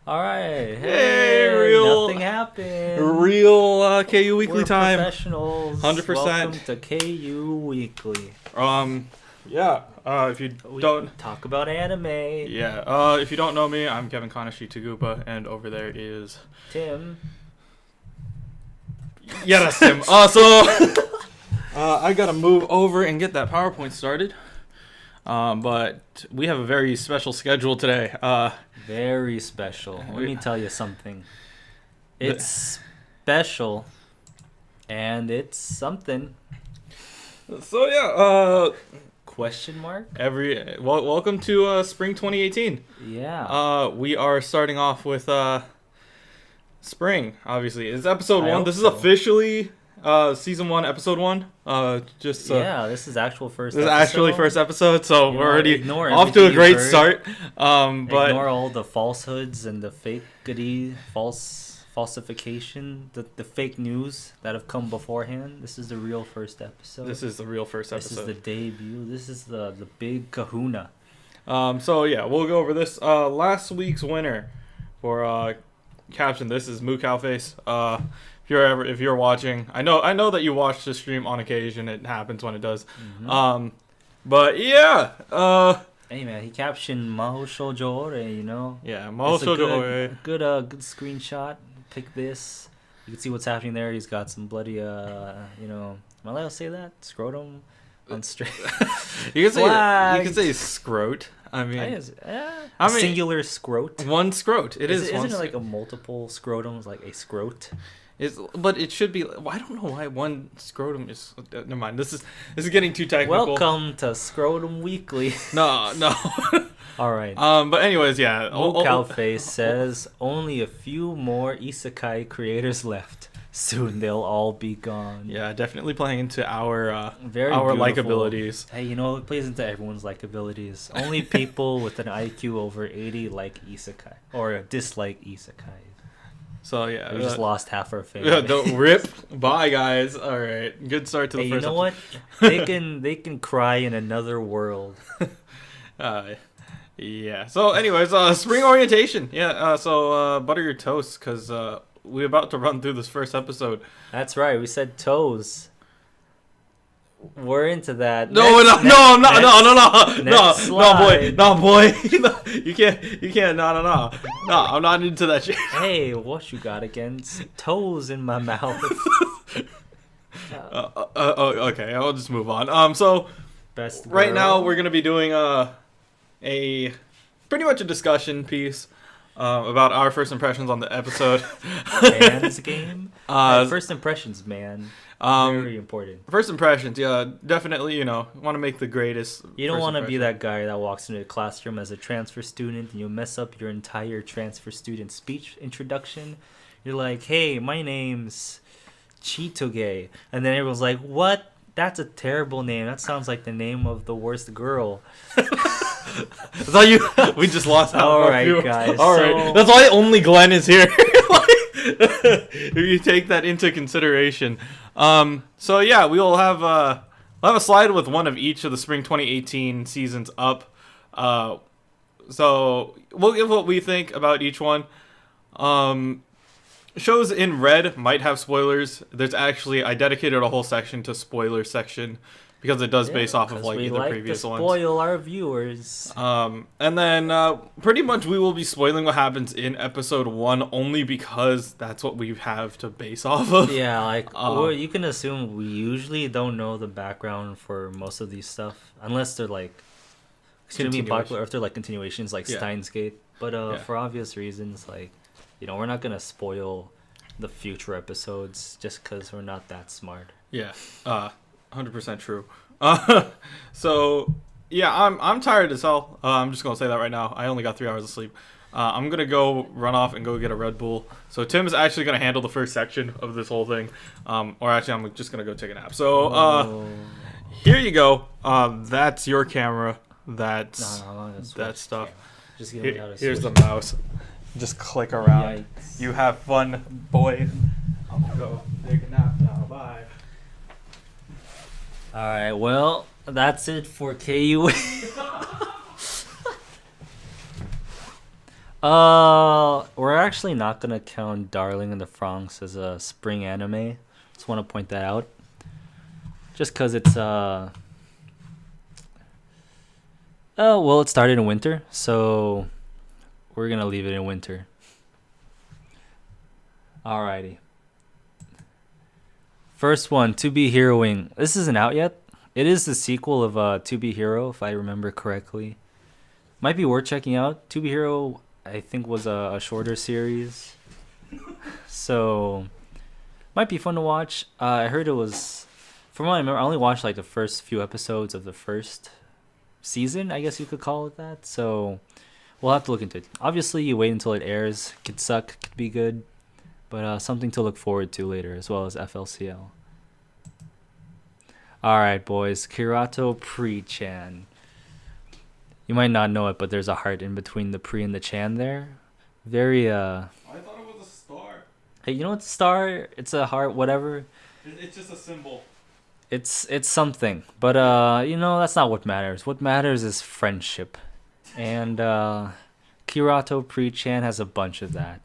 All right. Hey, nothing happened. Real KU Weekly We're time. professionals. 100%. Welcome to KU Weekly. If you We don't, talk about anime. if you don't know me, I'm Kevin Kanashi Tagupa, and over there is Tim. yeah, that's Tim. I gotta move over and get that PowerPoint started. But we have a very special schedule today. Very special. Let me tell you something. It's special, and it's something. Question mark? Welcome to spring 2018. Yeah. We are starting off with spring. Obviously, it's episode 1. This is so. officially season 1, episode 1. This is actual first. This episode. is actually first episode, so we're already off to everything a great you've heard. start. But Ignore all the falsehoods and the falsification, the fake news that have come beforehand. This is the real first episode. This is the real first episode. This is the debut. This is the big kahuna. We'll go over this. Last week's winner for caption. This is Moo Cowface. If you're watching, I know that you watch the stream on occasion. It happens when it does. Mm-hmm. Hey man, he captioned Maho Shoujo Ore, you know. Yeah, Maho Shoujo Ore. Good screenshot. Pick this. You can see what's happening there. He's got some bloody am I allowed to say that? Scrotum on straight. you can say scrot. I mean, singular scrot. One scrot. Isn't it like a multiple scrotums, like a scrot? But it should be. Well, I don't know why one scrotum is. Never mind. This is getting too technical. Welcome to Scrotum Weekly. No. All right. But anyways, yeah. Cowface says only a few more isekai creators left. Soon they'll all be gone. Yeah, definitely playing into our Very our beautiful. likabilities. Hey, it plays into everyone's likabilities. Only people with an IQ over 80 like isekai or dislike isekai. So yeah, we just lost half our fame. Yeah, don't rip. Bye guys. All right, good start to the first. You know what? They can cry in another world. Yeah. So anyways, spring orientation. Yeah. Butter your toast because we're about to run through this first episode. That's right. We said toes. We're into that. No, boy. You can't. No. I'm not into that shit. Hey, what you got against toes in my mouth? Okay, I'll just move on. Best girl. Right now we're gonna be doing a pretty much a discussion piece about our first impressions on the episode. Man's game. First impressions, man. Very important. First impressions, yeah, definitely. Want to make the greatest. You don't want to be that guy that walks into the classroom as a transfer student and you mess up your entire transfer student speech introduction. You're like, "Hey, my name's Chitoge," and then everyone's like, "What? That's a terrible name. That sounds like the name of the worst girl." That's all we just lost out. All right, guys. All right, that's why only Glenn is here. If you take that into consideration. We'll have a slide with one of each of the spring 2018 seasons up. So we'll give what we think about each one. Shows in red might have spoilers. I dedicated a whole section to spoiler section because it does base off of the previous ones. Spoil our viewers. And then pretty much we will be spoiling what happens in episode 1 only because that's what we have to base off of. Yeah, you can assume we usually don't know the background for most of these stuff unless they're like extremely popular or if they're like continuations like Steins Gate. But for obvious reasons, we're not gonna spoil the future episodes just because we're not that smart. Yeah. 100% true. I'm tired as hell. I'm just gonna say that right now. I only got 3 hours of sleep. I'm gonna go run off and go get a Red Bull. So Tim is actually gonna handle the first section of this whole thing, or actually I'm just gonna go take a nap. So here you go. That's your camera. That's stuff. Just here's the mouse. Just click around. Yikes. You have fun, boy. I'm gonna go take a nap now. Bye. All right, well, that's it for KU. We're actually not gonna count Darling in the Franxx as a spring anime. Just want to point that out. Just cause it's oh well, it started in winter, so we're gonna leave it in winter. Alrighty. First one, To Be Heroing. This isn't out yet. It is the sequel of To Be Hero, if I remember correctly. Might be worth checking out. To Be Hero, I think, was a shorter series, so might be fun to watch. I heard it was, from what I remember, I only watched like the first few episodes of the first season, I guess you could call it that. So we'll have to look into it. Obviously, you wait until it airs. Could suck, could be good, but something to look forward to later, as well as FLCL. All right, boys. Kirato Pre-chan. You might not know it, but there's a heart in between the pre and the chan there. Very I thought it was a star. Hey, you know what's a star? It's a heart, whatever. It's just a symbol. It's something, but that's not what matters. What matters is friendship, and Kirato Pre-chan has a bunch of that.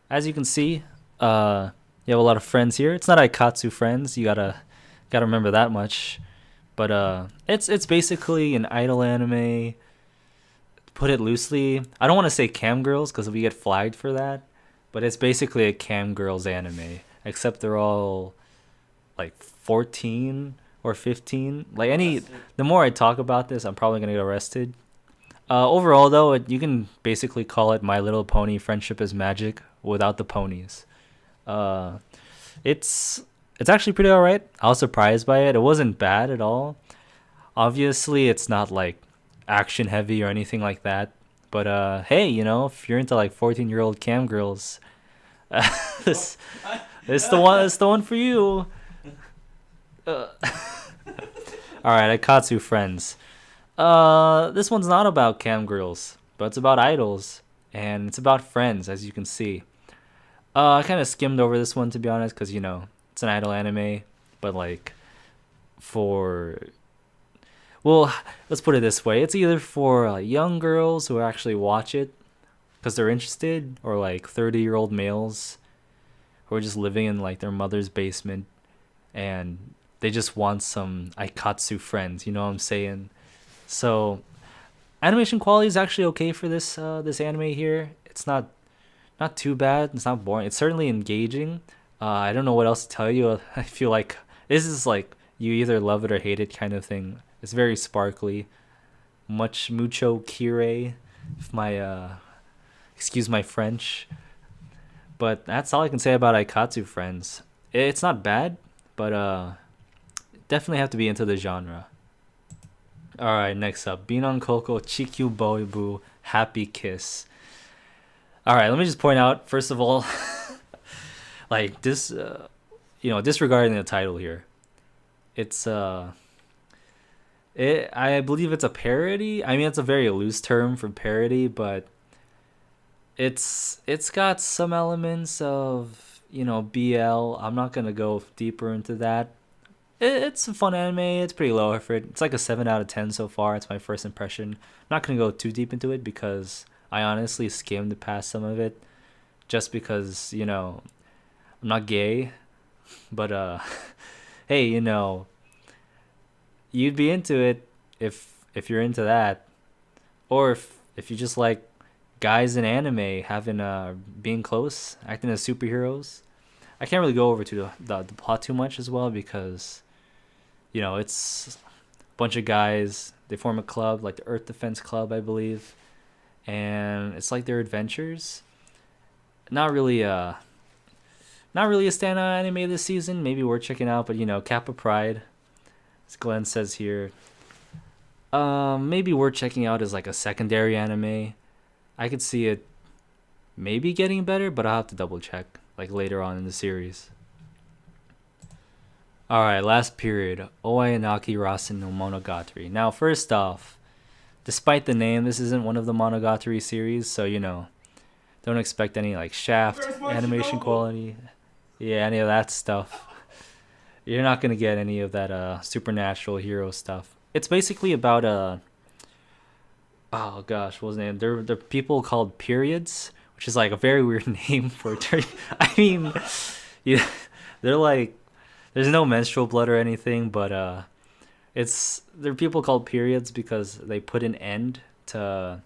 As you can see, you have a lot of friends here. It's not Aikatsu friends. You gotta remember that much. But it's basically an idol anime. Put it loosely, I don't want to say cam girls because we get flagged for that, but it's basically a cam girls anime, except they're all like 14 or 15. The more I talk about this, I'm probably gonna get arrested. Overall, though, you can basically call it My Little Pony: Friendship is Magic without the ponies. It's actually pretty alright. I was surprised by it. It wasn't bad at all. Obviously, it's not like action heavy or anything like that. But hey, if you're into like 14-year-old cam girls, this it's the one. It's the one for you. All right, Aikatsu friends. This one's not about cam girls, but it's about idols, and it's about friends, as you can see. I kind of skimmed over this one, to be honest, because it's an idol anime, but like let's put it this way. It's either for young girls who actually watch it because they're interested, or like 30-year-old males who are just living in like their mother's basement and they just want some Aikatsu friends, you know what I'm saying? So animation quality is actually okay for this anime here. It's not too bad. It's not boring. It's certainly engaging. I don't know what else to tell you. I feel like this is like you either love it or hate it kind of thing. It's very sparkly, mucho kire, if my excuse my French. But that's all I can say about Aikatsu friends. It's not bad, but definitely have to be into the genre. All right, next up, Binon Koko Chikyu Boibu Happy Kiss. All right, let me just point out first of all, like this, disregarding the title here, it's I believe it's a parody. I mean, it's a very loose term for parody, but it's got some elements of BL. I'm not gonna go deeper into that. It's a fun anime. It's pretty low effort. It's like a 7 out of 10 so far. It's my first impression. I'm not gonna go too deep into it because I honestly skimmed past some of it, just because I'm not gay, but hey, you'd be into it if you're into that, or if you just like guys in anime having being close, acting as superheroes. I can't really go over to the plot too much as well because it's a bunch of guys. They form a club, like the Earth Defense Club, I believe, and it's like their adventures. Not really a standout anime this season. Maybe worth checking out, but Kappa Pride, as Glenn says here, maybe worth checking out as like a secondary anime. I could see it maybe getting better, but I'll have to double check like later on in the series. Alright, last period, Owayanaki Rasen no Monogatari. Now, first off, despite the name, this isn't one of the Monogatari series, so don't expect any like Shaft animation quality. Yeah, any of that stuff. You're not gonna get any of that supernatural hero stuff. It's basically about oh gosh, what was the name? They're people called periods, which is like a very weird name for a turkey. I mean, yeah, they're like there's no menstrual blood or anything, but they're people called periods because they put an end to.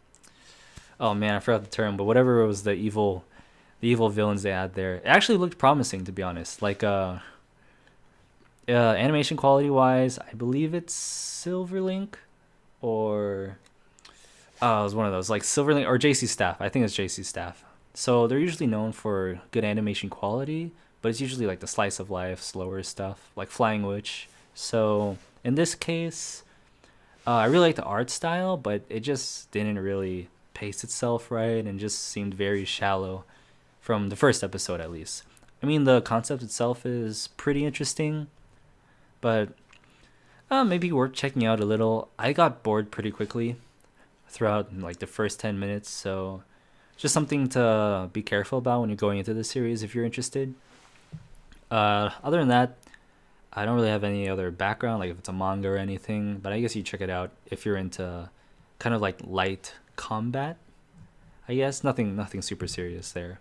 Oh man, I forgot the term, but whatever it was, the evil villains they had there, it actually looked promising to be honest. Like animation quality wise, I believe it's Silverlink, or it was one of those like Silverlink or JC Staff. I think it's JC Staff. So they're usually known for good animation quality, but it's usually like the slice of life, slower stuff, like Flying Witch. So in this case, I really like the art style, but it just didn't really pace itself right and just seemed very shallow from the first episode at least. I mean, the concept itself is pretty interesting, but maybe worth checking out a little. I got bored pretty quickly throughout like the first 10 minutes, so just something to be careful about when you're going into the series if you're interested. Other than that, I don't really have any other background, like if it's a manga or anything, but I guess you check it out if you're into kind of like light combat. I guess nothing super serious there.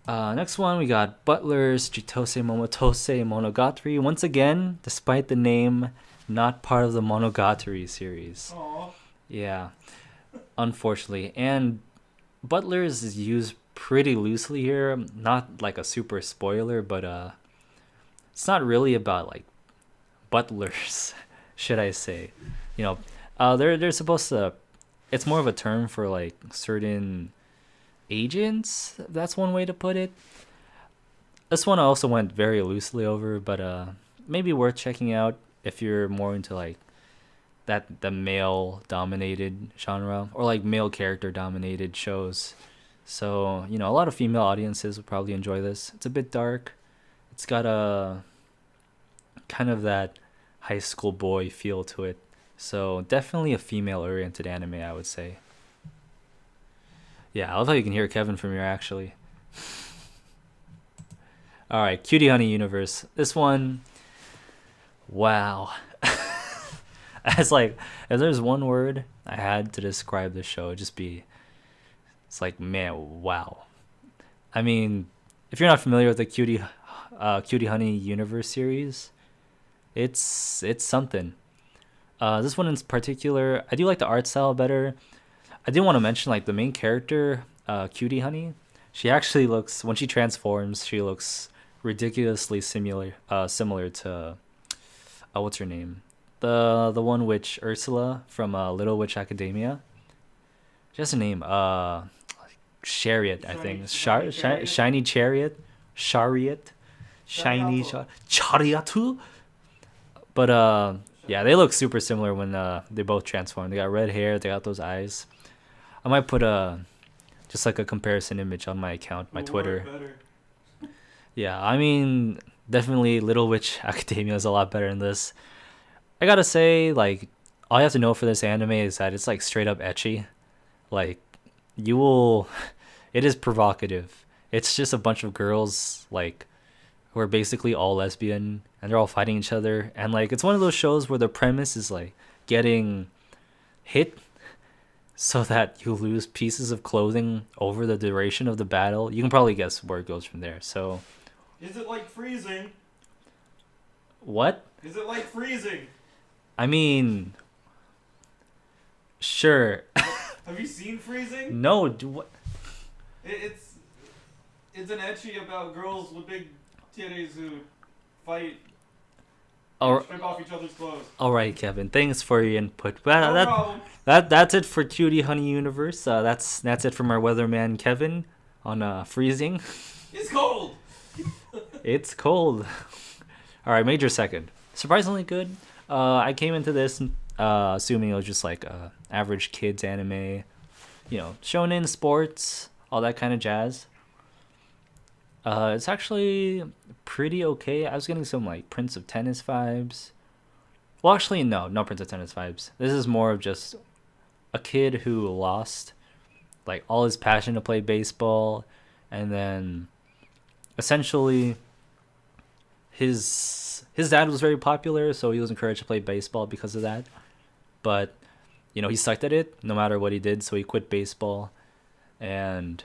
Next one, we got Butler's Chitose Momotose Monogatari. Once again, despite the name, not part of the Monogatari series. Aww. Yeah, unfortunately. And Butler's is used pretty loosely here. Not like a super spoiler, but it's not really about like butlers, should I say. You know, they're supposed to. It's more of a term for like certain agents. That's one way to put it. This one I also went very loosely over, but maybe worth checking out if you're more into like the male dominated genre or like male character dominated shows. So, you know, a lot of female audiences would probably enjoy this. It's a bit dark. It's got a kind of that high school boy feel to it. So, definitely a female oriented anime, I would say. Yeah, I love how you can hear Kevin from here, actually. All right, Cutie Honey Universe. This one, wow. It's like, if there's one word I had to describe the show, it'd just be, it's like, man, wow. I mean, if you're not familiar with the Cutie Honey Universe series, it's something. This one in particular, I do like the art style better. I do want to mention like the main character, Cutie Honey. She actually looks, when she transforms, she looks ridiculously similar to what's her name? The one witch Ursula from Little Witch Academia. She has a name, Chariot, I think. Shiny Chariot, Chariot, Shiny Chariot. But yeah, they look super similar when they both transform. They got red hair, they got those eyes. I might put just like a comparison image on my account, my Twitter. Yeah, I mean, definitely Little Witch Academia is a lot better than this. I gotta say, like, all you have to know for this anime is that it's like straight up ecchi. Like, you will, it is provocative. It's just a bunch of girls like who are basically all lesbian and they're all fighting each other, and like it's one of those shows where the premise is like getting hit so that you lose pieces of clothing over the duration of the battle. You can probably guess where it goes from there. So, is it like freezing? What? Is it like freezing? I mean, sure. Have you seen Freezing? No. What? It's an ecchi about girls with big titties who fight. Strip off each other's clothes. All right, Kevin. Thanks for your input. Well, no problem. That's it for Cutie Honey Universe. That's it from our weatherman Kevin on Freezing. It's cold. It's cold. All right, major second. Surprisingly good. I came into this assuming it was just like average kids anime, you know, shonen sports, all that kind of jazz. It's actually pretty okay. I was getting some like Prince of Tennis vibes. Well, actually, no Prince of Tennis vibes. This is more of just a kid who lost like all his passion to play baseball, and then essentially his dad was very popular, so he was encouraged to play baseball because of that. But he sucked at it no matter what he did, so he quit baseball. And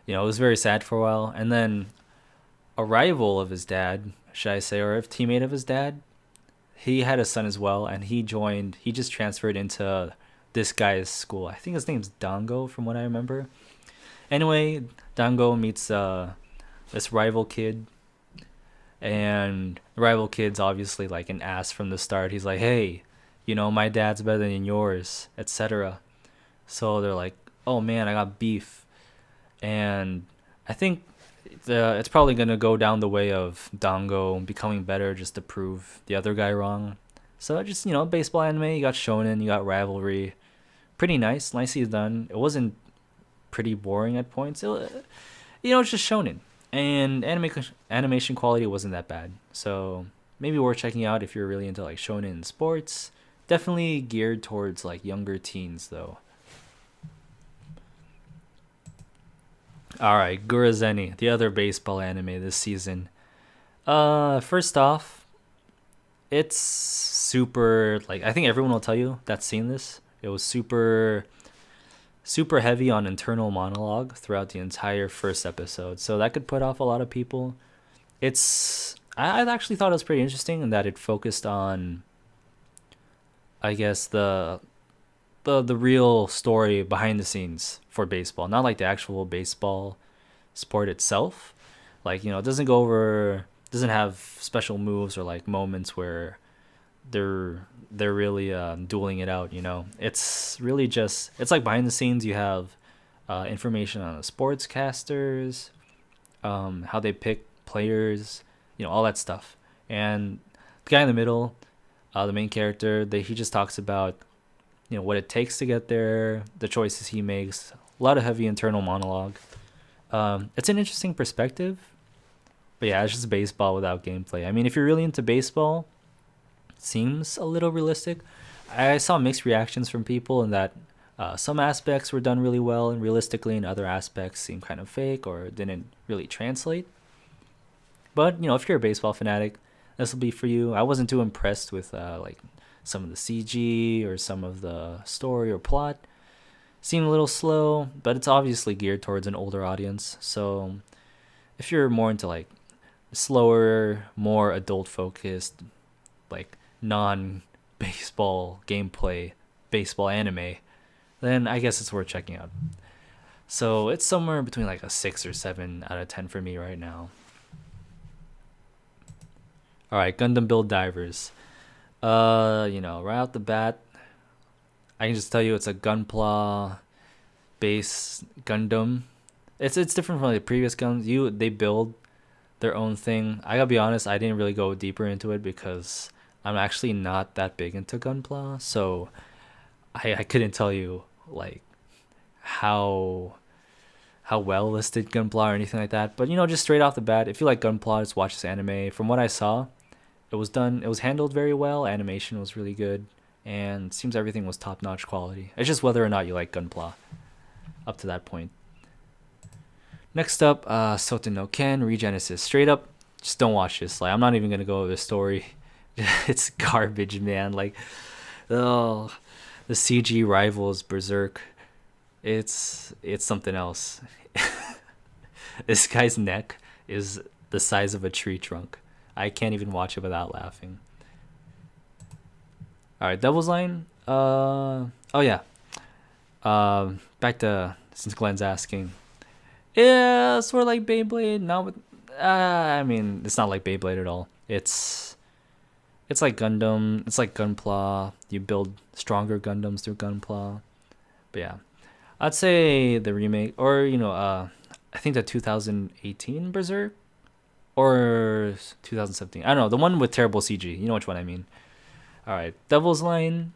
it was very sad for a while. And then a rival of his dad, should I say, or a teammate of his dad, he had a son as well, and he just transferred into this guy's school. I think his name's Dango, from what I remember. Anyway, Dango meets this rival kid, and the rival kid's obviously like an ass from the start. He's like, hey, my dad's better than yours, etc. So they're like, oh man, I got beef. And I think it's probably going to go down the way of Dango becoming better just to prove the other guy wrong. So just, baseball anime, you got shonen, you got rivalry. Pretty nice, nicely done. It wasn't pretty boring at points. It's just shonen. And animation quality wasn't that bad. So maybe worth checking out if you're really into like shonen and sports. Definitely geared towards like younger teens though. Alright, Gurazeni, the other baseball anime this season. First off, it's super, like, I think everyone will tell you that's seen this. It was super heavy on internal monologue throughout the entire first episode. So that could put off a lot of people. I actually thought it was pretty interesting in that it focused on, I guess, the real story behind the scenes for baseball, not like the actual baseball sport itself. Like, it doesn't have special moves or like moments where they're really dueling it out. It's really just, it's like behind the scenes. You have information on the sportscasters, how they pick players, all that stuff. And the guy in the middle, the main character, he just talks about what it takes to get there, the choices he makes. A lot of heavy internal monologue. It's an interesting perspective, but yeah, it's just baseball without gameplay. I mean, if you're really into baseball, it seems a little realistic. I saw mixed reactions from people in that some aspects were done really well and realistically, and other aspects seemed kind of fake or didn't really translate. But if you're a baseball fanatic, this will be for you. I wasn't too impressed with like some of the CG or some of the story or plot. Seemed a little slow, but it's obviously geared towards an older audience. So if you're more into like slower, more adult focused, like non-baseball gameplay, baseball anime, then I guess it's worth checking out. So it's somewhere between like a 6 or 7 out of 10 for me right now. Alright, Gundam Build Divers. Right off the bat, I can just tell you it's a Gunpla base Gundam. It's different from the previous guns. They build their own thing. I gotta be honest, I didn't really go deeper into it because I'm actually not that big into Gunpla, so I couldn't tell you like how well listed Gunpla or anything like that. But just straight off the bat, if you like Gunpla, just watch this anime. From what I saw, it was handled very well. Animation was really good, and it seems everything was top-notch quality. It's just whether or not you like Gunpla up to that point. Next up, Soten no Ken Regenesis. Straight up, just don't watch this. Like, I'm not even gonna go over the story. It's garbage, man. Like, oh, the CG rivals Berserk. It's something else. This guy's neck is the size of a tree trunk. I can't even watch it without laughing. Alright, Devil's Line. Oh yeah. Back to, since Glenn's asking. Yeah, sort of like Beyblade. Not with, I mean, it's not like Beyblade at all. It's like Gundam. It's like Gunpla. You build stronger Gundams through Gunpla. But yeah, I'd say the remake, or I think the 2018 Berserk or 2017. I don't know, the one with terrible CG. You know which one I mean. All right, Devil's Line.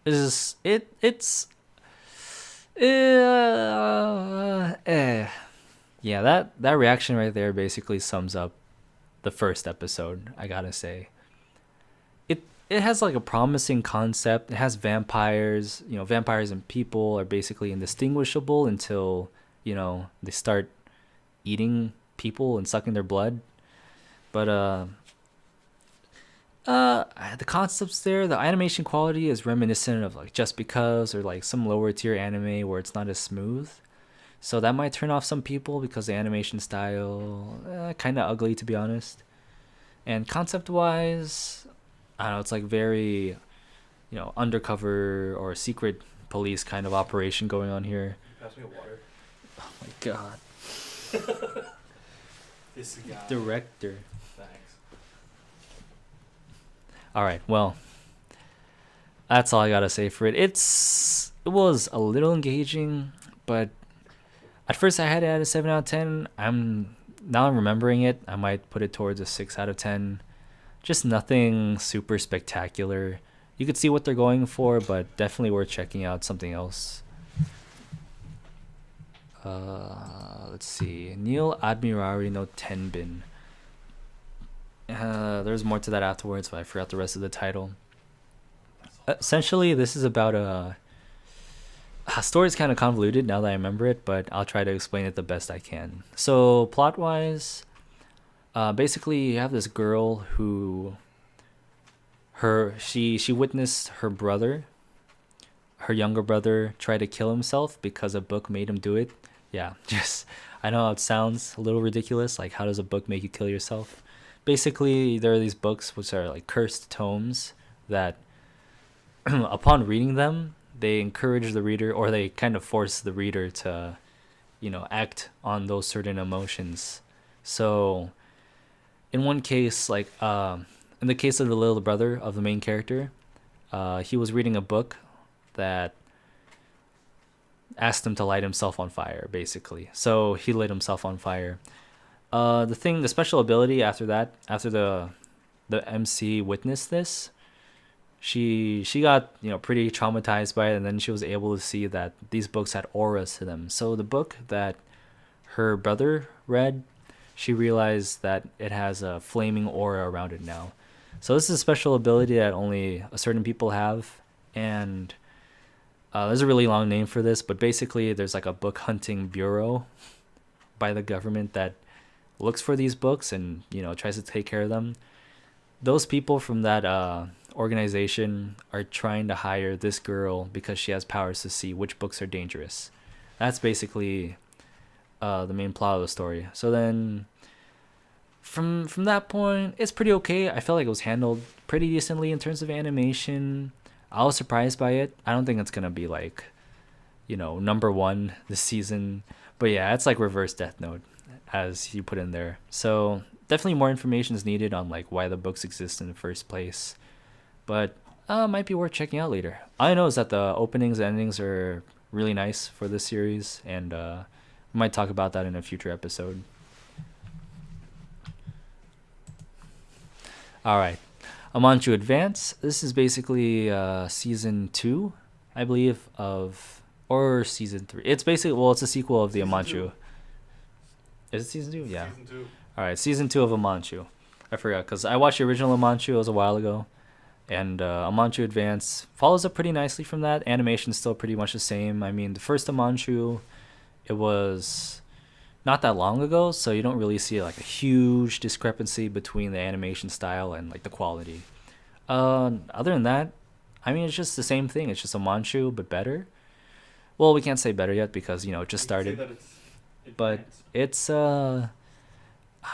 It's yeah, that reaction right there basically sums up the first episode, I gotta say. It has like a promising concept. It has vampires. Vampires and people are basically indistinguishable until they start eating people and sucking their blood. But The concepts there, the animation quality is reminiscent of like Just Because or like some lower tier anime where it's not as smooth. So that might turn off some people because the animation style kind of ugly, to be honest. And concept wise, I don't know, it's like very, undercover or secret police kind of operation going on here. Pass me a water. Oh my god. This guy. Director. Thanks. All right, well, that's all I gotta say for it. It was a little engaging, but at first I had it at a 7 out of 10. I'm remembering it. I might put it towards a 6 out of 10. Just nothing super spectacular. You could see what they're going for, but definitely worth checking out something else. Let's see. Neil Admirari no Tenbin. There's more to that afterwards, but I forgot the rest of the title. Essentially, this is about a story's kind of convoluted now that I remember it, but I'll try to explain it the best I can. So, plot-wise, basically, you have this girl who she witnessed her younger brother, try to kill himself because a book made him do it. Yeah, I know it sounds a little ridiculous. Like, how does a book make you kill yourself? Basically, there are these books which are like cursed tomes that, upon reading them, they encourage the reader, or they kind of force the reader to, act on those certain emotions. So, in one case, like, in the case of the little brother of the main character, he was reading a book that asked him to light himself on fire, basically. So he lit himself on fire. The special ability after that, after the MC witnessed this, she got pretty traumatized by it, and then she was able to see that these books had auras to them. So the book that her brother read, she realized that it has a flaming aura around it now. So this is a special ability that only a certain people have, and there's a really long name for this, but basically there's like a book hunting bureau by the government that looks for these books and tries to take care of them. Those people from that organization are trying to hire this girl because she has powers to see which books are dangerous. That's basically the main plot of the story. So then from that point, it's pretty okay. I felt like it was handled pretty decently in terms of animation. I was surprised by it. I don't think it's gonna be like, number one this season. But yeah, it's like reverse Death Note, as you put in there. So definitely more information is needed on like why the books exist in the first place. But might be worth checking out later. All I know is that the openings and endings are really nice for this series, and we might talk about that in a future episode. All right, Amanchu Advance. This is basically season 2, I believe, or season 3. It's basically, it's a sequel of the Amanchu. Is it season 2? Yeah. Season 2. All right, season 2 of Amanchu. I forgot because I watched the original Amanchu. It was a while ago, and Amanchu Advance follows up pretty nicely from that. Animation's still pretty much the same. I mean, the first Amanchu, it was not that long ago, so you don't really see like a huge discrepancy between the animation style and like the quality. Other than that, I mean, it's just the same thing. It's just a Manchu, but better. Well, we can't say better yet because it just started. But it's I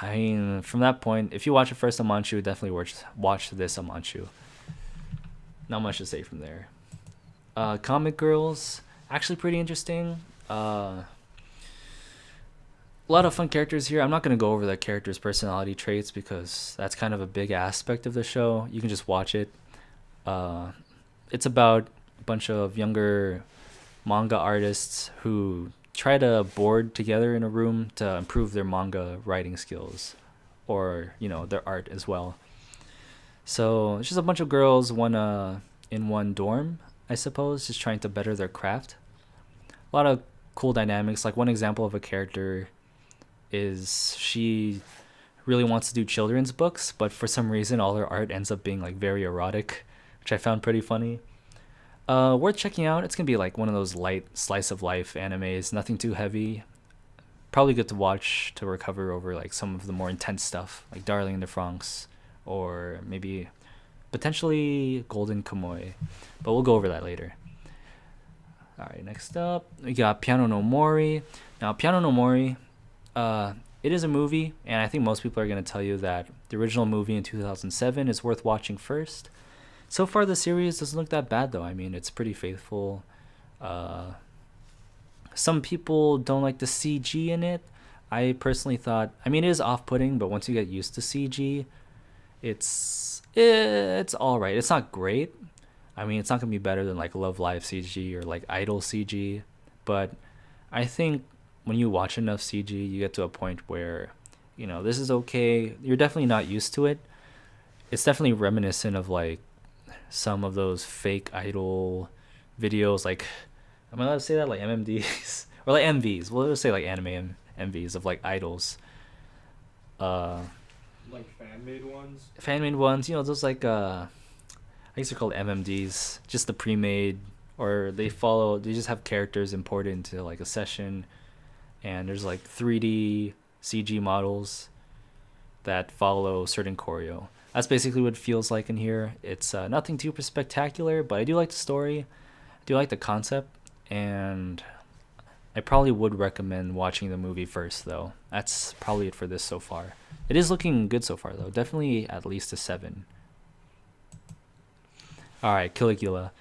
mean, from that point, if you watch the first Amanchu, definitely watch this Amanchu. Not much to say from there. Comic Girls, actually pretty interesting. A lot of fun characters here. I'm not going to go over the characters' personality traits because that's kind of a big aspect of the show. You can just watch it. It's about a bunch of younger manga artists who try to board together in a room to improve their manga writing skills, or their art as well. So it's just a bunch of girls, in one dorm, I suppose, just trying to better their craft. A lot of cool dynamics. Like one example of a character is she really wants to do children's books, but for some reason all her art ends up being like very erotic, which I found pretty funny. Worth checking out. It's gonna be like one of those light slice of life animes, nothing too heavy. Probably good to watch to recover over like some of the more intense stuff, like Darling in the Franxx, or maybe potentially Golden Kamuy, but we'll go over that later. All right, next up we got Piano no Mori. Now, Piano no Mori, it is a movie, and I think most people are going to tell you that the original movie in 2007 is worth watching first. So far, the series doesn't look that bad, though. I mean, it's pretty faithful. Some people don't like the CG in it. I personally thought, I mean, it is off-putting, but once you get used to CG, it's all right. It's not great. I mean, it's not going to be better than like Love Live CG or like Idol CG, but I think when you watch enough CG, you get to a point where, you know, this is okay. You're definitely not used to it. It's definitely reminiscent of like some of those fake Idol videos, like, am I allowed to say that, like MMDs or like MVs? Well, let's say like anime MVs of like idols. Like fan-made ones. Fan-made ones, you know, those like I guess they're called MMDs, just the pre-made, or they just have characters imported into like a session, and there's like 3D CG models that follow certain choreo. That's basically what it feels like in here. It's nothing too spectacular, but I do like the story, I do like the concept, and I probably would recommend watching the movie first, though. That's probably it for this so far. It is looking good so far, though. Definitely at least a 7. Alright, Caligula.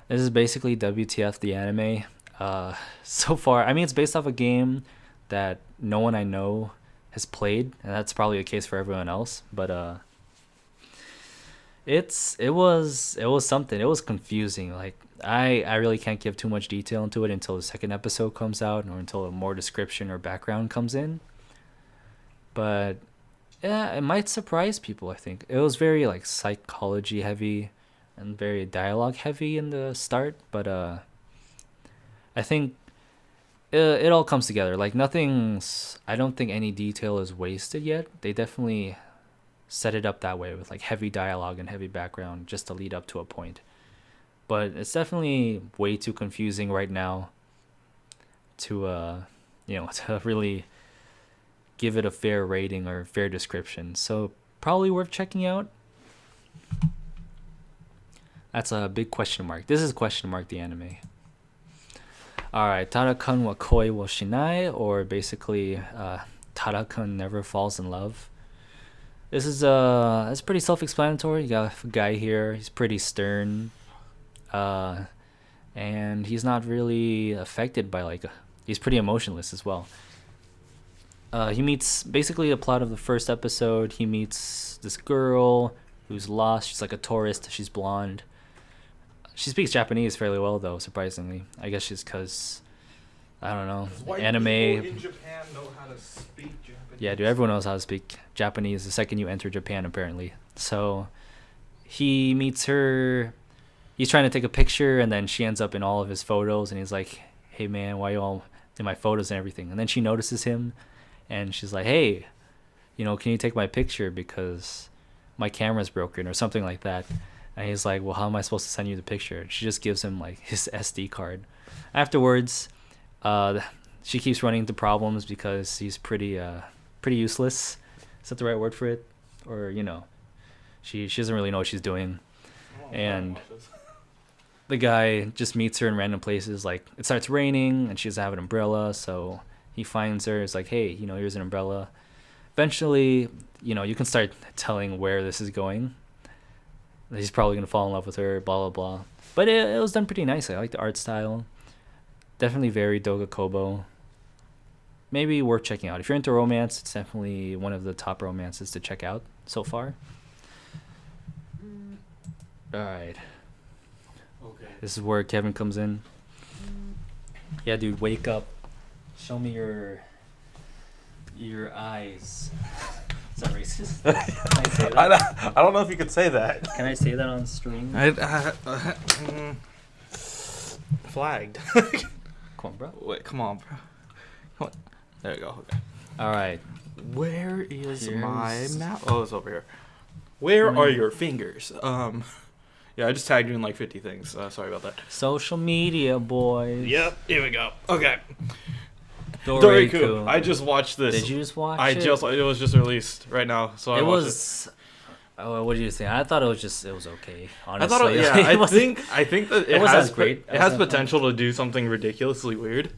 This is basically WTF the anime. So far, I mean, it's based off a game that no one I know has played, and that's probably the case for everyone else. But it was something. It was confusing. Like I really can't give too much detail into it until the second episode comes out, or until more description or background comes in. But yeah, it might surprise people. I think it was very like psychology heavy and very dialogue heavy in the start, but I think it all comes together. Like I don't think any detail is wasted yet. They definitely set it up that way with like heavy dialogue and heavy background just to lead up to a point. But it's definitely way too confusing right now to to really give it a fair rating or fair description. So probably worth checking out. That's a big question mark. This is question mark the anime. Alright, Tara-kun wa koi wo shinai, or basically Tara-kun never falls in love. This is it's pretty self-explanatory. You got a guy here, he's pretty stern, and he's not really affected by he's pretty emotionless as well. He meets, basically the plot of the first episode, he meets this girl who's lost. She's like a tourist, she's blonde. She speaks Japanese fairly well, though, surprisingly. I guess she's because, I don't know, white anime. People in Japan know how to speak Japanese. Yeah, dude, everyone knows how to speak Japanese the second you enter Japan, apparently. So he meets her. He's trying to take a picture, and then she ends up in all of his photos, and he's like, hey, man, why you all in my photos and everything? And then she notices him, and she's like, hey, can you take my picture because my camera's broken or something like that. And he's like, well, how am I supposed to send you the picture? She just gives him like his SD card. Afterwards, she keeps running into problems because he's pretty useless. Is that the right word for it? Or, she doesn't really know what she's doing. And the guy just meets her in random places. Like, it starts raining and she doesn't have an umbrella. So he finds her. It's like, hey, here's an umbrella. Eventually, you can start telling where this is going. He's probably going to fall in love with her, blah, blah, blah. But it was done pretty nicely. I like the art style. Definitely very Doga Kobo. Maybe worth checking out. If you're into romance, it's definitely one of the top romances to check out so far. Alright. Okay. This is where Kevin comes in. Yeah, dude, wake up. Show me your eyes. Is that racist? Can I say that? I don't know if you could say that. Can I say that on stream? Flagged. Come on, bro. Wait, come on, bro. Come on. There you go. Okay. All right. Where is my map? Oh, it's over here. Where are your fingers? Yeah, I just tagged you in like 50 things. Sorry about that. Social media, boys. Yep. Here we go. Okay. Doriku. I just watched this. Did you just watch it? It was just released right now, so I watched it. Oh, what do you think? I thought it was okay. Honestly, I thought I think that it has great. It has potential to do something ridiculously weird.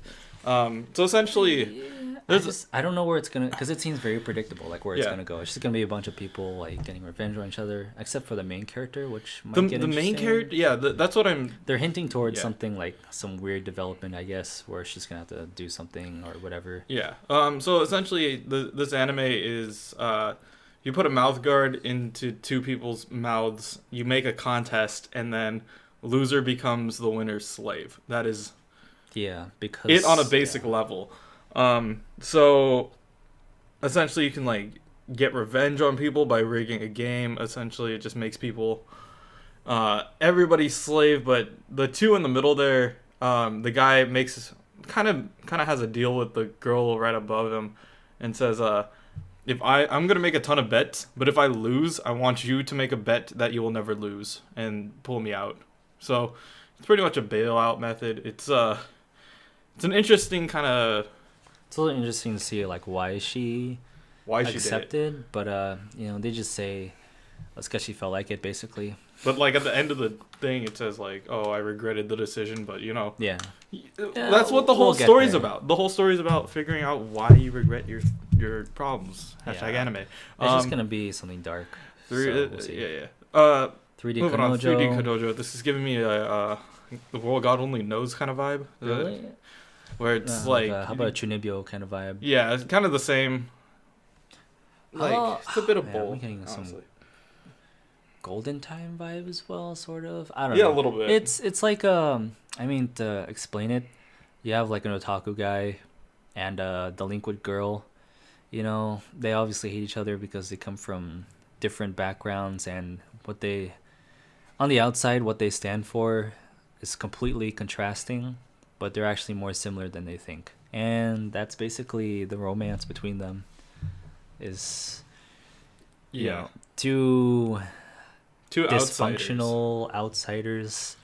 So essentially, I don't know where it's gonna, because it seems very predictable, like where it's gonna go. It's just gonna be a bunch of people like getting revenge on each other, except for the main character, which might get the main character. Yeah, that's what I'm. They're hinting towards something like some weird development, I guess, where she's gonna have to do something or whatever. Yeah. So essentially, this anime is you put a mouth guard into two people's mouths, you make a contest, and then loser becomes the winner's slave. That is. Yeah, because it on a basic level. So essentially you can like get revenge on people by rigging a game. Essentially it just makes people everybody's slave, but the two in the middle there, the guy makes kind of has a deal with the girl right above him and says if I'm going to make a ton of bets, but if I lose, I want you to make a bet that you will never lose and pull me out. So it's pretty much a bailout method. It's an interesting kind of. It's a little interesting to see like why she accepted, but they just say it's because she felt like it, basically. But like at the end of the thing, it says like, "Oh, I regretted the decision," but yeah, that's what the whole story's about. The whole story's about figuring out why you regret your problems. #anime. It's just gonna be something dark. We'll see. Yeah. 3D moving on, Kanojo. 3D Kanojo. This is giving me a the world God only knows kind of vibe. Really? Where it's like how about a Chunibyo kind of vibe? Yeah, it's kind of the same. Like it's a bit of both. I'm getting some Golden Time vibe as well, sort of. I don't know. Yeah, a little bit. It's like I mean, to explain it, you have like an otaku guy and a delinquent girl. They obviously hate each other because they come from different backgrounds, and what they on the outside what they stand for is completely contrasting, but they're actually more similar than they think. And that's basically the romance between them is two dysfunctional outsiders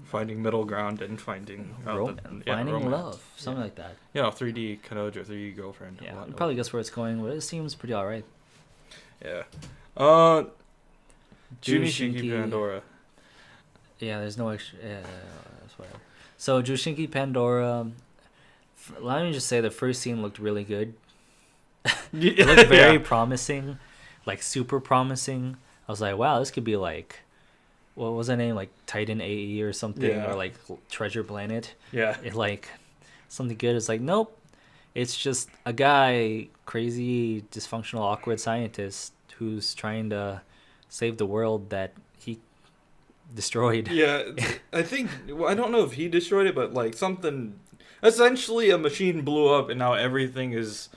finding middle ground and finding finding love, something like that. 3D Kanojo, 3D girlfriend. Yeah, you probably guess where it's going, but it seems pretty alright. Yeah. Jushinki Pandora. Yeah, there's no extra. Yeah, that's whatever. So Jushinki Pandora. Let me just say the first scene looked really good. It looked very promising, like super promising. I was like, wow, this could be like, what was that name? Like Titan AE or something, or like Treasure Planet. Yeah. It like something good. It's like, nope. It's just a guy, crazy, dysfunctional, awkward scientist who's trying to save the world that he destroyed. Yeah, I think, I don't know if he destroyed it, but like something, essentially a machine blew up and now everything is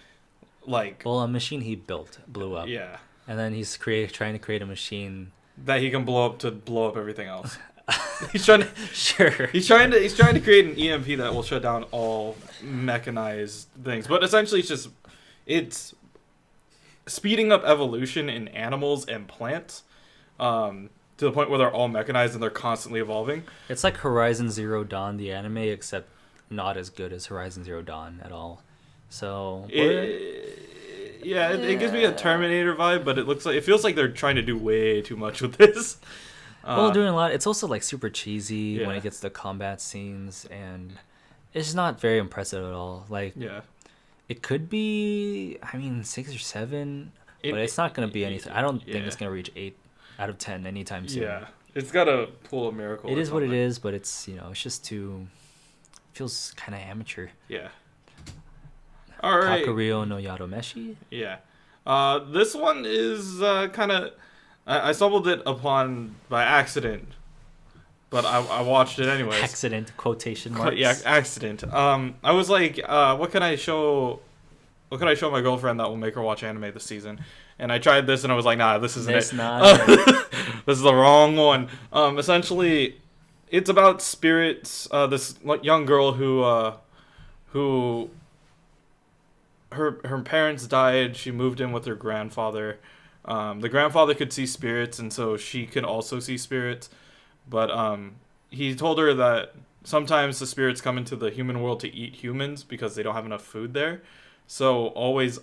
like. Well, a machine he built blew up. Yeah. And then he's trying to create a machine that he can blow up to blow up everything else. He's trying to sure. He's trying to create an EMP that will shut down all mechanized things. But essentially it's speeding up evolution in animals and plants to the point where they're all mechanized and they're constantly evolving. It's like Horizon Zero Dawn, the anime, except not as good as Horizon Zero Dawn at all. So it gives me a Terminator vibe, but it feels like they're trying to do way too much with this. Well, doing a lot. It's also like super cheesy when it gets to combat scenes, and it's not very impressive at all. Like, it could be, 6 or 7, but it's not gonna be anything. I don't think it's gonna reach 8 out of 10 anytime soon. Yeah, it's gotta pull a miracle. It is what it is, but it's it's just too. Feels kind of amateur. Yeah. All right. Kakuryou no Yadomeshi. Yeah. This one is kind of. I stumbled it upon by accident, but I watched it anyways. Accident, quotation marks. Yeah, accident. I was like, what can I show my girlfriend that will make her watch anime this season? And I tried this, and I was like, nah, this isn't it. Not This is the wrong one. Essentially, it's about spirits. This young girl who her parents died. She moved in with her grandfather. The grandfather could see spirits, and so she could also see spirits. But he told her that sometimes the spirits come into the human world to eat humans because they don't have enough food there. So always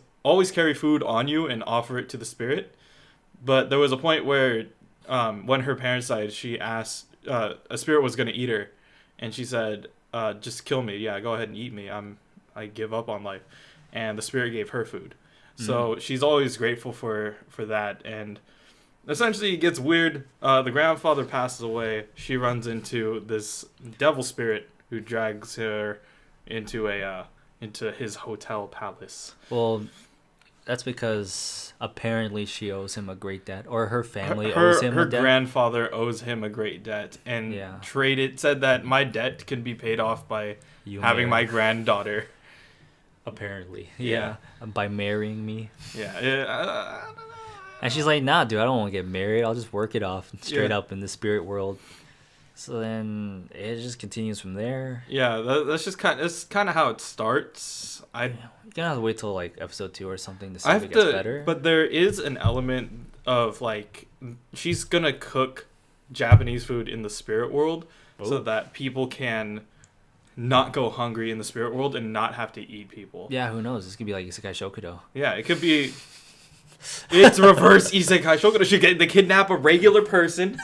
carry food on you and offer it to the spirit. But there was a point where when her parents died, she asked a spirit was going to eat her, and she said, just kill me. Yeah, go ahead and eat me. I give up on life. And the spirit gave her food. So she's always grateful for that. And essentially it gets weird. The grandfather passes away. She runs into this devil spirit who drags her into his hotel palace. Well, that's because apparently she owes him a great debt, or her family owes him a debt. Her grandfather owes him a great debt, and said that my debt can be paid off by having my granddaughter. Apparently, by marrying me. Yeah. And she's like, nah, dude, I don't want to get married. I'll just work it off straight up in the spirit world. So then it just continues from there. Yeah, that's kind of how it starts. You're gonna have to wait till like episode 2 or something to see if it gets better. But there is an element of like she's gonna cook Japanese food in the spirit world so that people can not go hungry in the spirit world and not have to eat people. Yeah, who knows? This could be like Isekai Shokudo. Yeah, it could be. It's reverse Isekai Shokudo. They kidnap a regular person.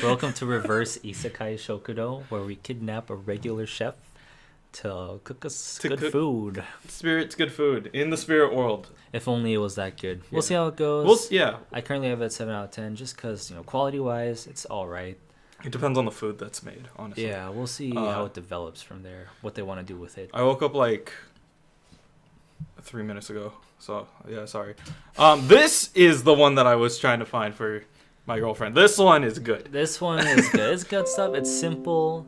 Welcome to reverse Isekai Shokudo, where we kidnap a regular chef to cook us good food. Spirit's good food in the spirit world. If only it was that good. We'll see how it goes. Yeah. I currently have it at 7 out of 10 just because, quality-wise, it's all right. It depends on the food that's made, honestly. Yeah, we'll see how it develops from there, what they want to do with it. I woke up like 3 minutes ago, so yeah, sorry. This is the one that I was trying to find for my girlfriend. This one is good. This one is good. It's good stuff. It's simple.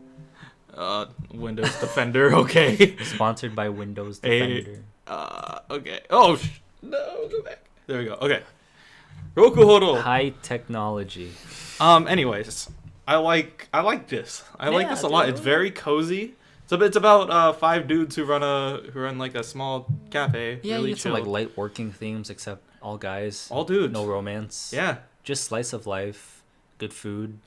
Windows Defender, okay. Sponsored by Windows Defender. Okay. Oh, no, go back. There we go. Okay. Rokuhoro. High technology. Anyways, I like this. I like this a lot. It's very cozy. So it's about 5 dudes who run like a small cafe. Yeah, really you get some like light working themes, except all guys, all dudes, no romance. Yeah, just slice of life, good food,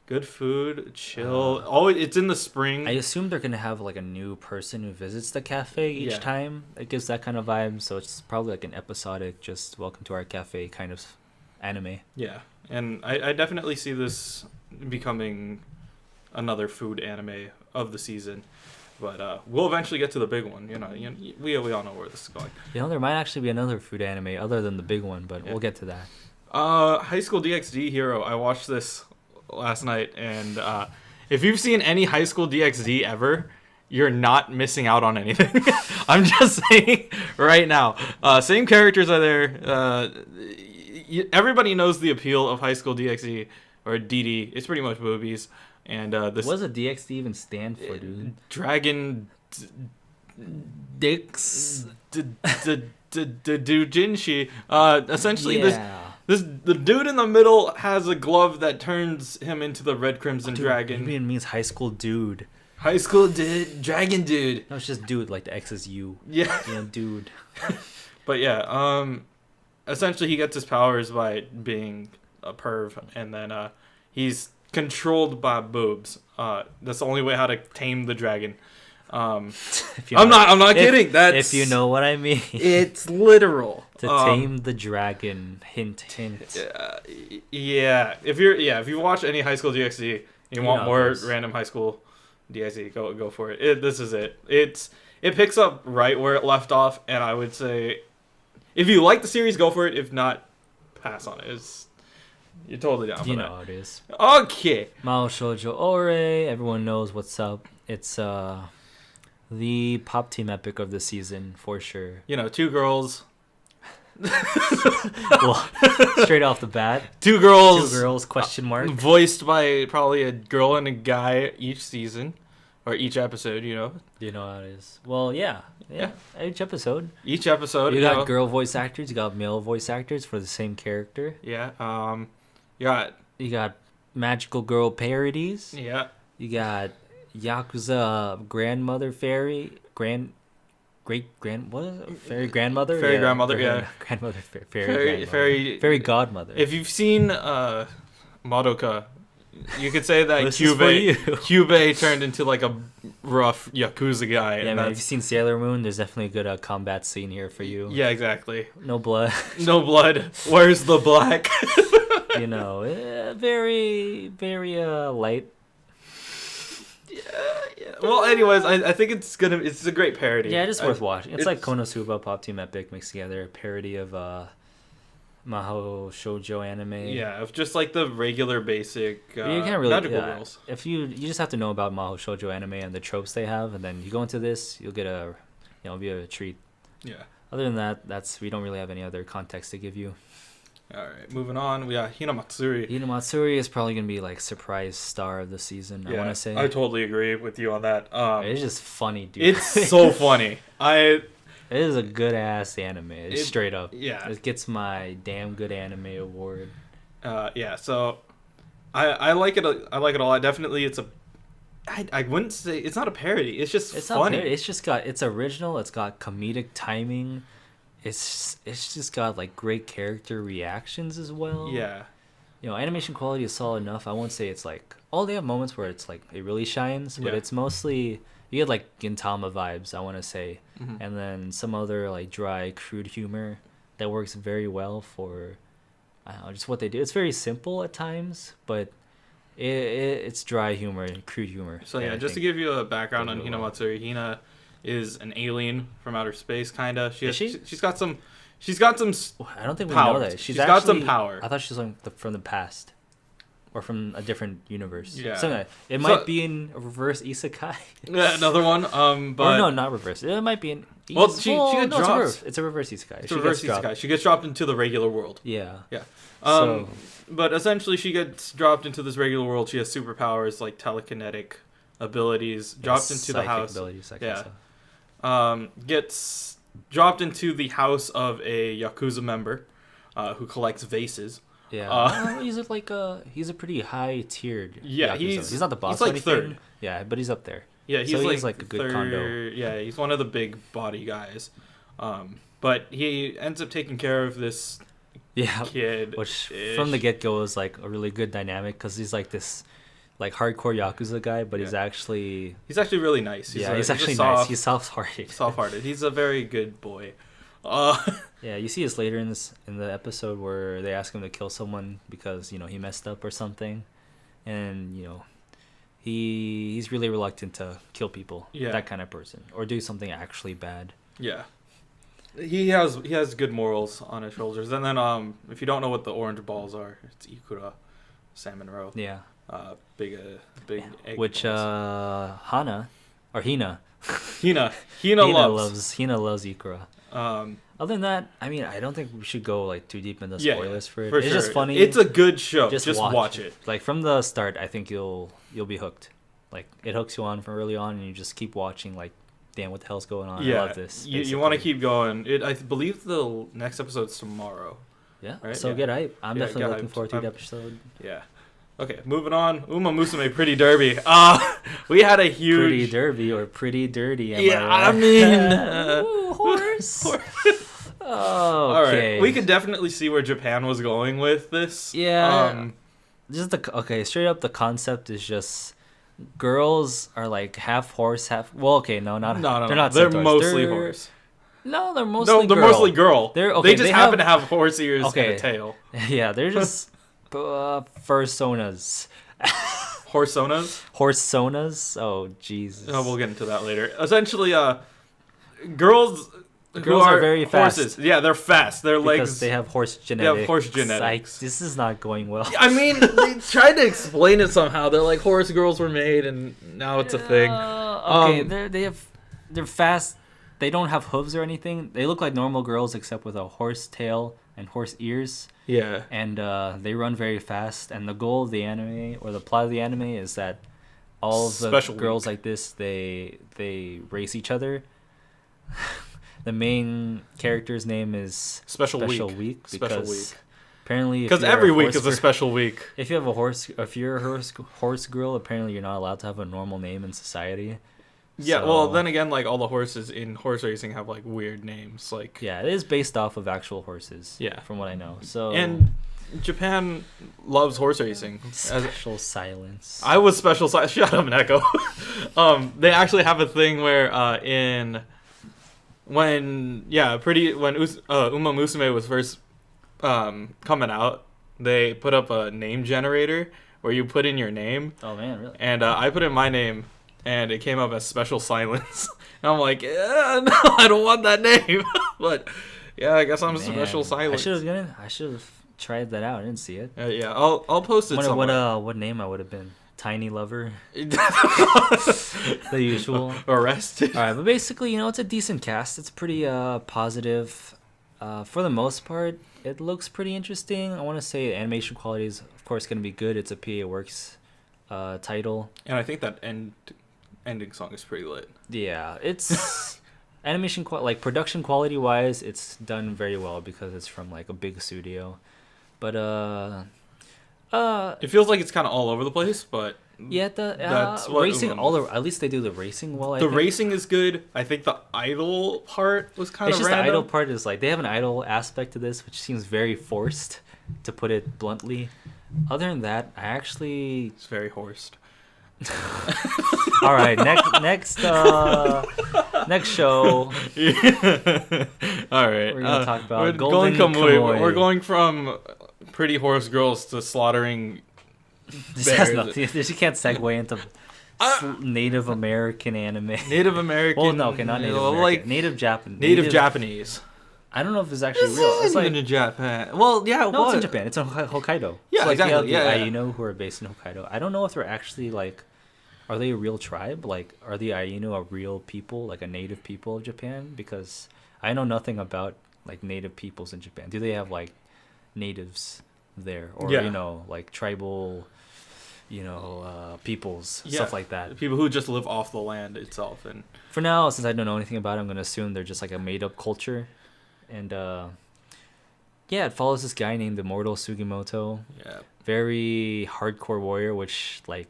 chill. It's in the spring. I assume they're gonna have like a new person who visits the cafe each time. It gives that kind of vibe. So it's probably like an episodic, just welcome to our cafe kind of anime. Yeah, and I definitely see this becoming another food anime of the season. But we'll eventually get to the big one. We all know where this is going. There might actually be another food anime other than the big one, but we'll get to that. High School DxD Hero. I watched this last night, and if you've seen any High School DxD ever, you're not missing out on anything. I'm just saying right now. Same characters are there. Everybody knows the appeal of High School DxD or DD. It's pretty much boobies. And this. What does a DxD even stand for, dude? Dragon Dicks. Doujinshi. Essentially, the dude in the middle has a glove that turns him into the Red Crimson Dragon. Maybe it means high school dude. High school dude, dragon dude. No, it's just dude, like the X is U. Yeah. Dude. But yeah, essentially he gets his powers by being a perv, and then he's controlled by boobs. That's the only way how to tame the dragon. I'm not kidding. If you know what I mean. It's literal. To tame the dragon. Hint. Yeah. If you watch any High School DxD, you want more random High School DxD, go for it. This is it. It picks up right where it left off, and I would say, if you like the series, go for it. If not, pass on it. You're totally down for that. You know how it is. Okay. Mao Shoujo Ore. Everyone knows what's up. It's the pop team epic of the season for sure. 2 girls. Well, straight off the bat. 2 girls. 2 girls, question mark. Voiced by probably a girl and a guy each season. Or each episode, You know how it is. Well, yeah. Each episode. You got girl voice actors. You got male voice actors for the same character. Yeah. You got magical girl parodies. Yeah. You got Yakuza grandmother fairy fairy grandmother. Fairy grandmother. Yeah. Grandmother fairy godmother. If you've seen Madoka, you could say that Kyubey turned into like a rough Yakuza guy. Yeah, man, if you've seen Sailor Moon, there's definitely a good combat scene here for you. Yeah, exactly. No blood. No blood. Where's the black? You know, very, very light. Yeah. Well, anyways, I think it's a great parody. Yeah, it's worth watching. It's like Konosuba Pop Team Epic mixed together, a parody of Mahou shoujo anime. Yeah, of just like the regular basic you can't really, magical girls. If you just have to know about Mahou shoujo anime and the tropes they have, and then you go into this, you'll get be a treat. Yeah. Other than that, we don't really have any other context to give you. All right, moving on. We got Hinamatsuri. Hinamatsuri is probably gonna be like surprise star of the season. Yeah, I want to say. I totally agree with you on that. It's just funny, dude. It's so funny. It is a good ass anime. It's straight up. Yeah. It gets my damn good anime award. Yeah. So, I like it. I like it a lot. Definitely, I wouldn't say it's not a parody. It's just funny. It's original. It's got comedic timing. It's just got like great character reactions as well. Yeah. Animation quality is solid enough. I won't say it's like they have moments where it's like it really shines, but it's mostly you get like Gintama vibes, I want to say, and then some other like dry, crude humor that works very well for I don't know, just what they do. It's very simple at times, but it's dry humor and crude humor. So yeah, just to give you a background on Hinamatsuri, Hina is an alien from outer space, kinda. She's got some. I don't think we know that. She's got some power. I thought she was from the past, or from a different universe. Yeah. So it might be in a reverse isekai. Yeah, another one. But no, not reverse. It might be in. Well, she gets dropped. It's a reverse isekai. It's a reverse isekai. She gets dropped into the regular world. Yeah. Yeah. But essentially, she gets dropped into this regular world. She has superpowers like telekinetic abilities. Dropped into the house. Abilities, gets dropped into the house of a Yakuza member who collects vases. Yeah. He's a pretty high tiered. Yeah, Yakuza. He's not the boss. He's like third. Yeah, but he's up there. Yeah, he's like a good third, condo. Yeah, he's one of the big body guys. But he ends up taking care of this kid, which from the get go is like a really good dynamic because he's like this. Like hardcore Yakuza guy, but he's actually really nice. He's actually nice. He's soft-hearted. Soft-hearted. He's a very good boy. Yeah, you see this later in the episode where they ask him to kill someone because he messed up or something, and he's really reluctant to kill people. Yeah. That kind of person, or do something actually bad. Yeah. He has good morals on his shoulders. And then if you don't know what the orange balls are, it's Ikura, salmon roe. Yeah. Big egg. Which Hina loves Ikura. Other than that, I mean, I don't think we should go like too deep into spoilers for it. It's just funny. It's a good show. Just watch it. Like from the start, I think you'll be hooked. Like it hooks you on from early on, and you just keep watching. Like, damn, what the hell's going on? Yeah, I love this. You want to keep going. I believe the next episode's tomorrow. Yeah. Right? So get hype. I'm definitely looking forward to the episode. Yeah. Okay, moving on. Uma Musume Pretty Derby. We had a huge Pretty Derby or Pretty Dirty. I mean, horse. Okay. All right. We could definitely see where Japan was going with this. Yeah. Straight up, the concept is just girls are like half horse, half. Well, okay, no, they're not. They're mostly horse. No, they're mostly. They're mostly girl. They just happen to have horse ears and a tail. Yeah, they're just. Fursonas. Horsonas? Oh, Jesus. Oh, we'll get into that later. Essentially, girls are very fast. Horses. Yeah, they're fast. Their legs. Because they have horse genetics. They have horse genetics. This is not going well. I mean, they tried to explain it somehow. They're like, horse girls were made, and now it's a thing. Okay, they're fast. They don't have hooves or anything. They look like normal girls except with a horse tail and horse ears. Yeah. And they run very fast. And the goal of the anime, or the plot of the anime, is that all of the girls like this, they race each other. The main character's name is Special Week. Apparently, because every week is a special week. If you're a horse girl, apparently you're not allowed to have a normal name in society. Yeah, well, then again, like all the horses in horse racing have like weird names. Like, yeah, it is based off of actual horses. Yeah, from what I know. So and Japan loves horse racing. Special silence. I was special silence. Shut up, Neko. They actually have a thing where when Uma Musume was first coming out, they put up a name generator where you put in your name. Oh man, really? And I put in my name, and it came up as Special Silence. And I'm like, no, I don't want that name. But yeah, I guess I'm Special Silence. I should have tried that out. I didn't see it. Yeah, I'll post it somewhere. What name I would have been? Tiny Lover. The usual. Arrested. All right, but basically, it's a decent cast. It's pretty positive. For the most part, it looks pretty interesting. I want to say animation quality is, of course, going to be good. It's a PA Works title. And I think that ending song is pretty lit. Yeah, it's animation like production quality wise, it's done very well because it's from like a big studio. But it feels like it's kind of all over the place, but yeah, that's racing at least they do the racing well. I think racing is good. I think the idol part was kind of random. The idol part is like they have an idol aspect to this, which seems very forced, to put it bluntly. Other than that, it's very horsed. All right, next show. All right, we're gonna talk about Golden Kamuy. We're going from pretty horse girls to slaughtering this bears. Has nothing. You can't segue into Native American anime. Native American. Well, no, okay, not Native American. Like Native Japanese. Native Japanese. I don't know if it's actually real. It's like in Japan. Well, yeah, no, it's in Japan. It's in Hokkaido. Yeah, so exactly. You have the Ainu who are based in Hokkaido. I don't know if they're actually like, are they a real tribe? Like, are the Ainu a real people, like a native people of Japan? Because I know nothing about like native peoples in Japan. Do they have like natives there, or like tribal, peoples, stuff like that? People who just live off the land itself. And for now, since I don't know anything about it, I'm gonna assume they're just like a made-up culture. And it follows this guy named Immortal Sugimoto. Yeah. Very hardcore warrior, which like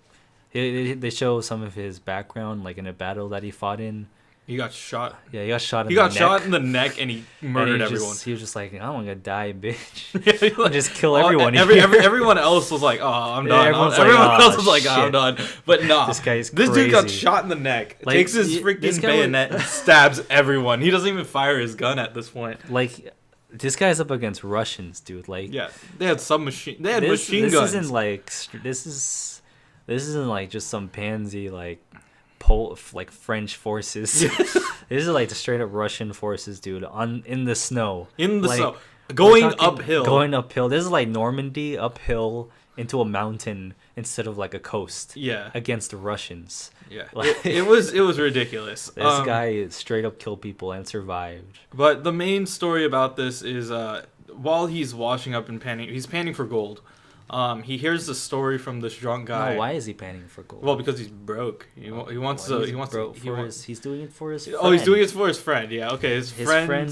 they show some of his background, like in a battle that he fought in. He got shot. Yeah, he got shot in the neck and he murdered everyone. He was just like, I'm gonna die, bitch. I'll just kill everyone. Everyone else was like, oh, I'm done. Everyone else was like, oh, I'm done. But nah, this guy's crazy. This dude got shot in the neck. Like, takes his freaking bayonet and stabs everyone. He doesn't even fire his gun at this point. Like, this guy's up against Russians, dude. Like, yeah, they had machine guns. This isn't like just some pansy like French forces. This is like the straight up Russian forces, dude, in the snow. Snow. Going uphill. This is like Normandy uphill into a mountain instead of like a coast. Yeah. Against the Russians. Yeah. Like, it was ridiculous. This guy straight up killed people and survived. But the main story about this is while he's washing up and panning, he's panning for gold. He hears the story from this drunk guy. No, why is he panning for gold? Well, because he's broke. He's doing it for his friend. Oh, he's doing it for his friend. Yeah, okay. His friend.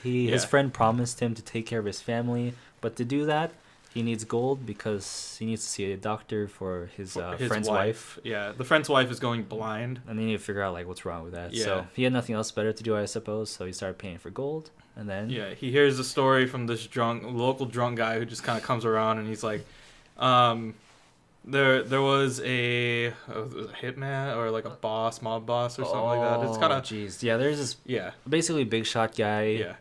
His friend promised him to take care of his family, but to do that, he needs gold because he needs to see a doctor for his friend's wife. Yeah, the friend's wife is going blind, and they need to figure out like what's wrong with that. Yeah. So he had nothing else better to do, I suppose. So he started paying for gold. And then he hears the story from this local drunk guy who just kind of comes around and he's like, there was a hitman or like a mob boss or something like that. It's kind of there's this basically big shot guy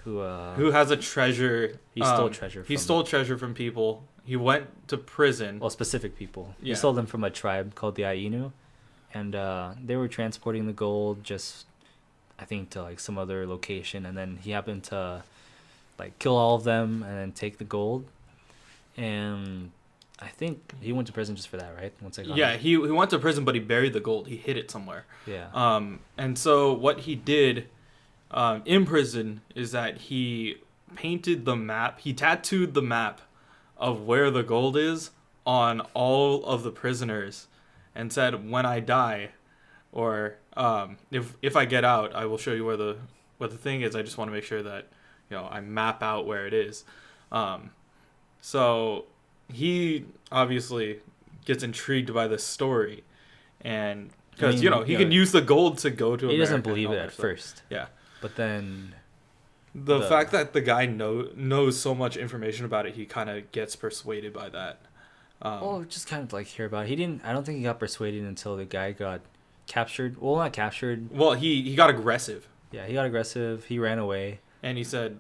who has a treasure. He stole treasure. He stole treasure from people. He went to prison. Well, specific people. Yeah. He stole them from a tribe called the Ainu, and they were transporting the gold I think to like some other location, and then he happened to like kill all of them and then take the gold. And I think he went to prison just for that, right? He went to prison, but he buried the gold. He hid it somewhere. Yeah. And so what he did in prison is that he painted the map. He tattooed the map of where the gold is on all of the prisoners, and said, "When I die, or if I get out, I will show you where the thing is. I just want to make sure that I map out where it is." So he obviously gets intrigued by this story, and because he can use the gold to go to America. He doesn't believe it at first. Yeah, but then the fact that the guy knows so much information about it, he kind of gets persuaded by that. Just kind of like hear about it. I don't think he got persuaded until the guy got captured. Well, not captured. Well, he got aggressive. Yeah, he got aggressive. He ran away. And he said,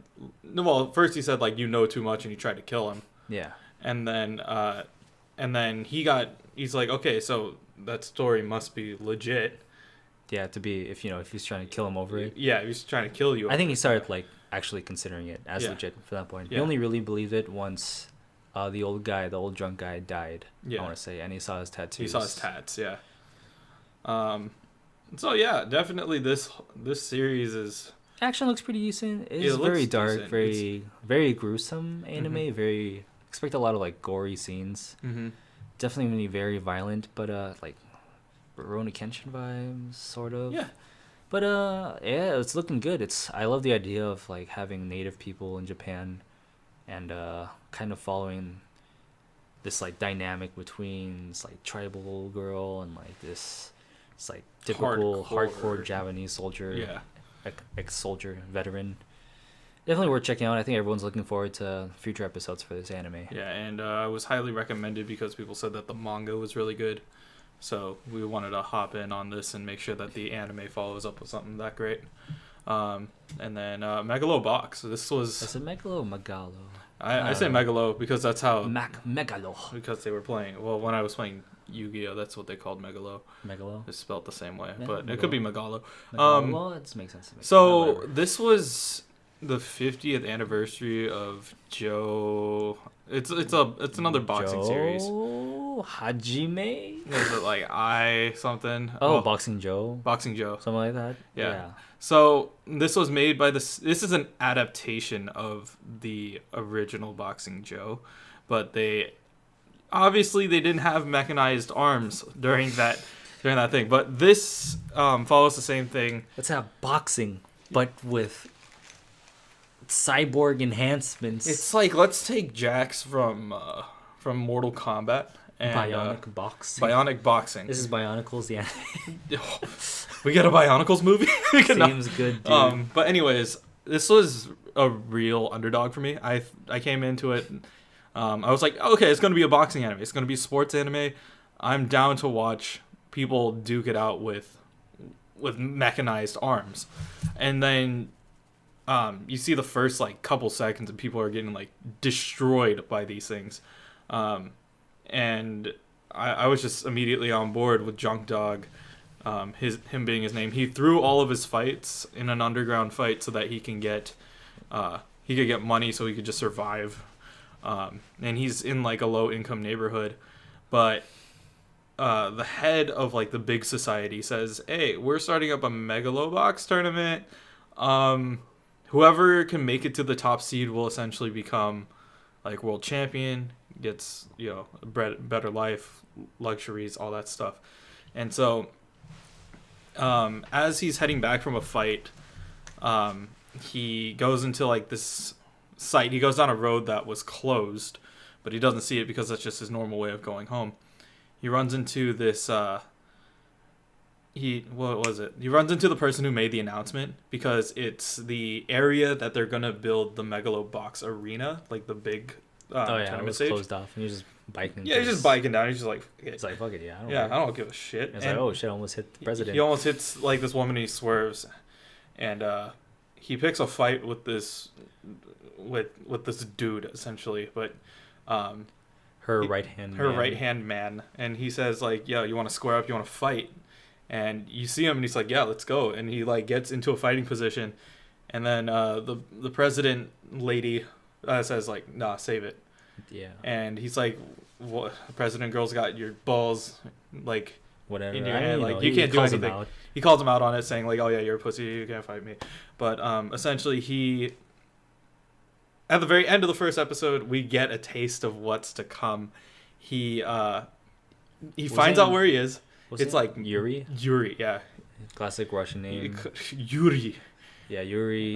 first he said like, you know too much, and he tried to kill him. Yeah. And then he's like, okay, so that story must be legit. Yeah, to be if he's trying to kill him over it. Yeah, he's trying to kill you. I think he started like actually considering it as legit for that point. He only really believed it once the old drunk guy died. I want to say, and he saw his tattoos. He saw his tats. Yeah. So yeah, definitely this series is. Action looks pretty decent. It's very dark, very gruesome anime. Mm-hmm. Very expect a lot of like gory scenes. Mm-hmm. Definitely gonna be very violent, but like Rurouni Kenshin vibes, sort of. Yeah. But yeah, it's looking good. I love the idea of like having native people in Japan, and kind of following this like dynamic between this like tribal girl and like this like typical hardcore Japanese soldier. Yeah. Ex-soldier veteran. Definitely worth checking out. I think everyone's looking forward to future episodes for this anime. Yeah, and it was highly recommended because people said that the manga was really good. So we wanted to hop in on this and make sure that the anime follows up with something that great. And then Megalobox. So this was... Is it Megalo or Megalo? I say Megalo because that's how... Megalo. Because they were playing... Well, when I was playing Yu-Gi-Oh, that's what they called Megalo. Megalo? It's spelled the same way, but it could be Megalo. Well, it makes sense to me. So this was the 50th anniversary of Joe... It's another boxing series. Hajime? Is it like something? Oh, Boxing Joe. Boxing Joe. Something like that. Yeah. So this was made by this is an adaptation of the original Boxing Joe, but they didn't have mechanized arms during that thing. But this follows the same thing. Let's have boxing, but with cyborg enhancements. It's like let's take Jax from Mortal Kombat and Bionic Boxing. This is Bionicles, the anime. We got a Bionicles movie. Seems good, dude. But anyways, this was a real underdog for me. I came into it. I was like, okay, it's gonna be a boxing anime. It's gonna be a sports anime. I'm down to watch people duke it out with mechanized arms, and then. You see the first like couple seconds and people are getting like destroyed by these things, and I was just immediately on board with Junk Dog, him being his name. He threw all of his fights in an underground fight so that he can get money so he could just survive, and he's in like a low income neighborhood, but the head of like the big society says, "Hey, we're starting up a Megalobox tournament. Whoever can make it to the top seed will essentially become like world champion, gets, better life, luxuries, all that stuff." And so as he's heading back from a fight, he goes into like this site. He goes down a road that was closed, but he doesn't see it because that's just his normal way of going home. He runs into this... what was it? He runs into the person who made the announcement because it's the area that they're gonna build the Megalobox arena, like the big tournament it was stage. Closed off, and he's just biking. Yeah, he's just biking down. He's just like, it's like fuck it, I don't give a shit. It's like, oh shit, I almost hit the president. He almost hits like this woman. And he swerves, and he picks a fight with this dude essentially, but her right hand man, and he says like, "Yo, you want to square up? You want to fight?" And you see him, and he's like, "Yeah, let's go." And he like gets into a fighting position, and then the president lady says like, "Nah, save it." Yeah. And he's like, "What? President girl's got your balls like whatever in your hand, like you can't do anything." He calls him out on it, saying like, "Oh yeah, you're a pussy. You can't fight me." But essentially, he at the very end of the first episode, we get a taste of what's to come. He finds out where he is. It's like Yuri. Yuri, yeah. Classic Russian name. Yuri. Yeah, Yuri.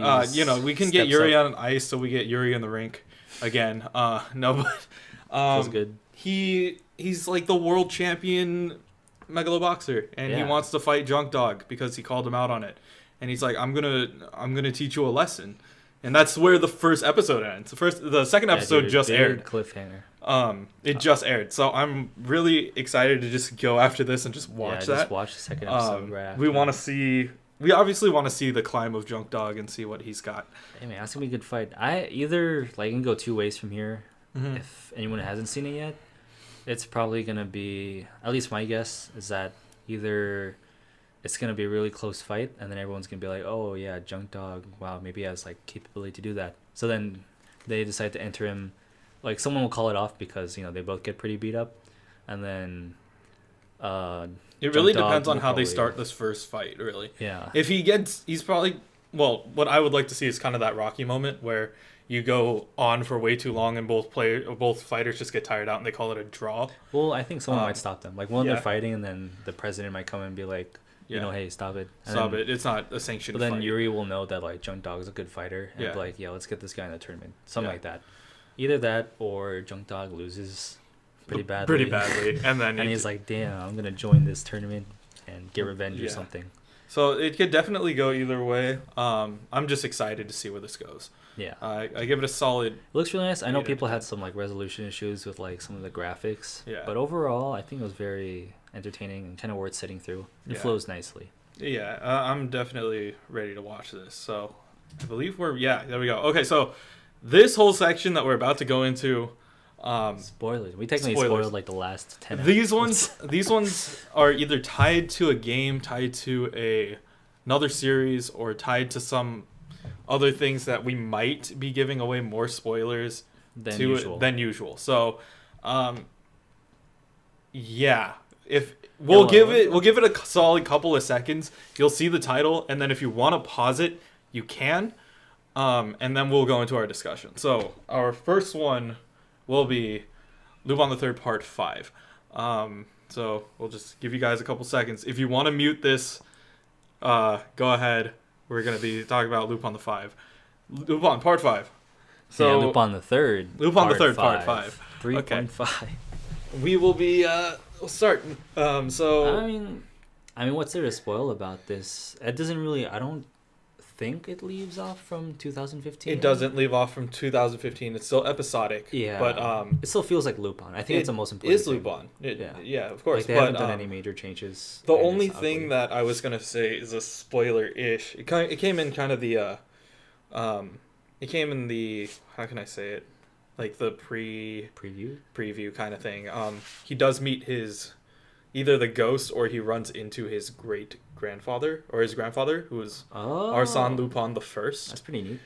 We can get Yuri on ice, so we get Yuri in the rink again. No, but feels good. He's like the world champion megaloboxer, and he wants to fight Junk Dog because he called him out on it. And he's like, I'm gonna teach you a lesson. And that's where the first episode ends. The second episode just aired. Cliffhanger. It just aired, so I'm really excited to just go after this and just watch that. Just watch the second episode right after. We obviously want to see the climb of Junk Dog and see what he's got. Hey man, that's gonna be a good fight. I can go two ways from here. if anyone hasn't seen it yet, it's probably gonna be, at least my guess is that either it's gonna be a really close fight, and then everyone's gonna be like, oh yeah, Junk Dog, wow, maybe he has like capability to do that. So then they decide to enter him, like someone will call it off because they both get pretty beat up, and then it really depends on how they start this first fight. Really, yeah. If he's probably, well, what I would like to see is kind of that Rocky moment where you go on for way too long and both fighters just get tired out and they call it a draw. Well, I think someone might stop them. Like when they're fighting, and then the president might come and be like, hey, stop it. Stop it. It's not a sanctioned fight. But then Yuri will know that like Junk Dog is a good fighter and be like, let's get this guy in the tournament. Something like that. Either that or Junk Dog loses pretty badly. And then he's like, damn, I'm going to join this tournament and get revenge or something. So it could definitely go either way. I'm just excited to see where this goes. Yeah. I give it a solid. It looks really nice. I know people had some like resolution issues with like some of the graphics. Yeah. But overall, I think it was very entertaining and kind of worth sitting through. It flows nicely. Yeah. I'm definitely ready to watch this. So I believe there we go. Okay. So this whole section that we're about to go into. Spoilers. We technically spoiled like the last 10 These ones are either tied to a game, tied to another series, or tied to some other things that we might be giving away more spoilers than usual. So, if we'll give it a solid couple of seconds. You'll see the title, and then if you want to pause it, you can, and then we'll go into our discussion. So our first one will be Lupin the Third Part 5. So we'll just give you guys a couple seconds. If you want to mute this, go ahead. We're going to be talking about Lupin Lupin Part 5. So Lupin the Third. Lupin the Third Part 5. 3.5. We will be we'll start. So I mean, what's there to spoil about this? It doesn't really. I don't think it leaves off from 2015. It doesn't leave off from 2015. It's still episodic. Yeah, but it still feels like Lupin. I think it's the most important. Is Lupin? Yeah, of course. Like they haven't done any major changes. The only thing that I was gonna say is a spoiler-ish. It came in kind of the it came in the, how can I say it? Like the preview kind of thing. He does meet either the ghost or he runs into his great-grandfather or his grandfather, who is Arsène Lupin the First. That's pretty neat.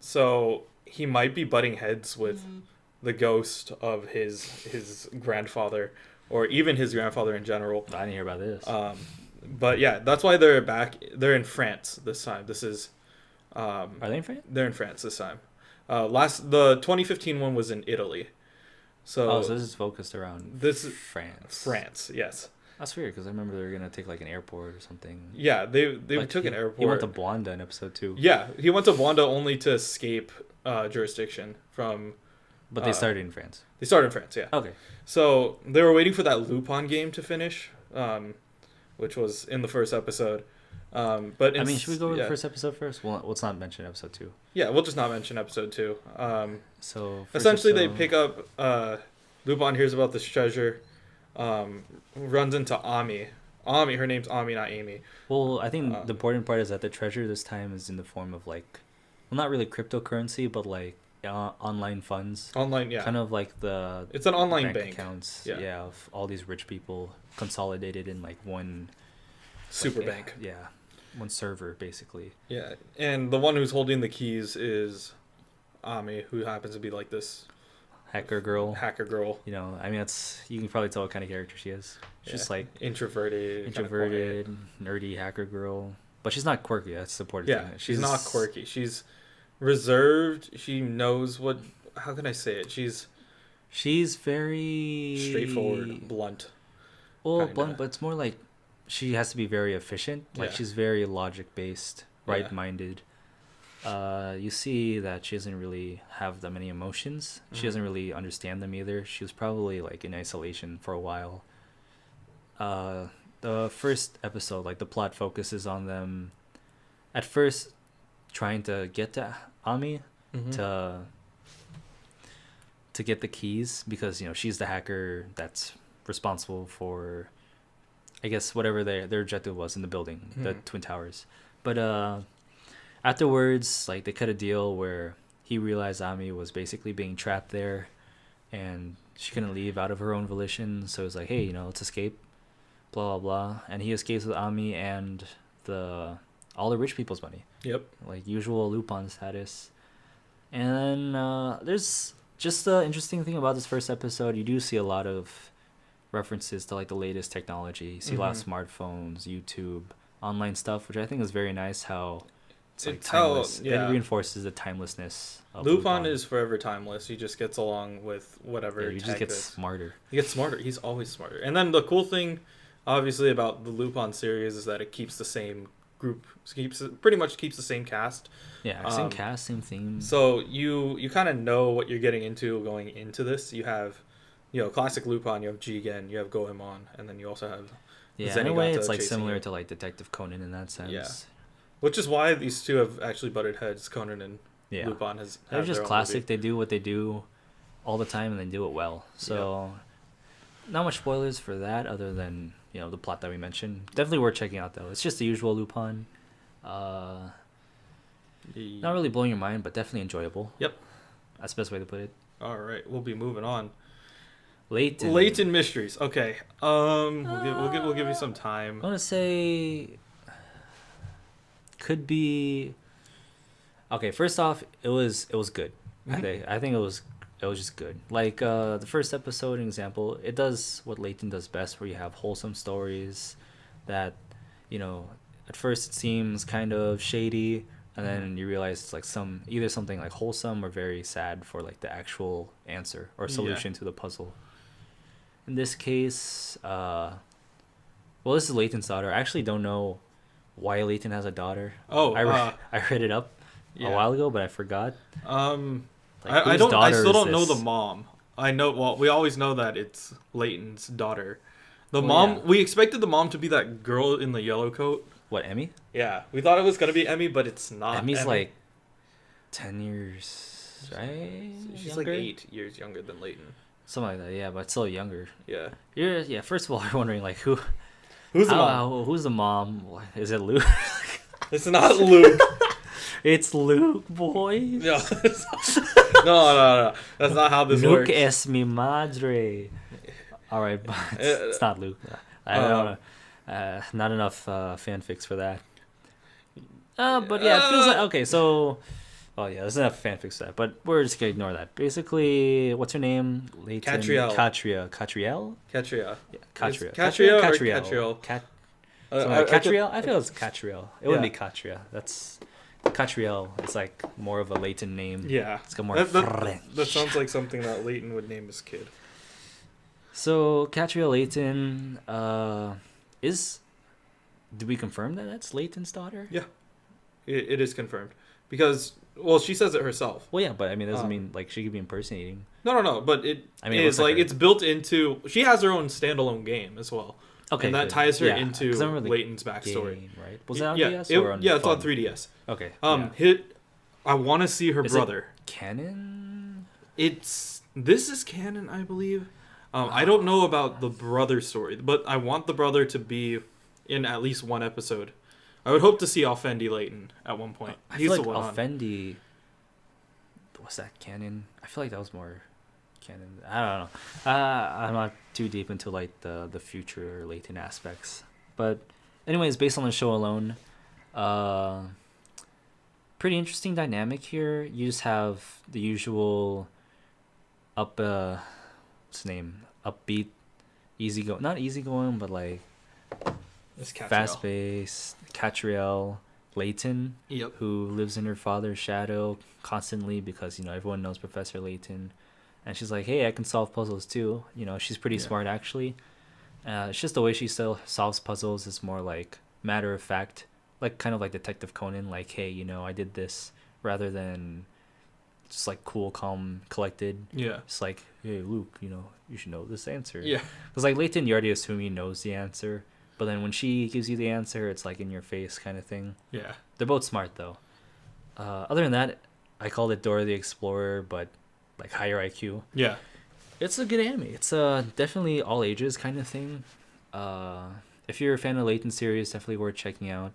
So he might be butting heads with the ghost of his grandfather, or even his grandfather in general. I didn't hear about this. But yeah, that's why they're back. They're in France this time. This is. Are they in France? They're in France this time. The 2015 one was in Italy. So this is focused around France. France, yes. That's weird because I remember they were gonna take like an airport or something. Yeah, they took an airport. He went to Blonda in episode 2. Yeah, he went to Blonda only to escape jurisdiction from. But they started in France. They started in France, yeah. Okay. So they were waiting for that Lupin game to finish, which was in the first episode. But should we go over the first episode first? Well, let's not mention episode 2. Yeah, we'll just not mention episode 2. So essentially, they pick up. Lupin hears about this treasure, runs into Ami. Her name's Ami, not Amy. Well, I think the important part is that the treasure this time is in the form of like, well, not really cryptocurrency, but like online funds. Online, yeah. Kind of like it's an online bank accounts. Yeah, of all these rich people consolidated in like one super bank. Yeah. One server, basically. Yeah, and the one who's holding the keys is Ami, who happens to be like this hacker girl. You know, I mean, you can probably tell what kind of character she is. She's just like introverted, nerdy hacker girl. But she's not quirky. That's the important thing. She's not quirky. She's reserved. She knows what. How can I say it? She's very straightforward, blunt. Well, kinda. Blunt, but it's more like. She has to be very efficient. Like she's very logic based, right minded. You see that she doesn't really have that many emotions. She doesn't really understand them either. She was probably like in isolation for a while. The first episode, like the plot focuses on them at first trying to get to Ami to get the keys, because she's the hacker that's responsible for, I guess, whatever their objective was in the building, the Twin Towers. But afterwards, like, they cut a deal where he realized Ami was basically being trapped there, and she couldn't leave out of her own volition. So it's like, hey, let's escape, blah blah blah, and he escapes with Ami and all the rich people's money. Yep. Like usual Lupin status. And then there's just the interesting thing about this first episode. You do see a lot of references to like the latest technology. You see a lot of smartphones, YouTube, online stuff, which I think is very nice. How it's like timeless. It reinforces the timelessness of Lupin is forever timeless. He just gets along with whatever. He just gets smarter. He gets smarter. He's always smarter. And then the cool thing, obviously, about the Lupin series is that it keeps the same group, pretty much keeps the same cast. Yeah, same cast, same theme. So you kind of know what you're getting into going into this. You have, classic Lupin. You have Jigen. You have Goemon, and then you also have. Yeah, in a way, it's like similar to like Detective Conan in that sense. Yeah, which is why these two have actually butted heads. Conan and Lupin they're just classic. They do what they do all the time, and they do it well. So, not much spoilers for that, other than the plot that we mentioned. Definitely worth checking out though. It's just the usual Lupin. Not really blowing your mind, but definitely enjoyable. Yep, that's the best way to put it. All right, we'll be moving on. Leighton Mysteries. Okay. We'll give you some time. I want to say could be. Okay, first off, it was good. Mm-hmm. I think it was just good. Like the first episode, an example, it does what Leighton does best, where you have wholesome stories that, at first it seems kind of shady, and then you realize it's like either something like wholesome or very sad for like the actual answer or solution to the puzzle. In this case, this is Leighton's daughter. I actually don't know why Leighton has a daughter. Oh, I read it up a while ago, but I forgot. I still don't know the mom. I know. Well, we always know that it's Leighton's daughter. The mom. We expected the mom to be that girl in the yellow coat. What, Emmy? Yeah, we thought it was gonna be Emmy, but it's not. Emmy's like 10 years, right? She's younger? Like 8 years younger than Leighton. Something like that, yeah, but still younger. Yeah. First of all, you're wondering like who's the mom? Who's the mom? Is it Luke? It's not Luke. It's Luke, boy. No. No. That's not how this works. Luke es mi madre. All right, but it's not Luke. I don't know. Not enough fanfics for that. But yeah, it feels like okay. So, there's enough fanfics for that, but we're just gonna ignore that. Basically, what's her name? Leighton. Catriel. Catriel. Yeah, Catriel. Catriel. Catriel. I feel it's Catriel. It wouldn't be Catria. That's Catriel. It's like more of a Leighton name. Yeah, it's got more French. That sounds like something that Leighton would name his kid. So Catriel Leighton did we confirm that that's Leighton's daughter? Yeah, it is confirmed because she says it herself. Well, yeah, but I mean, doesn't mean like she could be impersonating. No, but it's like it's built into. She has her own standalone game as well. Okay, and that ties her into Leighton's backstory. Game, right? Was that on DS or on it's on 3DS. Okay. I want to see her brother. Canon? This is canon, I believe. I don't know about the brother story, but I want the brother to be in at least one episode. I would hope to see Alfendi Leighton at one point. I feel like Alfendi. Was that canon? I feel like that was more canon. I don't know. I'm not too deep into like the future Leighton aspects, but anyways, based on the show alone, pretty interesting dynamic here. You just have the usual upbeat, not easygoing, but like fast-paced Catriel Leighton, who lives in her father's shadow constantly because everyone knows Professor Leighton, and she's like, hey, I can solve puzzles too. She's pretty smart actually. It's just the way she still solves puzzles is more like matter of fact, like kind of like Detective Conan, like, hey, I did this, rather than just like cool, calm, collected. Yeah. It's like, hey, Luke, you should know this answer. Yeah. Because like Leighton, you already assume he knows the answer, but then when she gives you the answer, it's like in your face kind of thing. Yeah. They're both smart though. Other than that, I called it Dora the Explorer, but like higher IQ. Yeah. It's a good anime. It's definitely all ages kind of thing. If you're a fan of Leighton series, definitely worth checking out.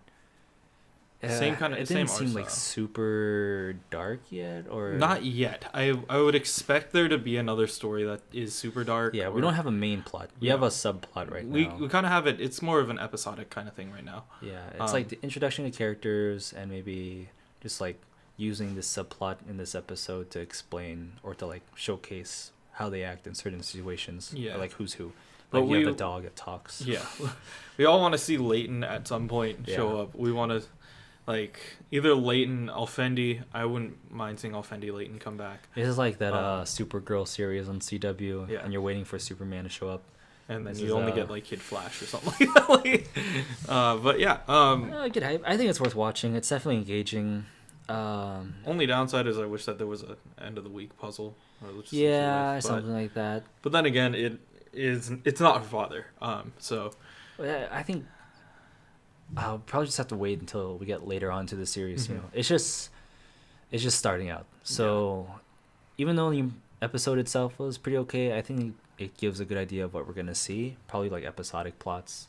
Same kind of. It didn't seem like super dark yet, or not yet. I would expect there to be another story that is super dark. Yeah, we don't have a main plot. We have a subplot right now. We kind of have it. It's more of an episodic kind of thing right now. Yeah, it's like the introduction to characters and maybe just like using this subplot in this episode to explain or to like showcase how they act in certain situations. Yeah, or like who's who. Like you have the dog that talks. Yeah, we all want to see Leighton at some point show up. We want to. Like, either Leighton, Alfendi. I wouldn't mind seeing Alfendi Leighton come back. This is like that Supergirl series on CW, and you're waiting for Superman to show up. And then you only get, like, Kid Flash or something like that. But, yeah. I get hype. I think it's worth watching. It's definitely engaging. Only downside is I wish that there was an end-of-the-week puzzle. Something like that. But then again, it's not her father. So... I think... I'll probably just have to wait until we get later on to the series. Mm-hmm. You know, it's just starting out. So, even though the episode itself was pretty okay, I think it gives a good idea of what we're gonna see. Probably like episodic plots,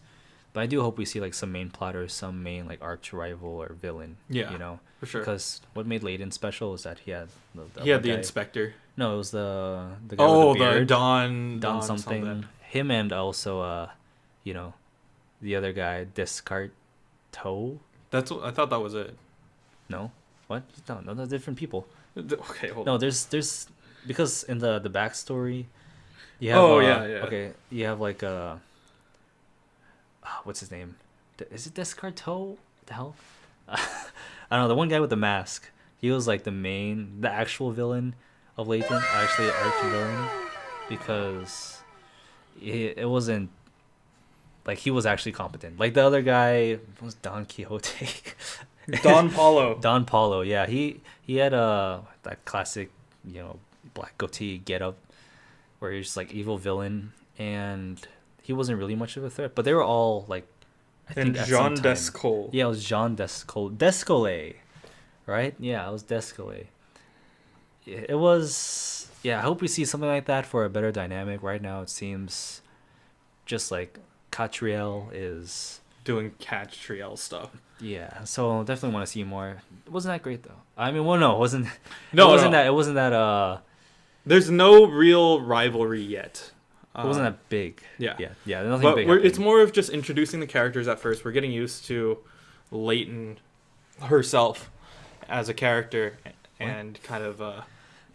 but I do hope we see like some main plot or some main like arch rival or villain. Yeah, you know, for sure. Because what made Leighton special was that he had the inspector. No, it was the guy with the beard. The Don something. Him and also you know, the other guy Descartes. That's what I thought that was it. No, what? No, they're different people. Okay, hold on. No, there's because in the backstory, you have. Okay, you have like what's his name? Is it Descartes? What the hell? I don't know. The one guy with the mask. He was like the actual villain of Leighton, actually arch villain, because it wasn't. Like, he was actually competent. Like, the other guy was Don Quixote. Don Paulo. Don Paulo, yeah. He had that classic, you know, black goatee getup where he's just, like, evil villain. And he wasn't really much of a threat. But they were all, like, I think Jean Descole. Yeah, it was Jean Descole. Descole, right? Yeah, it was Descole. It was... Yeah, I hope we see something like that for a better dynamic. Right now, it seems just, like... Catriel is doing Catriel stuff. Yeah, so definitely want to see more. It wasn't that great though. I mean, well, no, it wasn't. It wasn't that. There's no real rivalry yet. It wasn't that big. Yeah. Nothing but big. It's more of just introducing the characters at first. We're getting used to Leighton herself as a character and kind of.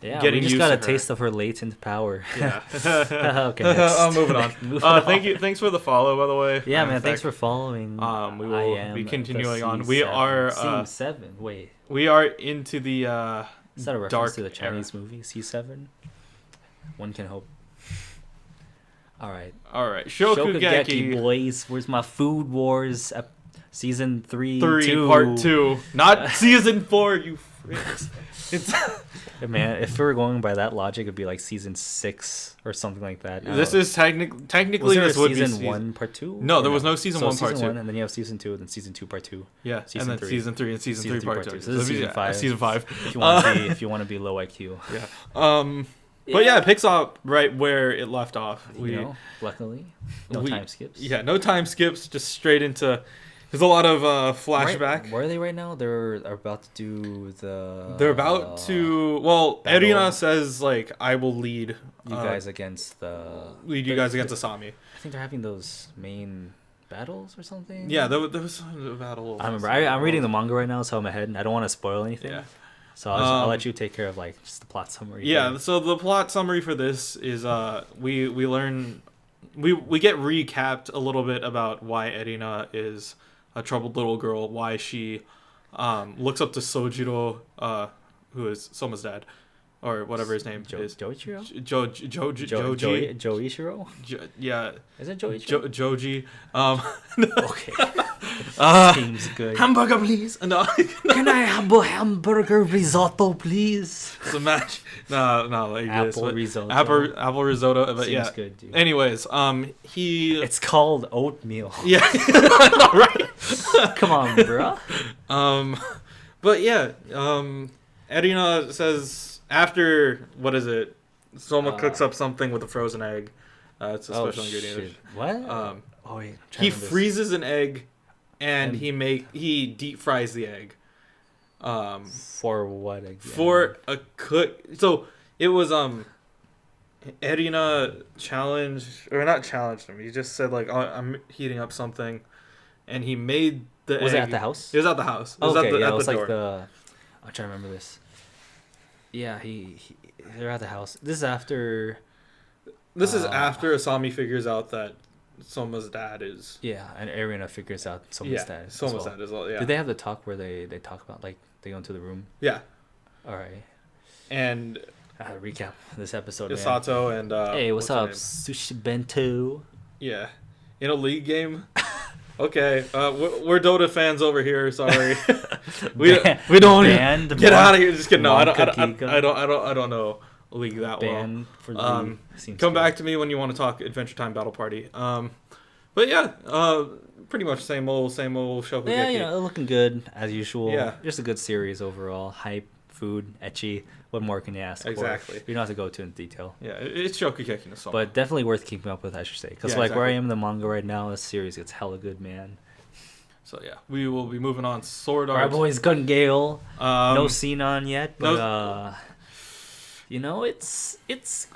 Yeah, we just got a taste of her latent power. Yeah. Okay, next. Moving on. Thank you. Thanks for the follow, by the way. Yeah, man. Thanks for following. We will be continuing on. We are C7. Wait. We are into the is that a reference to the Chinese movie C7? One can hope. All right. Shokugeki boys. Where's my Food Wars? Season 3 part 2. Not season 4. You freaks. Man, if we were going by that logic, it'd be like season 6 or something like that. This is technically this would be season 1 part 2. No, there was no season 1 part 2. And then you have season 2, and then season 2 part 2. Yeah, and then season 3 and season 3 part 2. So this is season 5. Season 5. If you want to be low IQ. Yeah. But yeah, it picks up right where it left off. Luckily, no time skips. Yeah, no time skips. Just straight into. There's a lot of flashback. Where are they right now? They're about to do the... They're about to... Well, Erina says, like, I will lead... You guys against the... Lead you guys against Asami. I think they're having those main battles or something. Yeah, there was a battle. I remember. I'm reading the manga right now, so I'm ahead. I don't want to spoil anything. Yeah. So I'll let you take care of, like, just the plot summary. Yeah, so the plot summary for this is we learn... We get recapped a little bit about why Erina is... a troubled little girl, why she looks up to Sojiro, who is Soma's dad, or whatever his name is. Joichiro? Joji? Joichiro? Yeah. Is it Joichiro? Joji. Okay. Seems good. Hamburger, please. No. Can I have a hamburger risotto, please? It's a match. No, like apple risotto. Apple risotto. But seems good, dude. Anyways, It's called oatmeal. Yeah. Right. Come on, bro. But yeah, Erina says after what is it? Soma cooks up something with a frozen egg. It's a special ingredient. What? He freezes an egg, and he deep fries the egg. For what again? For a cook. So it was Erina challenged, or not challenged him. He just said like, oh, I'm heating up something, and he made the. Was egg. it at the house? It was at the house. It was at it was door. Like the. I'm trying to remember this. Yeah, they're at the house. This is after. This is after Asami figures out that Soma's dad is. Yeah, and Arina figures out Soma's dad. Soma's dad as well. Yeah. Did they have the talk where they talk about like they go into the room? Yeah. All right. And. Recap this episode. Yasato and. Hey, what's up, Sushi Bento? Yeah, in a league game. Okay, we're Dota fans over here. Sorry, we don't get out of here. Just kidding. No, I don't know league that well. For the come back to me when you want to talk Adventure Time Battle Party. But yeah, pretty much same old Shokugeki. Yeah, you know, looking good as usual. Yeah, just a good series overall. Hype, food, ecchi. What more can you ask exactly. for? You don't have to go into detail. Yeah, it's Shokugeki no Soma. But definitely worth keeping up with, I should say. Because where I am in the manga right now, this series gets hella good, man. So yeah, we will be moving on. Sword Art. Our boys Gun Gale. No Sinon yet, but you know, it's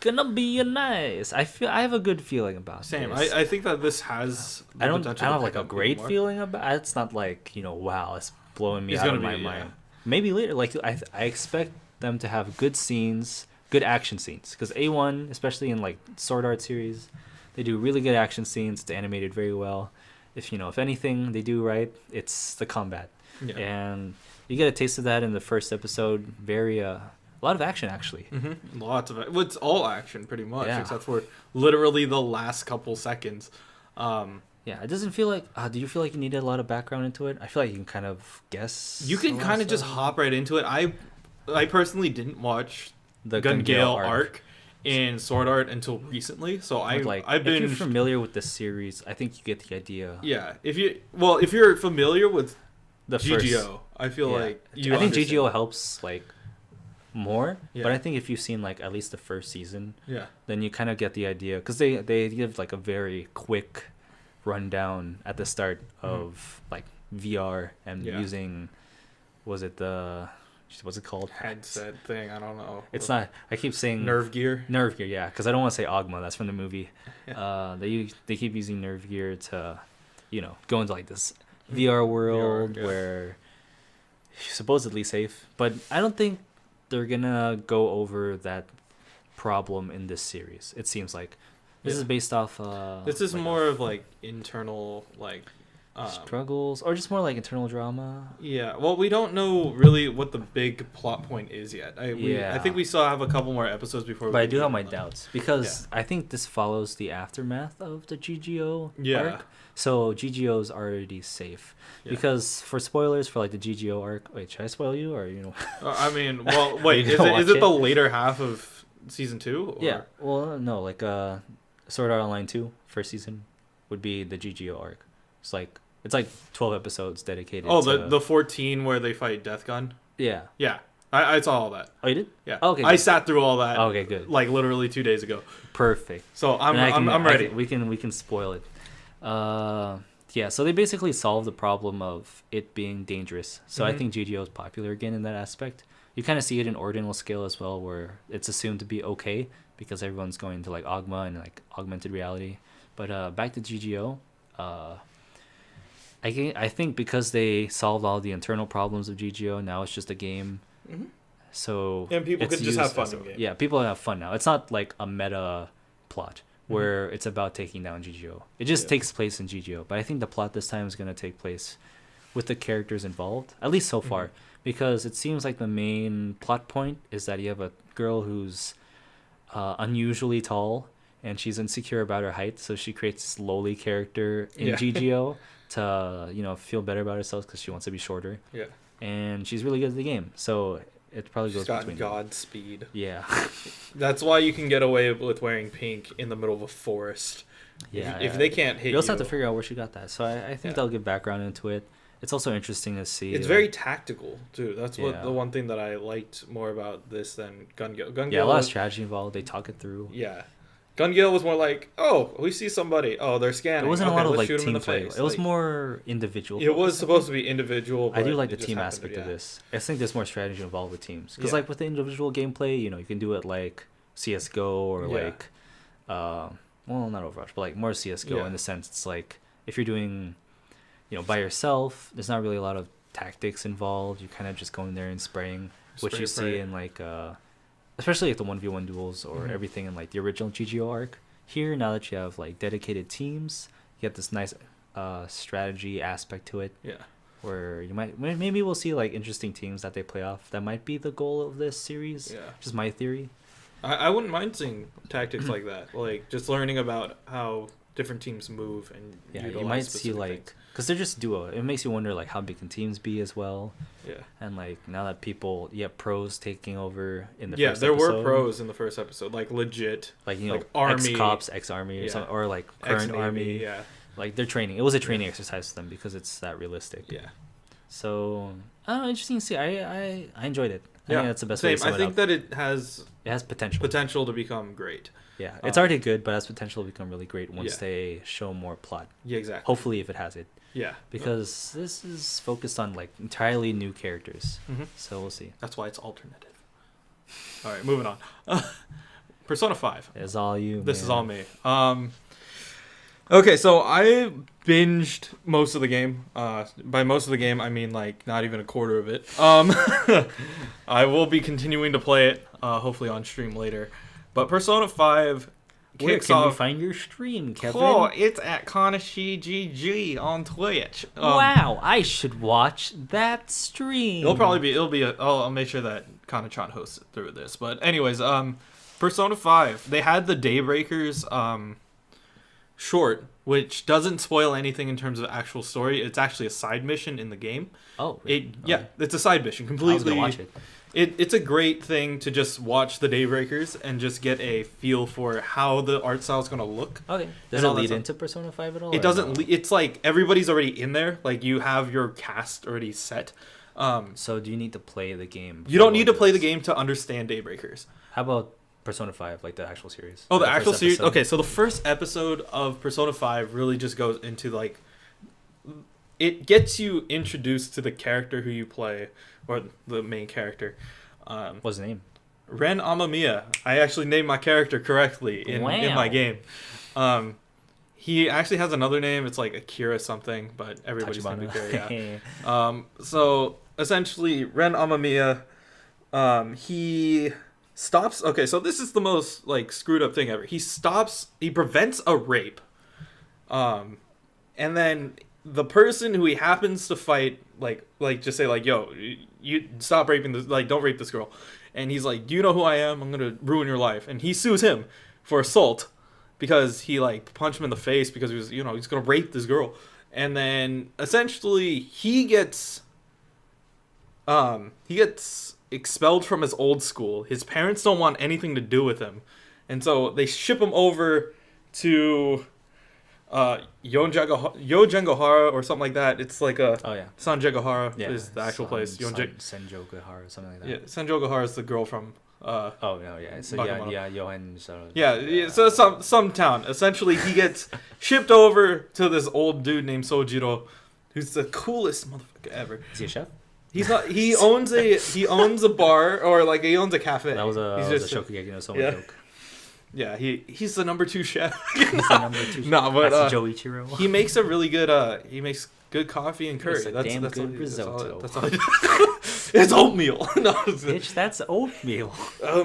gonna be nice. I have a good feeling about Same. this. I think that this has. I don't have like a great feeling about. It's not like, you know, wow, it's blowing me out of my mind. Maybe later. Like I expect them to have good scenes, good action scenes, because A1, especially in like Sword Art series, they do really good action scenes. It's animated very well. If anything they do right, it's the combat. And you get a taste of that in the first episode. Very a lot of action, actually. Lots of it. Well, it's all action pretty much, except for literally the last couple seconds. Yeah, it doesn't feel like. Do you feel like you needed a lot of background into it? I feel like you can kind of guess. You can kind of just hop right into it. I personally didn't watch the Gun Gale arc in Sword Art until recently, so I've been. If you're familiar with the series, I think you get the idea. Yeah, if you're familiar with the GGO, I feel like I think GGO helps like more, but I think if you've seen like at least the first season, then you kind of get the idea, because they give like a very quick rundown at the start of like VR and using, what's it called? Headset thing. I don't know. It's not. I keep saying Nerve Gear. Nerve Gear, yeah, because I don't want to say Ogma. That's from the movie. They keep using Nerve Gear to, go into like this VR world where you're supposedly safe, but I don't think they're gonna go over that problem in this series. It seems like this is based off. This is like more of like internal like. Struggles, or just more like internal drama. Yeah, well, we don't know really what the big plot point is yet. I think we still have a couple more episodes before. But I do have my doubts, because I think this follows the aftermath of the GGO arc. So GGO is already safe. Because for spoilers for like the GGO arc, wait, should I spoil you, or I mean, well, wait, is it the later half of season 2? Or? Yeah, well, no, like Sword Art Online 2 first season would be the GGO arc. It's like 12 episodes dedicated. Oh, the 14 where they fight Death Gun? Yeah. Yeah. I saw all that. Oh, you did? Yeah. Okay. I sat through all that. Okay, good. Like literally 2 days ago. Perfect. So I'm ready. We can spoil it. Yeah, so they basically solve the problem of it being dangerous. So I think GGO is popular again in that aspect. You kind of see it in ordinal scale as well, where it's assumed to be okay because everyone's going to like Ogma and like augmented reality. But back to GGO, I think because they solved all the internal problems of GGO, now it's just a game. So and people can just have fun in the game. Yeah, people have fun now. It's not like a meta plot where it's about taking down GGO. It just takes place in GGO. But I think the plot this time is going to take place with the characters involved, at least so far, because it seems like the main plot point is that you have a girl who's unusually tall, and she's insecure about her height, so she creates this lowly character in GGO to feel better about herself because she wants to be shorter. Yeah. And she's really good at the game, so it probably goes between. She's got Godspeed. Yeah. That's why you can get away with wearing pink in the middle of a forest. Yeah. If they can't hit you. You also have to figure out where she got that. So I think they'll give background into it. It's also interesting to see. It's very tactical too. That's what the one thing that I liked more about this than Gun Gale. A lot of strategy involved. They talk it through. Yeah. Gun Gale was more like, oh, we see somebody. Oh, they're scanning. It wasn't okay, a lot of let's like shoot him in team the play. face. It was more individual. It was supposed to be individual. I do like it the just team happened aspect to be, of this. I think there's more strategy involved with teams. Because like with the individual gameplay, you know, you can do it like CS:GO or like, well, not Overwatch, but like more CS:GO in the sense it's like if you're doing, you know, by yourself, there's not really a lot of tactics involved. You kind of just go in there and spraying, which you see in like, especially like the 1v1 duels or everything in like the original GGO arc. Here, now that you have like dedicated teams, you get this nice strategy aspect to it. Yeah. Where you might maybe we'll see like interesting teams that they play off. That might be the goal of this series. Yeah. Just my theory. I wouldn't mind seeing tactics like that. Like just learning about how different teams move and you might see like because they're just duo. It makes you wonder like how big can teams be as well. Yeah. And like now that people pros taking over in the first there episode, were pros in the first episode, like legit, like you know, like army, ex-cops, ex-army or something, or like current ex-Navy, army. Yeah. Like they're training. It was a training exercise for them because it's that realistic. Yeah. So I don't know, interesting to see. I enjoyed it. I think that's the best way to sum it up. I think that it has potential to become great. Yeah, it's already good, but has potential to become really great once they show more plot. Yeah, exactly. Hopefully, if it has it. Yeah. Because this is focused on like entirely new characters, so we'll see. That's why it's alternative. All right, moving on. Persona 5. It's all you. This is all me. Okay, so I binged most of the game. By most of the game, I mean like not even a quarter of it. I will be continuing to play it, hopefully on stream later. But Persona 5 kicks off. Where can we find your stream, Kevin? Oh, it's at KanashiGG on Twitch. Wow, I should watch that stream. I'll make sure that Kana-chan hosts it through this. But anyways, Persona 5, they had the Daybreakers short, which doesn't spoil anything in terms of actual story. It's actually a side mission in the game. Oh, really? It's a side mission completely. I was gonna watch it. It's a great thing to just watch the Daybreakers and just get a feel for how the art style is going to look. Okay. Does it lead into Persona 5 at all? It doesn't. It's like everybody's already in there. Like you have your cast already set. So do you need to play the game? You don't need to play the game to understand Daybreakers. How about Persona 5, like the actual series? Oh, the actual series? Okay, so the first episode of Persona 5 really just goes into like... It gets you introduced to the character who you play, or the main character. What's his name? Ren Amamiya. I actually named my character correctly in my game. He actually has another name. It's like Akira something, but everybody's going to be Akira, yeah. So, essentially, Ren Amamiya, he stops... Okay, so this is the most, like, screwed up thing ever. He prevents a rape. And then... The person who he happens to fight, like just say like, yo, you stop raping this, like, don't rape this girl. And he's like, do you know who I am? I'm going to ruin your life. And he sues him for assault because he like punched him in the face because he was, he's going to rape this girl. And then essentially he gets expelled from his old school. His parents don't want anything to do with him. And so they ship him over to... Yojengohara or something like that. It's like a Sanjegahara is the actual place. Senjogahara, something like that. Yeah, Senjogahara is the girl from So Johan. So some town. Essentially, he gets shipped over to this old dude named Sojiro, who's the coolest motherfucker ever. Is he a chef? He's not. He owns a bar, or like he owns a cafe. That was a Shokugeki no Soma joke. Yeah, he's the number 2 chef. He's the number 2 chef. No, but that's Joichiro. He makes a really good he makes good coffee and curry. That's good risotto. That's all it's oatmeal. No, bitch, that's oatmeal.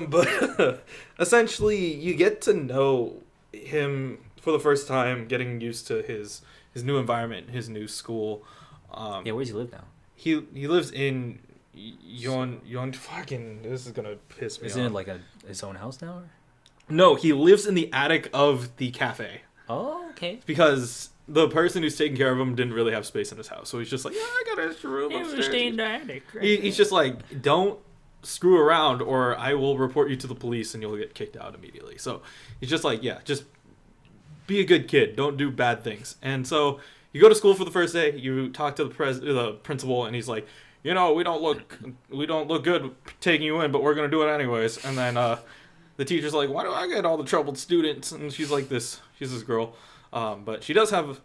But essentially you get to know him for the first time, getting used to his new environment, his new school. Where does he live now? He lives in Yon fucking this is gonna piss me off. Isn't it like his own house now? Or? No, he lives in the attic of the cafe. Oh, okay. Because the person who's taking care of him didn't really have space in his house. So he's just like, I got an extra room upstairs. Stay in the attic. Right? He's just like, don't screw around or I will report you to the police and you'll get kicked out immediately. So he's just like, just be a good kid. Don't do bad things. And so you go to school for the first day. You talk to the principal and he's like, we don't look good taking you in, but we're going to do it anyways. And then... the teacher's like, why do I get all the troubled students? And she's this girl. But she does have,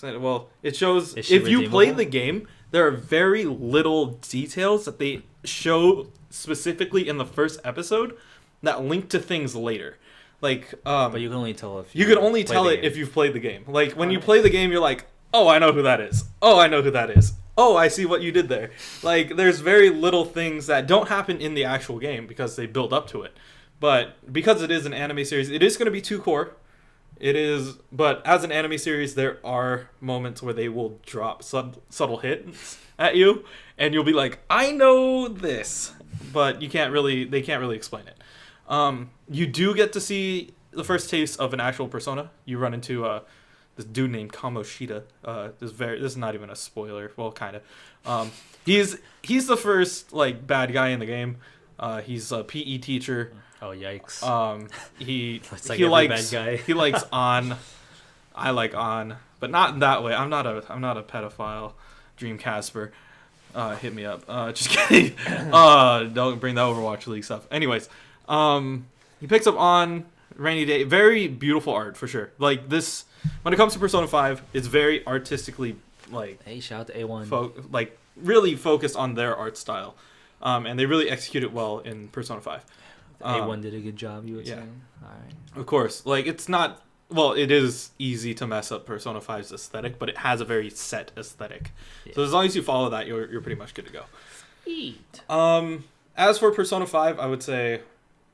well, it shows, if you play the game, there are very little details that they show specifically in the first episode that link to things later. Like, but you can only tell if you can only tell it if you've played the game. Like, when you play the game, you're like, oh, I know who that is. Oh, I know who that is. Oh, I see what you did there. Like, there's very little things that don't happen in the actual game because they build up to it. But because it is an anime series, it is going to be 2-core. It is, but as an anime series, there are moments where they will drop subtle hits at you, and you'll be like, I know this, but they can't really explain it. You do get to see the first taste of an actual persona. You run into this dude named Kamoshida. This is not even a spoiler. Well, kind of. He's the first like bad guy in the game. He's a PE teacher. Oh yikes! He like he bad likes guy. he likes An. I like An, but not in that way. I'm not a pedophile. Dream Casper, hit me up. Just kidding. Don't bring that Overwatch League stuff. Anyways, he picks up on Rainy Day. Very beautiful art for sure. Like this, when it comes to Persona 5, it's very artistically like. Hey, shout out to A1. Really focused on their art style, and they really execute it well in Persona 5. A1 did a good job, you would say. All right. Of course, like it's not. Well, it is easy to mess up Persona 5's aesthetic, but it has a very set aesthetic. Yeah. So as long as you follow that, you're pretty much good to go. Sweet. As for Persona 5, I would say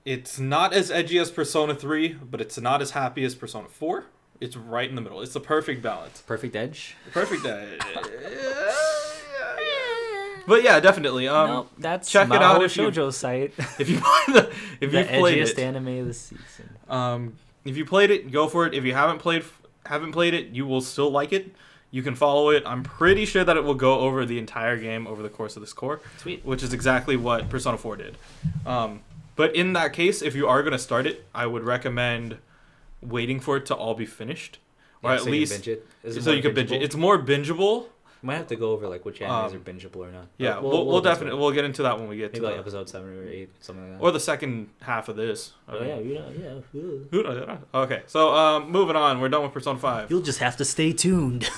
it's not as edgy as Persona 3, but it's not as happy as Persona 4. It's right in the middle. It's the perfect balance. Perfect edge. Perfect edge. But yeah, definitely. Nope, that's check it out if Shoujo site. If you played the edgiest anime of the season. If you played it, go for it. If you haven't played it, you will still like it. You can follow it. I'm pretty sure that it will go over the entire game over the course of this core. Sweet. Which is exactly what Persona 4 did. But in that case, if you are going to start it, I would recommend waiting for it to all be finished, or at least so you can binge it. It's more bingeable. Might have to go over like which animes are bingeable or not. Yeah, we'll definitely we'll get into that when we get to like episode 7 or 8, something like that. Or the second half of this. Yeah. Okay, so moving on. We're done with Persona 5. You'll just have to stay tuned.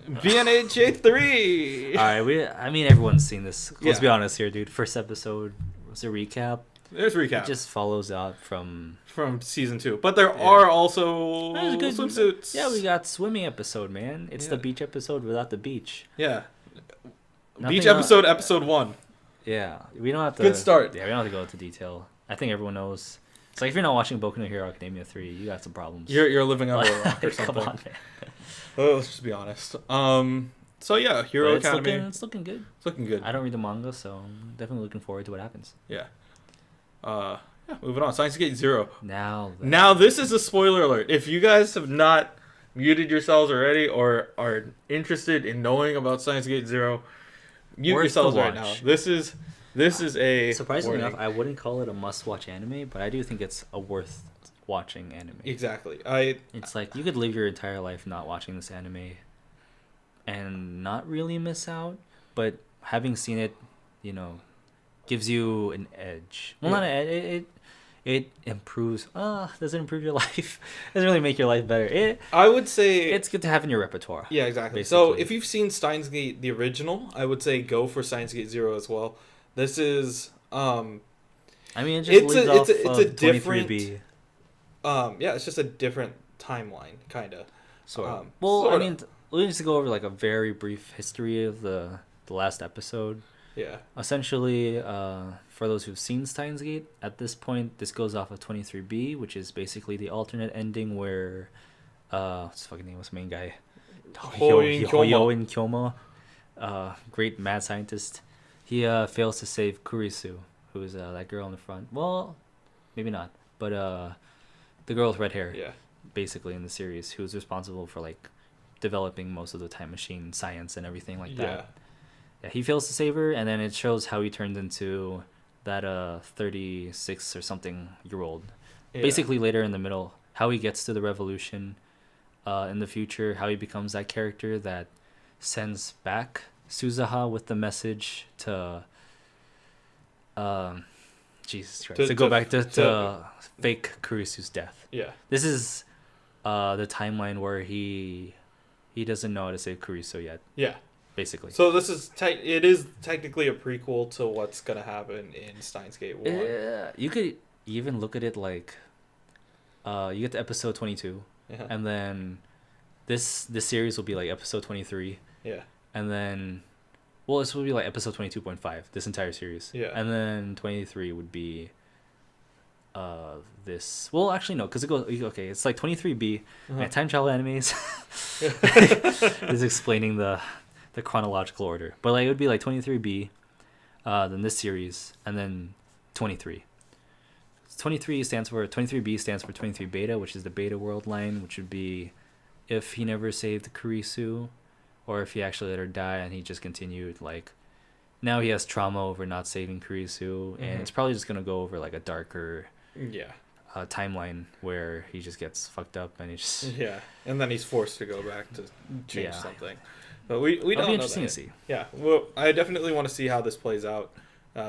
BNHA3. All right, I mean everyone's seen this. Let's be honest here, dude. First episode was a recap. There's a recap. It just follows out from season 2, but there are also swimsuits. Yeah, we got swimming episode, man. It's the beach episode without the beach. Yeah, beach episode, episode 1. Yeah, we don't have to. Good start. Yeah, we don't have to go into detail. I think everyone knows. It's like if you're not watching Boku no Hero Academia 3, you got some problems. You're living under a rock or something. Come on, man. Let's just be honest. So yeah, Hero Academy. It's looking good. It's looking good. I don't read the manga, so I'm definitely looking forward to what happens. Yeah. Yeah, moving on. Science Gate Zero. Now this is a spoiler alert. If you guys have not muted yourselves already or are interested in knowing about Science Gate Zero, mute yourselves right now. This is a surprisingly enough, I wouldn't call it a must-watch anime, but I do think it's a worth watching anime. Exactly. It's like you could live your entire life not watching this anime and not really miss out, but having seen it, gives you an edge. Well, not an edge. It improves. Does it improve your life? Doesn't really make your life better. I would say it's good to have in your repertoire. Yeah, exactly. Basically. So if you've seen Steins Gate the original, I would say go for Steins Gate Zero as well. This is. I mean, it's a different. Yeah, it's just a different timeline, kind of. I mean, we need to go over like a very brief history of the last episode. Yeah. Essentially, for those who've seen Steins Gate, at this point, this goes off of 23B, which is basically the alternate ending where, what's the fucking name? What's the main guy? Hoyoin Kyomo, great mad scientist. He fails to save Kurisu, who's that girl in the front. Well, maybe not, but the girl with red hair. Yeah. Basically in the series, who's responsible for like developing most of the time machine science and everything like that. Yeah, he fails to save her, and then it shows how he turned into that 36 or something year old. Yeah. Basically, later in the middle, how he gets to the revolution in the future, how he becomes that character that sends back Suzuha with the message to Jesus Christ. To go back to fake Kurisu's death. Yeah. This is the timeline where he doesn't know how to save Kurisu yet. Yeah. Basically. So this is it is technically a prequel to what's gonna happen in Steins Gate 1. Yeah. You could even look at it like you get to episode 22, and then this series will be like episode 23. Yeah. And then, well, this will be like episode 22.5. This entire series. Yeah. And then 23 would be this. Well, actually no, because it goes okay. It's like 23B. And time travel animes is explaining the chronological order, but like it would be like 23B, then this series, and then 23. 23B stands for 23 beta, which is the beta world line, which would be if he never saved Kurisu, or if he actually let her die and he just continued, like now he has trauma over not saving Kurisu, and it's probably just gonna go over like a darker timeline where he just gets fucked up and he just and then he's forced to go back to change something. But we don't know interesting that. To see. Yeah, well, I definitely want to see how this plays out.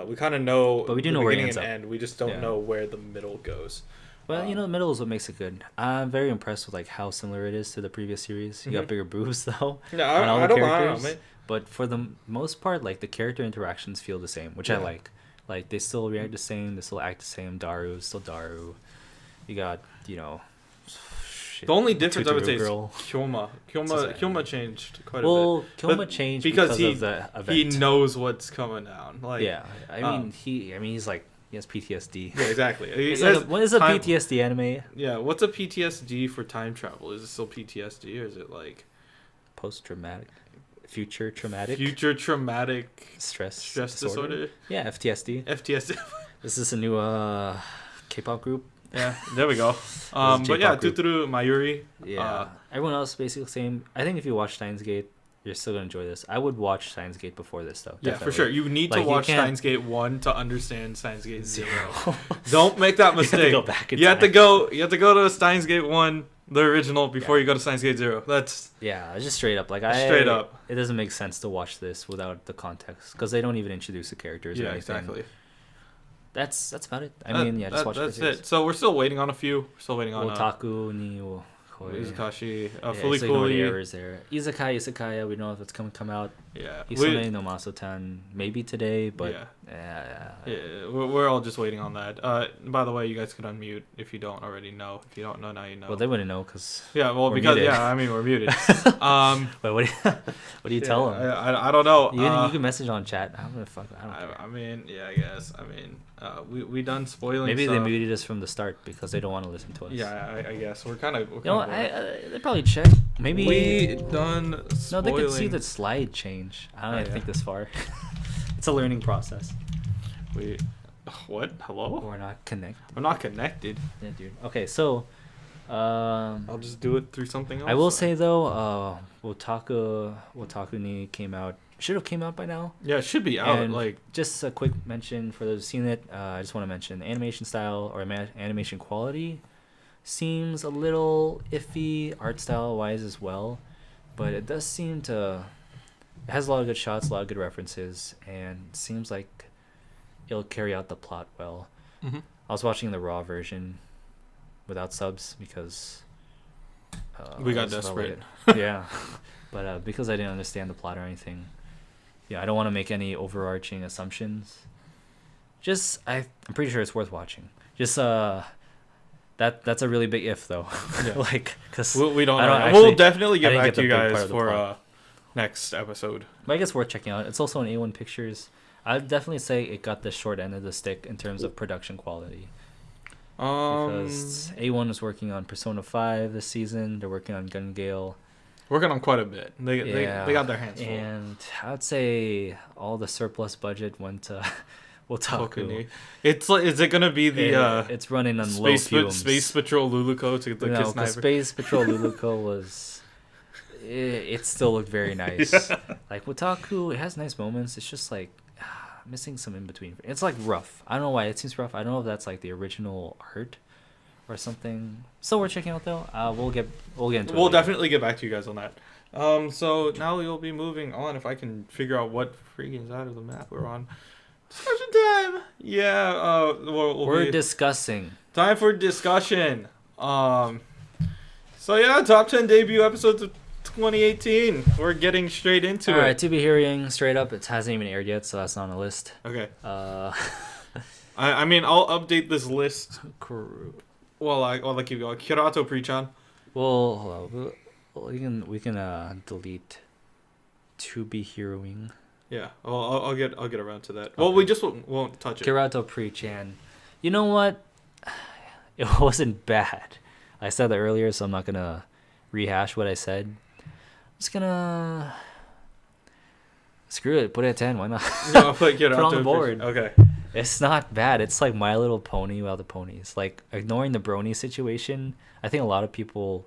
We kind of know, but we do know where it ends and end. We just don't know where the middle goes. Well, the middle is what makes it good. I'm very impressed with like how similar it is to the previous series. You got bigger boobs though. No, I don't mind. But for the most part, like the character interactions feel the same, which I like. Like they still react the same, they still act the same. Daru is still Daru. You got the only difference I would say is Kyoma. Kyoma changed quite a bit. Well, Kyoma changed because of the event. He knows what's coming down. Like I mean he's like he has PTSD. Yeah, exactly. What is a PTSD anime? Yeah, what's a PTSD for time travel? Is it still PTSD or is it like future traumatic stress disorder? Yeah, FTSD. This is a new K-pop group. Yeah, there we go. But yeah, Tuturu Mayuri. Yeah, everyone else basically the same. I think if you watch Steins Gate, you're still gonna enjoy this. I would watch Steins Gate before this though. Yeah, for sure. You need to watch Steins Gate 1 to understand Steins Gate 0. Don't make that mistake. You have to go back in time. You have to go to Steins Gate 1, the original, before you go to Steins Gate 0. That's just straight up. Like it doesn't make sense to watch this without the context because they don't even introduce the charters or anything. Exactly. That's about it. I mean, just watch that's it. So we're still waiting on a few. We're still waiting on Otaku ni Izukashi, Fully Cooley. Errors there. Izakaya, we know if it's come out. Yeah. Isone no Maso-tan, maybe today, but we're all just waiting on that. By the way, you guys can unmute if you don't already know. If you don't know now, you know. Well, they wouldn't know because because muted. I mean we're muted. But what do you tell them? I don't know. You can message on chat. I don't care. I mean, I guess. I mean, we done spoiling. Maybe stuff. they muted us from the start because they don't want to listen to us. Yeah, I guess we're kind of. They probably check. Maybe we done. Spoiling. No, they could see the slide change. I don't think this far. It's a learning process. What? Hello? We're not connected. I'm not connected. Yeah, dude. Okay, so. I'll just do it through something else. I will say though, Wotaku ni came out. Should have came out by now. Yeah, it should be out. And like just a quick mention for those who've seen it. I just want to mention animation style or animation quality seems a little iffy art style wise as well, but it does seem to. It has a lot of good shots, a lot of good references, and it seems like it'll carry out the plot well. Mm-hmm. I was watching the raw version without subs because we got desperate. Yeah, but because I didn't understand the plot or anything, I don't want to make any overarching assumptions. Just I'm pretty sure it's worth watching. Just that's a really big if though. Yeah. Like because we don't. We'll definitely get back to you guys for next episode. But I guess worth checking out. It's also on A1 Pictures. I'd definitely say it got the short end of the stick in terms of production quality. Because A1 is working on Persona 5 this season. They're working on Gun Gale. Working on quite a bit. They got their hands full. And I'd say all the surplus budget went to Wotaku. Is it gonna be the it's running on low fumes. Space Patrol Luluko to get the Kiss Sniper? Space Patrol Luluko was it still looked very nice. Like Wotaku, it has nice moments. It's just like missing some in between. It's like rough. I don't know why it seems rough. I don't know if that's like the original art or something. So we're checking out though. We'll get into it. We'll definitely get back to you guys on that. So now we'll be moving on. If I can figure out what freaking side of the map we're on. Discussion time. Yeah. We're discussing. Time for discussion. So yeah, top 10 debut episodes of 2018. We're getting straight into it. All right, to be hearing straight up, it hasn't even aired yet, so that's not on the list. Okay. I mean, I'll update this list. While I keep going. Kirato Pre-chan. Well, hold on. We can delete to be heroing. Yeah. Well, I'll get around to that. Okay. Well, we just won't touch it. Kirato Pre-chan. You know what? It wasn't bad. I said that earlier, so I'm not gonna rehash what I said. I'm just gonna screw it. Put it at 10. Why not? No, I'll put it on the board. Okay. It's not bad. It's like My Little Pony without the ponies. Like, ignoring the brony situation, I think a lot of people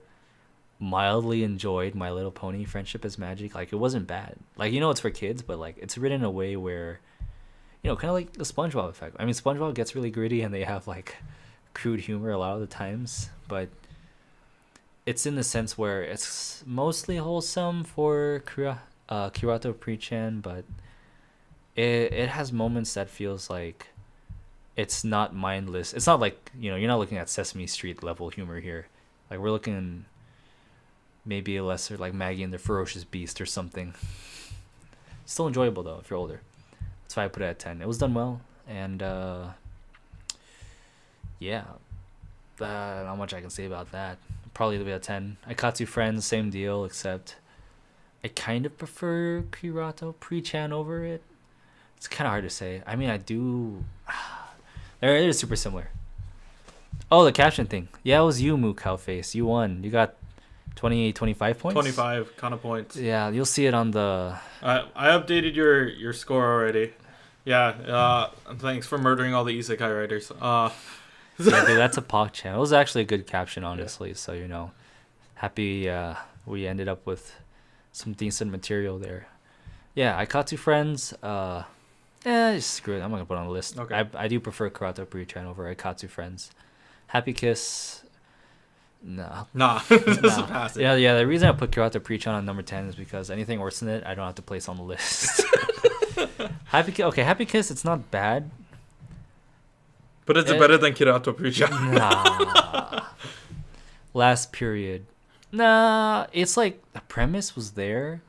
mildly enjoyed My Little Pony Friendship is Magic. Like, it wasn't bad. Like, it's for kids, but like it's written in a way where, kind of like the SpongeBob effect. I mean, SpongeBob gets really gritty and they have like crude humor a lot of the times, but it's in the sense where it's mostly wholesome for Kirato Pre-chan, but it has moments that feels like it's not mindless. It's not like, you're not looking at Sesame Street level humor here. Like, we're looking maybe a lesser, like Maggie and the Ferocious Beast or something. Still enjoyable though if you're older. That's why I put it at 10. It was done well, and yeah, not much I can say about that. Probably leave it at 10. Aikatsu Friends, same deal, except I kind of prefer Kirato Pre-chan over it. It's kind of hard to say. I mean, I do. They're super similar. Oh, the caption thing. Yeah, it was you, Moo Cowface. You won. You got 25 points? 25 kind of points. Yeah, you'll see it on the... I updated your score already. Yeah, thanks for murdering all the isekai writers. Yeah, dude, that's a PogChan. It was actually a good caption, honestly. Yeah. So, happy we ended up with some decent material there. Yeah, Aikatsu Friends. Just screw it. I'm not going to put it on the list. Okay. I do prefer Kirato Pre-chan over Aikatsu Friends. Happy Kiss... No. Nah. This is passive. Yeah. The reason I put Kirato Pre-chan on number 10 is because anything worse than it, I don't have to place on the list. Happy Kiss, it's not bad. But it's better than Kirato Pre-chan. Nah. Last period. Nah. It's like the premise was there.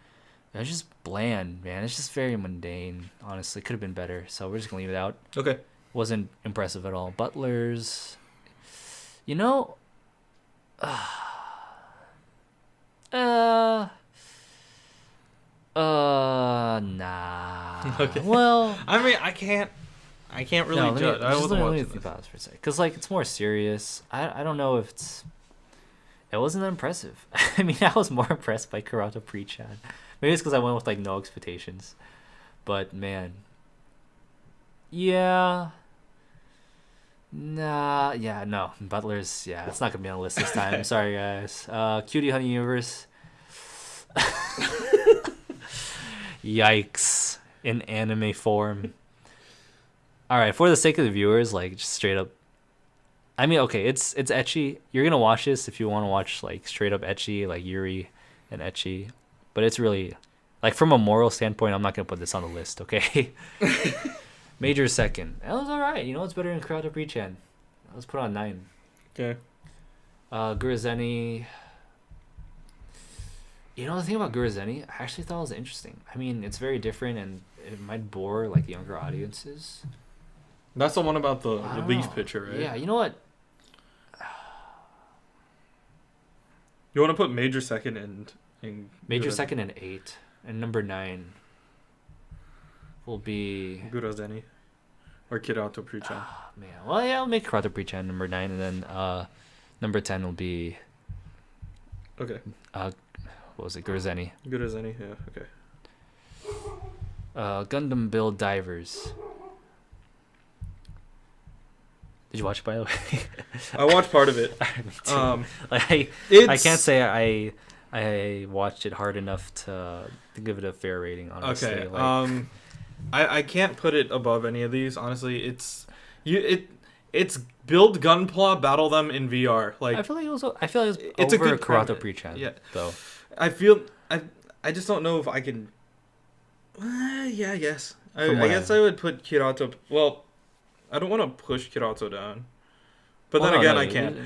It was just bland, man. It's just very mundane. Honestly, could have been better. So we're just gonna leave it out. Okay. Wasn't impressive at all. Butlers. Nah. Okay. Well, I mean, I can't really judge. I wasn't let me watching think about this for a second, because like it's more serious. I don't know if it wasn't that impressive. I mean, I was more impressed by Kirato Pre-chan. Maybe it's because I went with like no expectations, but man, yeah. No. Butlers, it's not gonna be on the list this time. Sorry, guys. Cutie Honey Universe. Yikes. In anime form. Alright, for the sake of the viewers, like, just straight up. I mean, okay, it's ecchi. You're gonna watch this if you want to watch, like, straight up ecchi, like Yuri and ecchi. But it's really, like, from a moral standpoint, I'm not gonna put this on the list, okay? Major second. That was alright. It's better than Kirato Pre-chan. Let's put on 9. Okay. Gurazeni. The thing about Gurazeni, I actually thought it was interesting. I mean, it's very different and it might bore like younger audiences. That's the one about the leaf pitcher, right? Yeah, you know what? You want to put major second in Major second and 8. And number 9 will be Gurazeni or Kirato Pre-chan. Man. Well, yeah, I'll make Kirato Pre-chan number 9, and then number 10 will be okay. What was it? Gurazeni. Gurazeni, yeah, okay. Gundam Build Divers. Did you watch it, by the way? I watched part of it. I can't say I watched it hard enough to give it a fair rating, honestly. Okay. Like, I can't put it above any of these, honestly. It's build Gunpla, battle them in VR. Like, I feel like it was it's over a good Kirato Pre-chan, yeah. though. I just don't know if I can. Yeah, I guess I guess I would put Kirato. Well, I don't want to push Kirato down, but then again, I can't.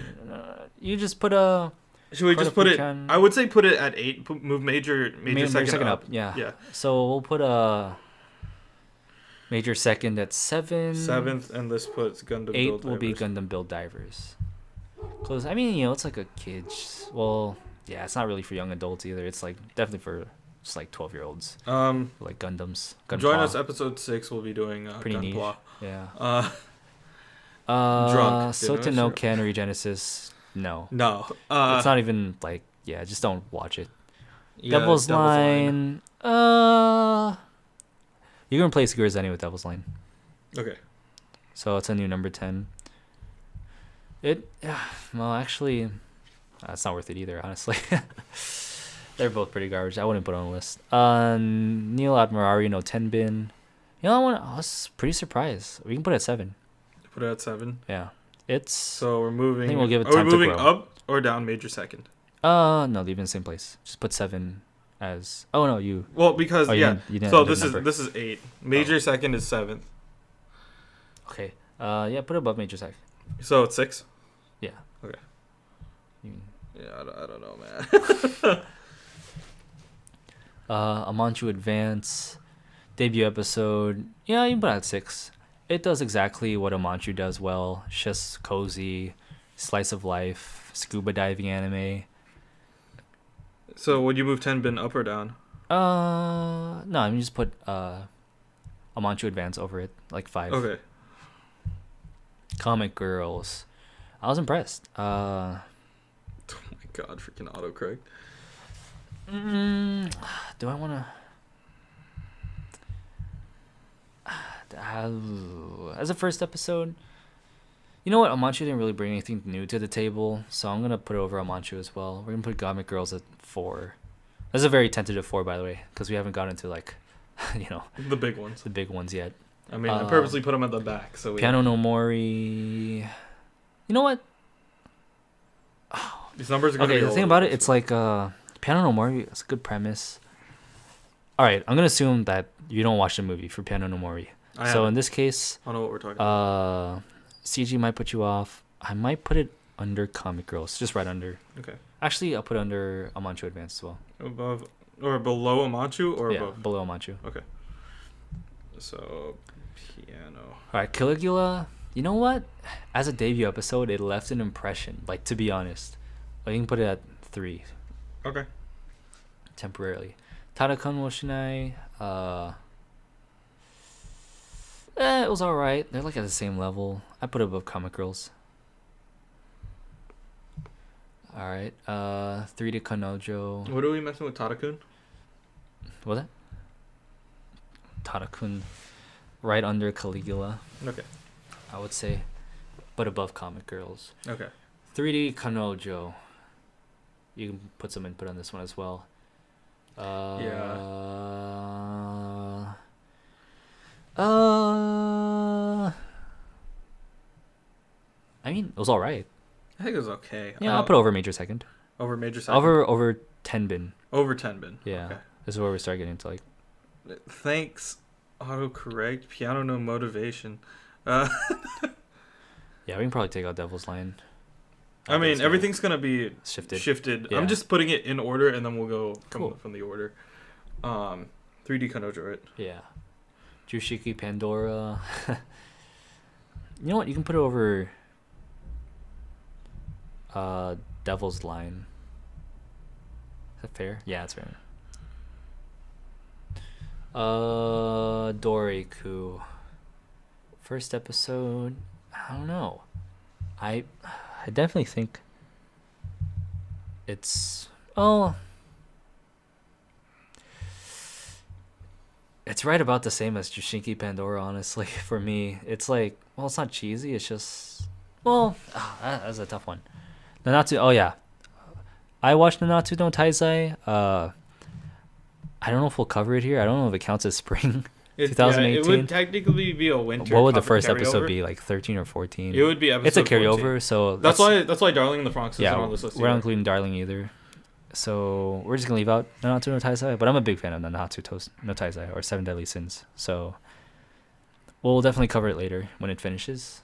You just put a. Should we just put it? I would say put it at 8. Move major second up. Yeah. Yeah. So we'll put a major second at 7. 7th, and this puts Gundam. 8 Build will be Gundam Build Divers. Cause I mean, it's like a kids. Well, yeah, it's not really for young adults either. It's like definitely for just like 12-year-olds. Like Gundams. Join us episode 6. We'll be doing pretty niche. Gunpla. Yeah. Drunk. Sota no Ken Regenesis. No. It's not even like just don't watch it. Yeah, Devil's Line. You're gonna play Zenny with Devil's Line. Okay. So it's a new number 10. Well, actually, it's not worth it either, honestly. They're both pretty garbage. I wouldn't put it on a list. Neil Admirari no Tenbin. I was pretty surprised. We can put it at 7. Put it at 7. Yeah. So we're moving. I think we'll give it time to grow. Are we moving up or down major second? No, leave it in the same place. Just put 7 as. Oh no, you. Well, because you didn't so this is 8. Major second is 7th. Okay. Put it above major second. So it's 6. Yeah. Okay. Yeah, I don't know, man. Amanchu Advance debut episode. Yeah, you can put it at 6. It does exactly what Amanchu does well. It's just cozy, slice of life, scuba diving anime. So would you move Tenbin up or down? No, I mean just put Amanchu Advance over it, like 5. Okay. Comic Girls. I was impressed. Oh my god, freaking autocorrect. Do I want to... as a first episode, you know what? Amanchu didn't really bring anything new to the table, so I'm gonna put it over Amanchu as well. We're gonna put Comic Girls at 4. That's a very tentative 4, by the way, because we haven't gotten to like, the big ones yet. I mean, I purposely put them at the back, so Piano no Mori. You know what? These numbers are gonna be the thing about it, it's like Piano no Mori. It's a good premise. All right, I'm gonna assume that you don't watch the movie for Piano no Mori. So in this case, I don't know what we're talking about. CG might put you off. I might put it under Comic Girls, just right under. Okay. Actually, I'll put it under Amanchu Advance as well. Above or below Amanchu or above? Below Amanchu. Okay. So, Piano. All right, Caligula. You know what? As a debut episode, it left an impression. Like, to be honest, you can put it at 3. Okay. Temporarily. Tadakon wo Shinai. It was alright. They're like at the same level. I put it above Comic Girls. Alright. 3D Kanojo. What are we messing with Tadakun? What? Tadakun. Right under Caligula. Okay. I would say. But above Comic Girls. Okay. 3D Kanojo. You can put some input on this one as well. I mean, it was all right. I think it was okay. Yeah, I'll put over major second. Over major second. Over Tenbin. Over Tenbin. Yeah. Okay. This is where we start getting into like. Thanks. Autocorrect. Piano no motivation. Yeah, we can probably take out Devil's Line. I mean, everything's gonna be shifted. Yeah. I'm just putting it in order, and then we'll go from the order. 3D Kanojo, right? Yeah. Jushiki Pandora. You know what? You can put it over Devil's Line. Is that fair? Yeah, that's fair. Doriku. First episode. I don't know. I definitely think it's it's right about the same as Jushinki Pandora, honestly. For me, it's like, well, it's not cheesy. It's just, that's a tough one. Nanatsu. Oh yeah, I watched Nanatsu no Taizai. I don't know if we'll cover it here. I don't know if it counts as spring. 2018. Yeah, it would technically be a winter. What would the first episode be? Like 13 or 14? It would be episode. It's a carryover, 14. so that's why Darling in the Franxx isn't on this list. We're not including Darling either. So we're just gonna leave out Nanatsu no Taizai. But I'm a big fan of Nanatsu no Taizai or Seven Deadly Sins. So we'll definitely cover it later when it finishes.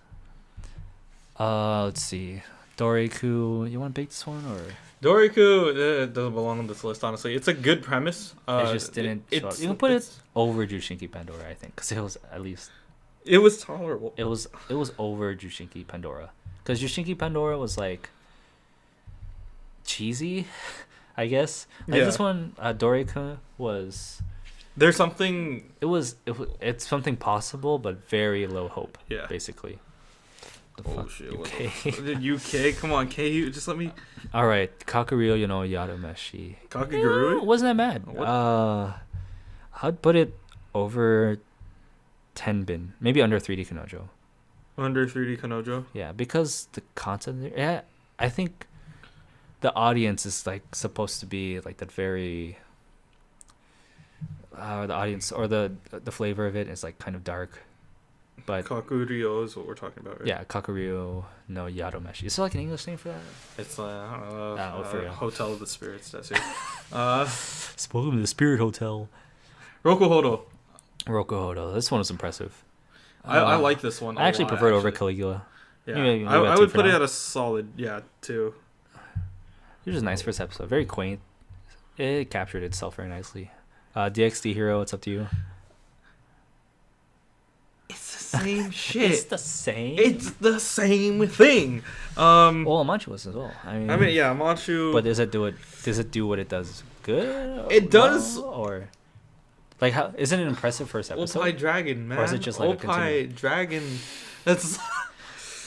Let's see. Doriku, you want to bake this one or? Doriku doesn't belong on this list, honestly. It's a good premise. It just didn't show up. You can put it over Jushinki Pandora, I think, because it was at least... It was tolerable. It was over Jushinki Pandora. Because Jushinki Pandora was, like, cheesy, I guess. Like, this one, Doriku was... There's something... It's something possible, but very low hope, basically. Shit. UK? Come on, KU, just let me... Alright, Kakuryou no Yarameshi. Kakagurui? Yeah, wasn't that bad. I'd put it over Tenbin. Maybe under 3D Kanojo. Under 3D Kanojo? Yeah, because the content... Yeah, I think the audience is, like, supposed to be, like, that very... the audience, or the flavor of it is, like, kind of dark. But Kakuryou is what we're talking about, right? Yeah, Kakuryou no Yadomeshi. Is there like an English name for that? It's I don't know. Hotel of the Spirits. That's it. Spoken to the Spirit Hotel. Rokuhodo. This one was impressive. I like this one. I actually prefer it over Caligula. Yeah, maybe I would put it at a solid 2. It was a nice first episode. Very quaint. It captured itself very nicely. DxD Hero, it's up to you. It's the same shit. It's the same thing. Well, Manchu was as well. I mean, yeah, Manchu. But does it do what it does good? It does. No? Or like, how isn't it impressive first episode? Opie Dragon, man. Or is it just like Opie Dragon? That's.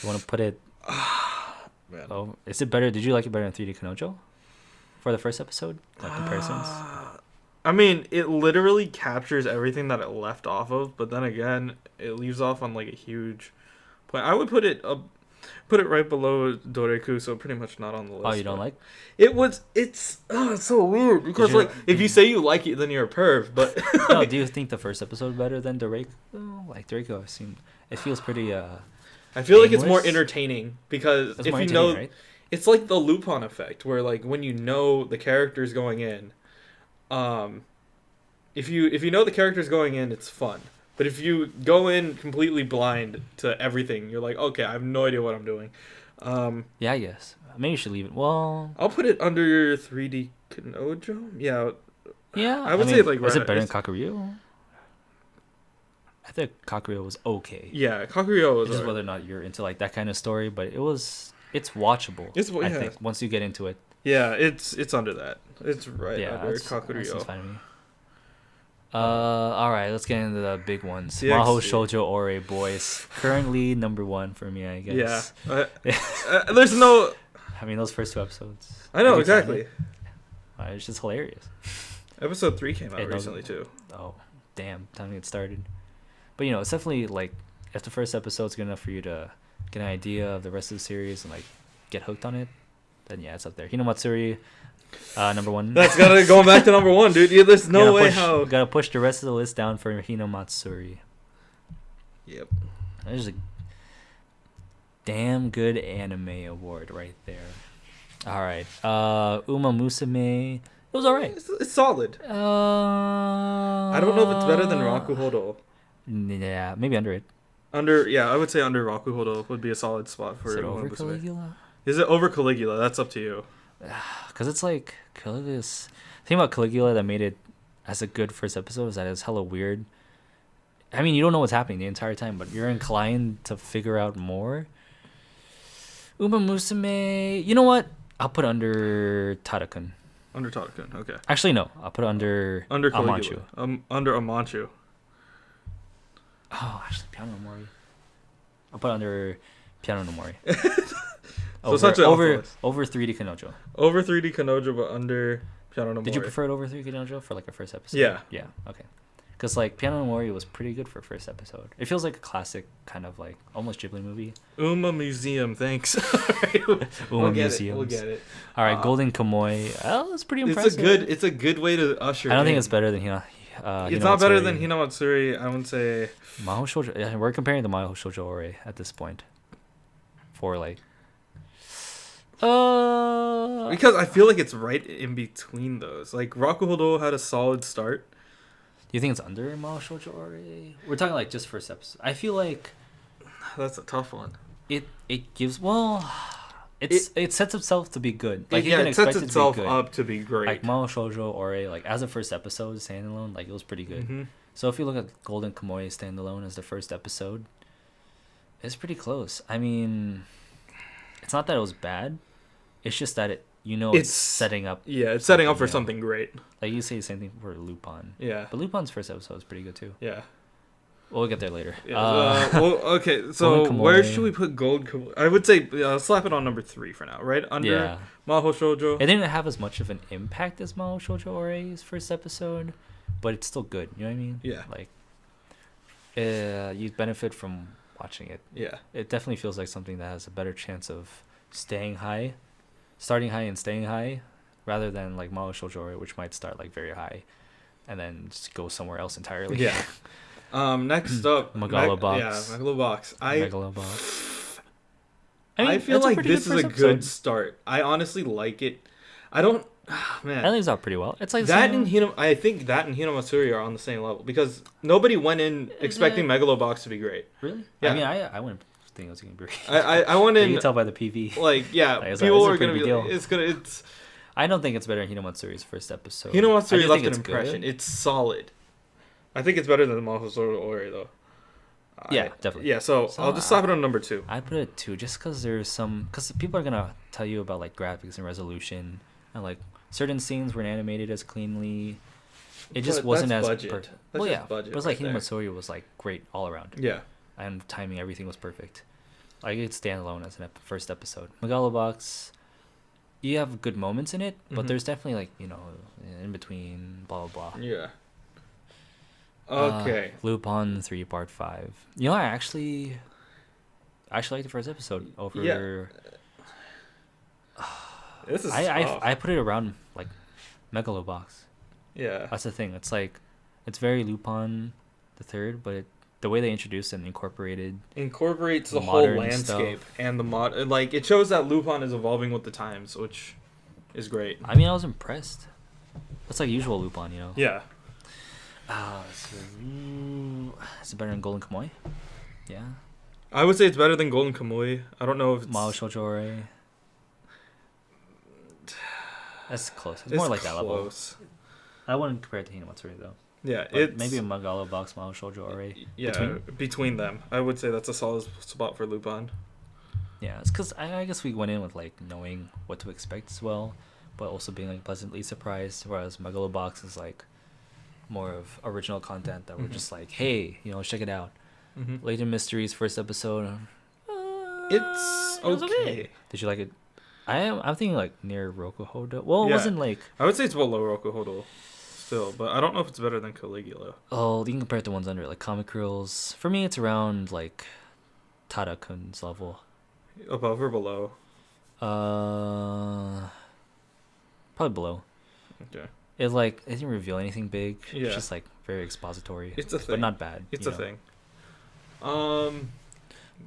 You want to put it? Man. Oh, is it better? Did you like it better than 3D Kanojo for the first episode? Like comparisons. I mean, it literally captures everything that it left off of, but then again, it leaves off on like a huge point. I would put it right below Doriku, so pretty much not on the list. Oh, you don't like? It's so weird because if you say you like it, then you're a perv. But no, do you think the first episode better than Doriku? Like Doriku, I've seen it feels pretty. I feel like it's more entertaining because if you know, right? It's like the Lupin effect, where like when you know the characters going in. If you know the characters going in, it's fun. But if you go in completely blind to everything, you're like, okay, I have no idea what I'm doing. Yeah, I guess. Maybe you should leave it. Well, I'll put it under 3D Kanojo. Yeah. Yeah. I would say like. Is it better than Kakuryou? I think Kakuryou was okay. Yeah, Kakuryou was. Just whether or not you're into like that kind of story, but it's watchable. I think once you get into it. Yeah, it's under that. It's right under Kakuryou. That's fine with me. All right, let's get into the big ones. Mahou Shoujo Ore boys, currently number 1 for me, I guess. Yeah. There's no. I mean, those first 2 episodes. I know exactly. It's just hilarious. Episode 3 came out recently too. Oh, damn! Time to get started. But it's definitely like if the first episode's good enough for you to get an idea of the rest of the series and like get hooked on it, then yeah, it's up there. Hinomatsuri, number 1. That's going back to number 1, dude. Yeah, there's no way how. Gotta push the rest of the list down for Hinomatsuri. Yep. There's a damn good anime award right there. All right. Uma Musume. It was alright. It's solid. I don't know if it's better than Rakuhodo. Yeah, maybe under it. I would say under Rakuhodo would be a solid spot for. Is it over Caligula? Is it over Caligula? That's up to you. Because it's like Caligula's. The thing about Caligula that made it as a good first episode is that it's hella weird. I mean, you don't know what's happening the entire time, but you're inclined to figure out more. Uma Musume. You know what? I'll put under Tadakun. Under Tadakun, okay. Actually, no. I'll put under Amanchu. Under Amanchu. Oh, actually, Piano no Mori. I'll put under Piano no Mori. So essentially over 3D Kanojo. Over 3D Kanojo, but under Piano no Mori. Did you prefer it over 3D Kanojo for like a first episode? Yeah. Yeah. Okay. Because like Piano no Mori was pretty good for a first episode. It feels like a classic kind of like almost Ghibli movie. Uma Museum, thanks. Uma Museum. We'll get it. All right, Golden Kamuy. Oh, that's pretty impressive. It's a good way to usher. I don't think it's better than it's not better than Hinomatsuri. I wouldn't say. Mahou Shoujo. Yeah, we're comparing the Mahou Shoujo Ore at this point. For like. Because I feel like it's right in between those. Like Rakuhodo had a solid start. you think it's under Mahou Shoujo Ore? We're talking like just first episode. I feel like that's a tough one. It gives it sets itself to be good. Like it sets itself up to be great. Like Mahou Shoujo Ore, like as a first episode standalone, like it was pretty good. Mm-hmm. So if you look at Golden Kamuy standalone as the first episode, it's pretty close. I mean, it's not that it was bad. It's just that it's setting up. Yeah, it's setting up for something great. Like you say the same thing for Lupin. Yeah. But Lupin's first episode was pretty good too. Yeah. We'll get there later. Yeah, okay, so where should we put Gold Kamuy? I would say slap it on number 3 for now, right? Under Mahou Shoujo. It didn't have as much of an impact as Mahou Shoujo Ore's first episode, but it's still good. You know what I mean? Yeah. Like, you benefit from watching it. Yeah. It definitely feels like something that has a better chance of starting high and staying high, rather than like Mahou Shoujo Ore, which might start like very high, and then just go somewhere else entirely. Yeah. Next up, Megalobox. Megalobox. Megalobox. I feel like this is a good start. I honestly like it. I don't. Man, that lays out pretty well. It's like that and I think that and Hinamatsuri are on the same level because nobody went in expecting Megalobox to be great. Really? Yeah. I mean, I wouldn't think it was gonna be great. I went in. You can tell by the PV. Like, yeah, like, people are gonna be. It's gonna. It's. I don't think it's better than Hinamatsuri's first episode. Hinamatsuri left an impression. Good. It's solid. I think it's better than the Mahou Shoujo Ore though. Yeah, definitely. Yeah, so I'll just slap it on number 2. I put it 2 just because because people are gonna tell you about like graphics and resolution and like certain scenes weren't animated as cleanly. It just wasn't as budget. Well, yeah, but it's like Hinamatsuri was like great all around. Yeah, and timing, everything was perfect. Like it's standalone as an first episode. Megalobox, you have good moments in it, but there's definitely like in between blah blah blah. Yeah. Okay. Lupin 3 Part 5. I actually like the first episode over. Yeah. This is tough. I put it around like Megalobox. Yeah. That's the thing. It's like it's very Lupin the third, but the way they introduced and incorporates the whole landscape stuff. And the like it shows that Lupin is evolving with the times, which is great. I mean, I was impressed. It's like usual Lupin, Yeah. Is it better than Golden Kamuy? Yeah. I would say it's better than Golden Kamuy. I don't know if it's Mahou Shoujo Ore. That's close. It's more like that level. I wouldn't compare it to Hinamatsuri though. Yeah, maybe a Megalobox, Mahou Shoujo Ore. Yeah, between them, I would say that's a solid spot for Lupin. Yeah, it's because I guess we went in with like knowing what to expect as well, but also being like pleasantly surprised. Whereas Megalobox is like more of original content that we're just like, hey, check it out. Latent Mysteries first episode. It's okay. Did you like it? I'm thinking like near Rokuhodo. Well, it wasn't like. I would say it's below Rokuhodo still, but I don't know if it's better than Caligula. Oh, you can compare it to ones under it, like Comic Rules. For me, it's around like Tada-kun's level. Above or below? Probably below. Okay. It didn't reveal anything big. Yeah. It's just like very expository. It's a thing, but not bad. It's a thing.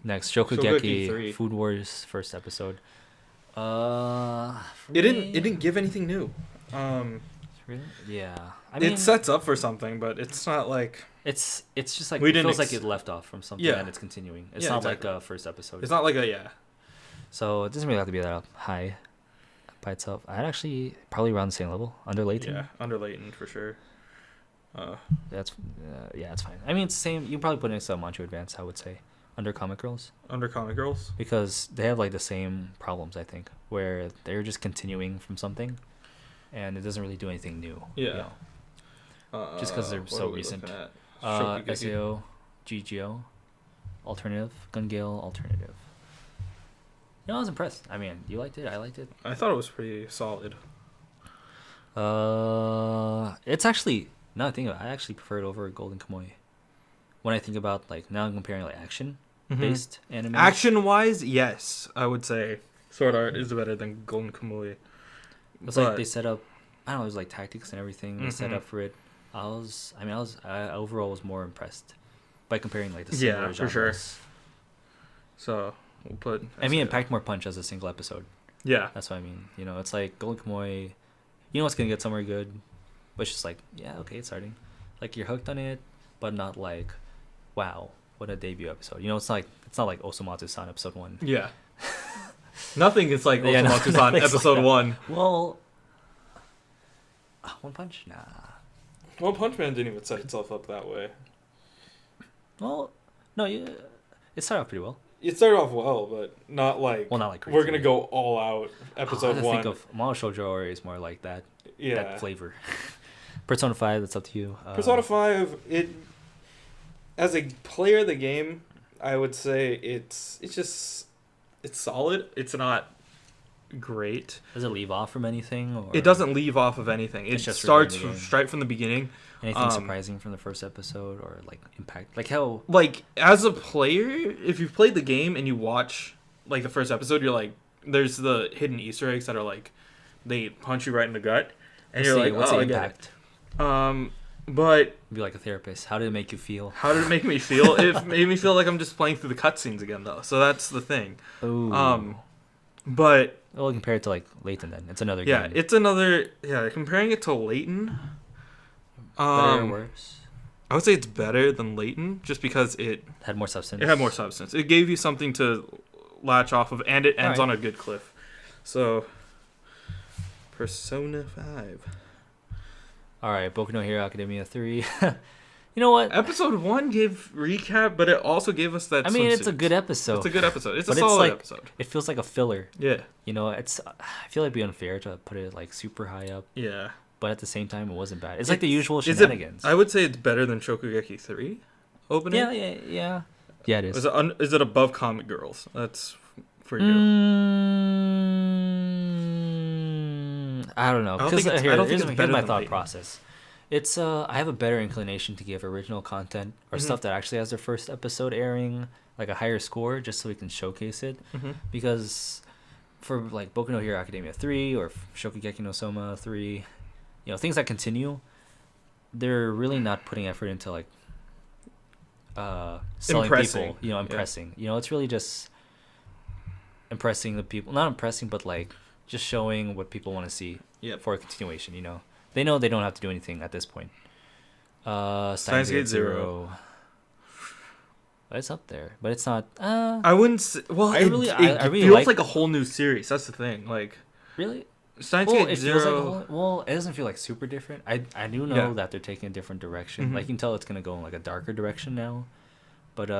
Next, Shokugeki Food Wars first episode. It didn't give anything new. Really? Yeah. I mean, it sets up for something, but it's not like it's just like it feels like it left off from something and it's continuing. It's not exactly. Like a first episode. It's not like a So it doesn't really have to be that high by itself. I'd actually probably around the same level, under Leighton. Yeah, under Leighton for sure. That's it's fine. I mean, it's the same. You can probably put it next to Manchu Advance, I would say, under Comic Girls. Under Comic Girls, because they have like the same problems, I think, where they're just continuing from something, and it doesn't really do anything new. Yeah. Just because they're so recent. SAO, GGO, alternative, Gun Gale, alternative. I was impressed. I mean, you liked it. I liked it. I thought it was pretty solid. It's actually, now I think about it, I actually prefer it over Golden Kamuy. When I think about now I'm comparing action based anime. Action wise, yes, I would say Sword Art is better than Golden Kamuy. It's like they set up, I don't know, there's tactics and everything they set up for it. I overall was more impressed by comparing the similar genres. For sure. So we'll put. It packed more punch as a single episode. Yeah, that's what I mean. It's like Golden Kamuy. It's gonna get somewhere good, but it's just okay, it's starting. like you're hooked on it, but not like, wow, what a debut episode. You know, it's not like Osomatsu-san episode 1. Yeah. Nothing is like Yeah, Osomatsu-san episode like 1. Well, One Punch, nah. One Punch Man didn't even set itself up that way. Well, no, it started off pretty well. It started off well, but not like crazy. We're gonna go all out episode 1. I think of Mahou Shoujo Ori is more like that. Yeah. That flavor. Persona 5, that's up to you. Persona 5, as a player of the game, I would say it's solid. It's not great. Does it leave off from anything? Or it doesn't leave off of anything. It just starts straight from the beginning. Anything surprising from the first episode or like impact? Like how? Like as a player, if you've played the game and you watch like the first episode, you're like, there's the hidden Easter eggs that are like, they punch you right in the gut, and you're like, what's the impact? But be like a therapist. How did it make you feel? How did it make me feel? It made me feel like I'm just playing through the cutscenes again, though. So that's the thing. Ooh. But well, compared to like Layton, then it's another game. Yeah, it's another. Yeah, comparing it to Layton. Better or worse? I would say it's better than Layton, just because it had more substance. It had more substance. It gave you something to latch off of, and it ends on a good cliff. So, Persona 5. All right, Boku no Hero Academia 3. You know what? Episode 1 gave recap, but it also gave us that. I mean, it's a good episode. It's a good episode. It's a solid episode. It feels like a filler. Yeah. You know, I feel like it'd be unfair to put it like super high up. Yeah. But at the same time, it wasn't bad. It's like the usual shenanigans. I would say it's better than Shokugeki 3 opening. Yeah. Yeah, it is. Is it above Comic Girls? That's for you. I don't know. I don't think it's Here's my thought process. It's I have a better inclination to give original content or stuff that actually has their first episode airing like a higher score, just so we can showcase it. Because for like Boku no Hero Academia 3 or Shokugeki no Soma 3, you know, things that continue, they're really not putting effort into like selling people, you know, impressing. You know, it's really just impressing the people, not impressing, but like just showing what people want to see for a continuation. You know, they know they don't have to do anything at this point. Steins Gate Zero. It's up there, but it's not. I wouldn't say, well, it really feels like a whole new series. That's the thing. Like, really? Steins Gate Zero. It doesn't feel like super different. I do know that they're taking a different direction. Like, you can tell it's gonna go in like a darker direction now. But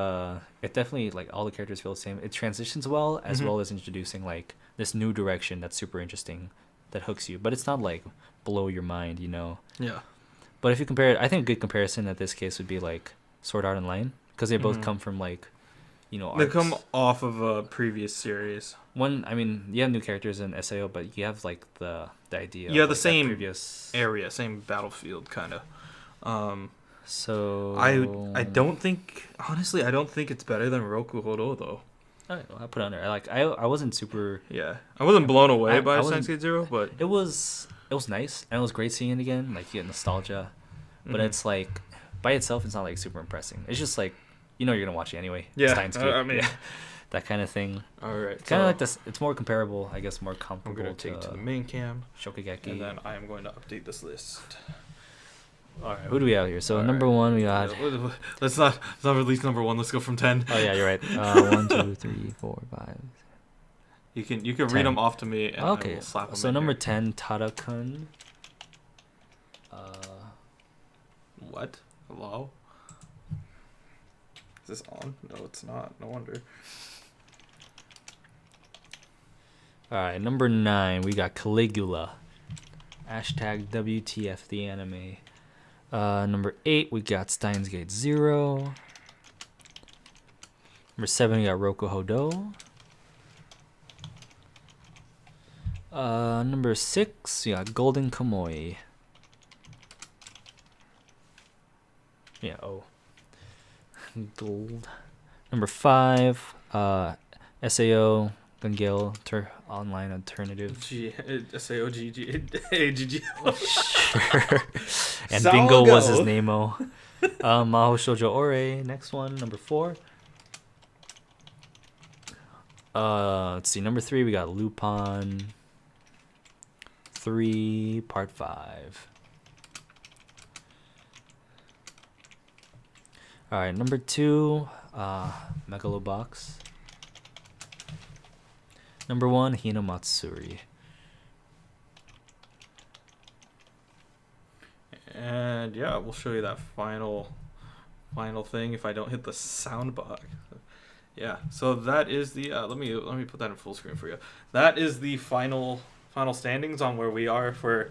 it definitely, like, all the characters feel the same. It transitions well, as well as introducing like this new direction that's super interesting, that hooks you. But it's not like blow your mind, you know. Yeah. But if you compare it, I think a good comparison at this case would be like Sword Art Online, because they both come from like, you know, arcs. They come off of a previous series. I mean, you have new characters in SAO, but you have like the idea. Yeah, of, the like, same previous area, same battlefield, kind of. So I don't think, honestly, I don't think it's better than Roku Horo though. All right, well, I'll put it on there. I wasn't super. Yeah, I wasn't blown away by Steins Gate Zero, but it was nice, and it was great seeing it again. Like, you get nostalgia, but it's like by itself, it's not like super impressing. It's just like, you know, you're gonna watch it anyway. Yeah, Steins Gate, I mean, that kind of thing. All right, kind of like this. It's more comparable, I guess, more comparable. I'm gonna take to the main cam, Shokugeki, and then I am going to update this list. All right, who do we have here? So number 1, we got. Let's not release number 1. Let's go from 10. Oh yeah, you're right. 1, 2, 3, 4, 5. You can read them off to me, and I will slap them. So number 10, Tadakun. What? Hello? Is this on? No, it's not. No wonder. All right, number 9, we got Caligula. Hashtag WTF the anime. Number 8, we got Steins Gate Zero. Number 7, we got Roku Hodo. Number 6, we got Golden Kamuy. Yeah, Gold. Number 5, SAO Gungale Online Alternative. SAOGG. Sure. And Bingo was his name-o. Mahou Shoujo Ore, next one, number 4. Let's see, number 3, we got Lupin 3, Part 5. All right, number 2, Megalobox. Number 1, Hinamatsuri. And yeah, we'll show you that final thing if I don't hit the sound box. Yeah, so that is the let me put that in full screen for you. That is the final standings on where we are for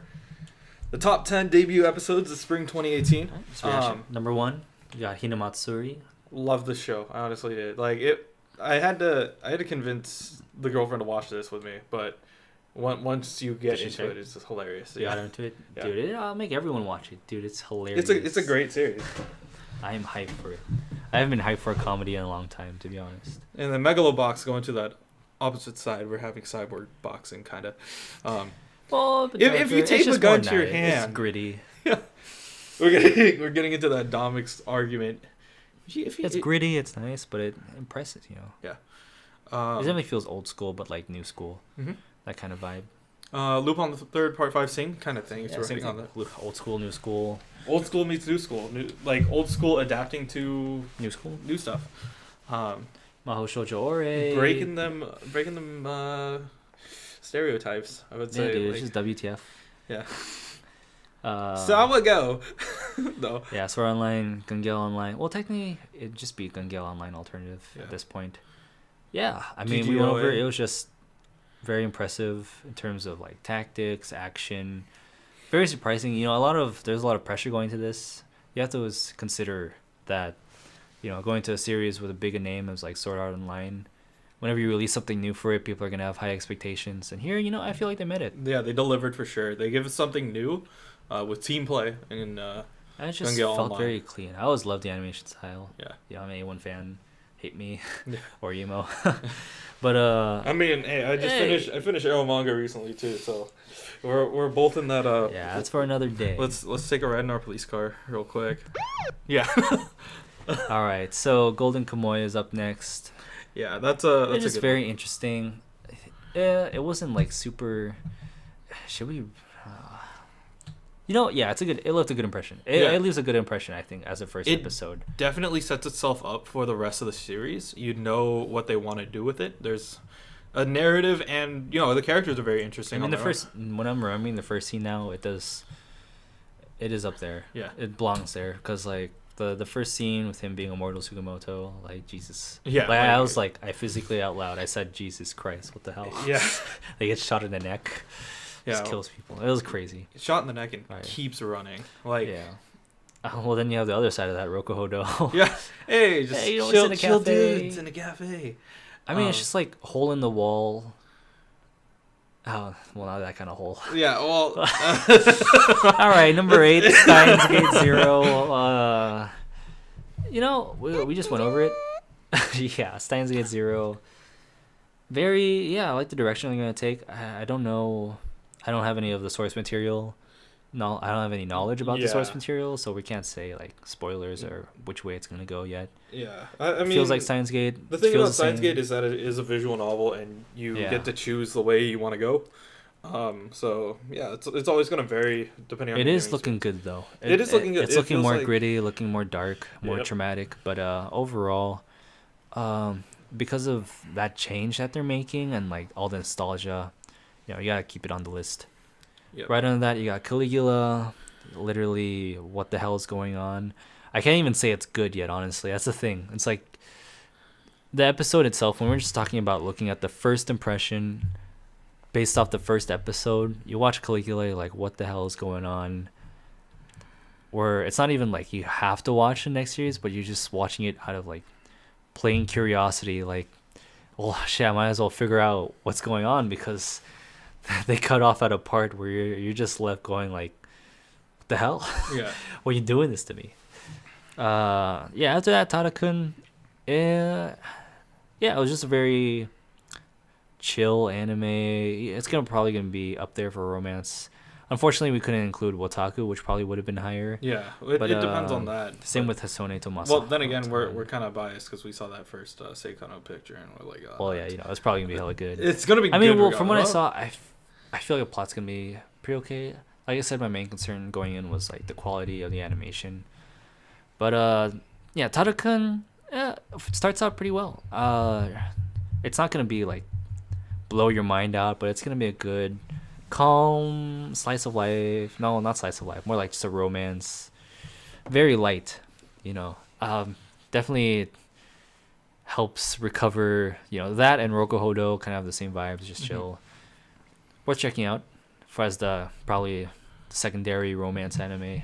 the top 10 debut episodes of spring 2018. Number 1, you got Hinamatsuri. Love the show. I honestly did. Like it. I had to convince the girlfriend to watch this with me, but once you get into it, it's just hilarious. You got into it, yeah. Dude. I'll make everyone watch it, dude. It's hilarious. It's a great series. I am hyped for it. I haven't been hyped for a comedy in a long time, to be honest. And the Megalobox going to that opposite side. We're having cyborg boxing, kind of. Well, if you take a gun to your hand, it's gritty. Yeah, we're getting into that Domix argument. It's gritty, it's nice, but it impresses, you know. Yeah. It definitely feels old school, but like new school. Mm-hmm. That kind of vibe. Loop on the third, part 5, same kind of thing. Yeah, same thing. On that. Old school, new school. Old school meets new school. Like old school adapting to new school, new stuff. Maho Shoujo Ore. Breaking them stereotypes, I would say. Yeah, dude, it's just WTF. Yeah. So I would go. No. Yeah, Sword Online, Gungale Online. Well, technically, it'd just be Gungale Online alternative at this point. Yeah, I mean, we went over it. It was just very impressive in terms of like tactics, action. Very surprising. You know, there's a lot of pressure going to this. You have to consider that, you know, going to a series with a big name as like Sword Art Online. Whenever you release something new for it, people are gonna have high expectations. And here, you know, I feel like they met it. Yeah, they delivered for sure. They give us something new. With team play and it just felt online. Very clean. I always loved the animation style. Yeah, I'm an A1 fan. Hate me or emo, but I mean, hey, I finished Arrow manga recently too, so we're both in that. Yeah, that's for another day. Let's take a ride in our police car real quick. Yeah. All right, so Golden Kamuy is up next. Yeah, that's just very interesting. It wasn't like super. Should we? You know, yeah, it left a good impression. It leaves a good impression, I think, as a first episode. Definitely sets itself up for the rest of the series. You know what they want to do with it. There's a narrative, and you know the characters are very interesting. I mean, when I'm remembering the first scene now, it is up there. Yeah, it belongs there because like the first scene with him being Immortal Sugimoto, like Jesus. Yeah, like, I was like, I physically out loud, I said, Jesus Christ, what the hell? Yeah, they get shot in the neck. Just kills people. It was crazy. Shot in the neck and keeps running. Like, yeah. Well, then you have the other side of that, Rokuhodo. Yeah. Hey, just chill dudes in a cafe. I mean, it's just like hole in the wall. Oh, well, not that kind of hole. Yeah, well. All right, number 8, Steins Gate Zero. You know, we just went over it. Yeah, Steins Gate Zero. I like the direction they're going to take. I don't know. I don't have any of the source material. No, I don't have any knowledge about the source material, so we can't say like spoilers or which way it's gonna go yet. Yeah, I mean, feels like Steins Gate. The thing about Steins Gate is that it is a visual novel, and you get to choose the way you want to go. So yeah, it's always gonna vary depending on. It is looking good though. It is looking good. It's looking more gritty, looking more dark, more traumatic. But overall, because of that change that they're making and like all the nostalgia. You know, you gotta keep it on the list. Yep. Right under that, you got Caligula. Literally, what the hell is going on? I can't even say it's good yet, honestly. That's the thing. It's like the episode itself, when we're just talking about looking at the first impression based off the first episode, you watch Caligula, you're like, what the hell is going on? Or it's not even like you have to watch the next series, but you're just watching it out of like plain curiosity. Like, well, shit, I might as well figure out what's going on because they cut off at a part where you're just left going like, what the hell? Yeah. Why are you doing this to me? After that, Tadakun, it was just a very chill anime. It's probably gonna be up there for romance. Unfortunately, we couldn't include Wataku, which probably would have been higher. Yeah, it depends on that. Same with Hasone Tomasa. Well, then again, we're kind of biased because we saw that first Seikano picture and we're like, well, yeah, you know, it's probably gonna be hella good. It's gonna be. I mean, well, from what I saw, I feel like the plot's gonna be pretty okay. Like I said, my main concern going in was like the quality of the animation, but yeah, Tadakun starts out pretty well. It's not gonna be like blow your mind out, but it's gonna be a good, calm slice of life. No, not slice of life. More like just a romance. Very light, you know. Definitely helps recover. You know, that and Rokuhodo kind of have the same vibes. Just chill. Worth checking out for as the probably secondary romance anime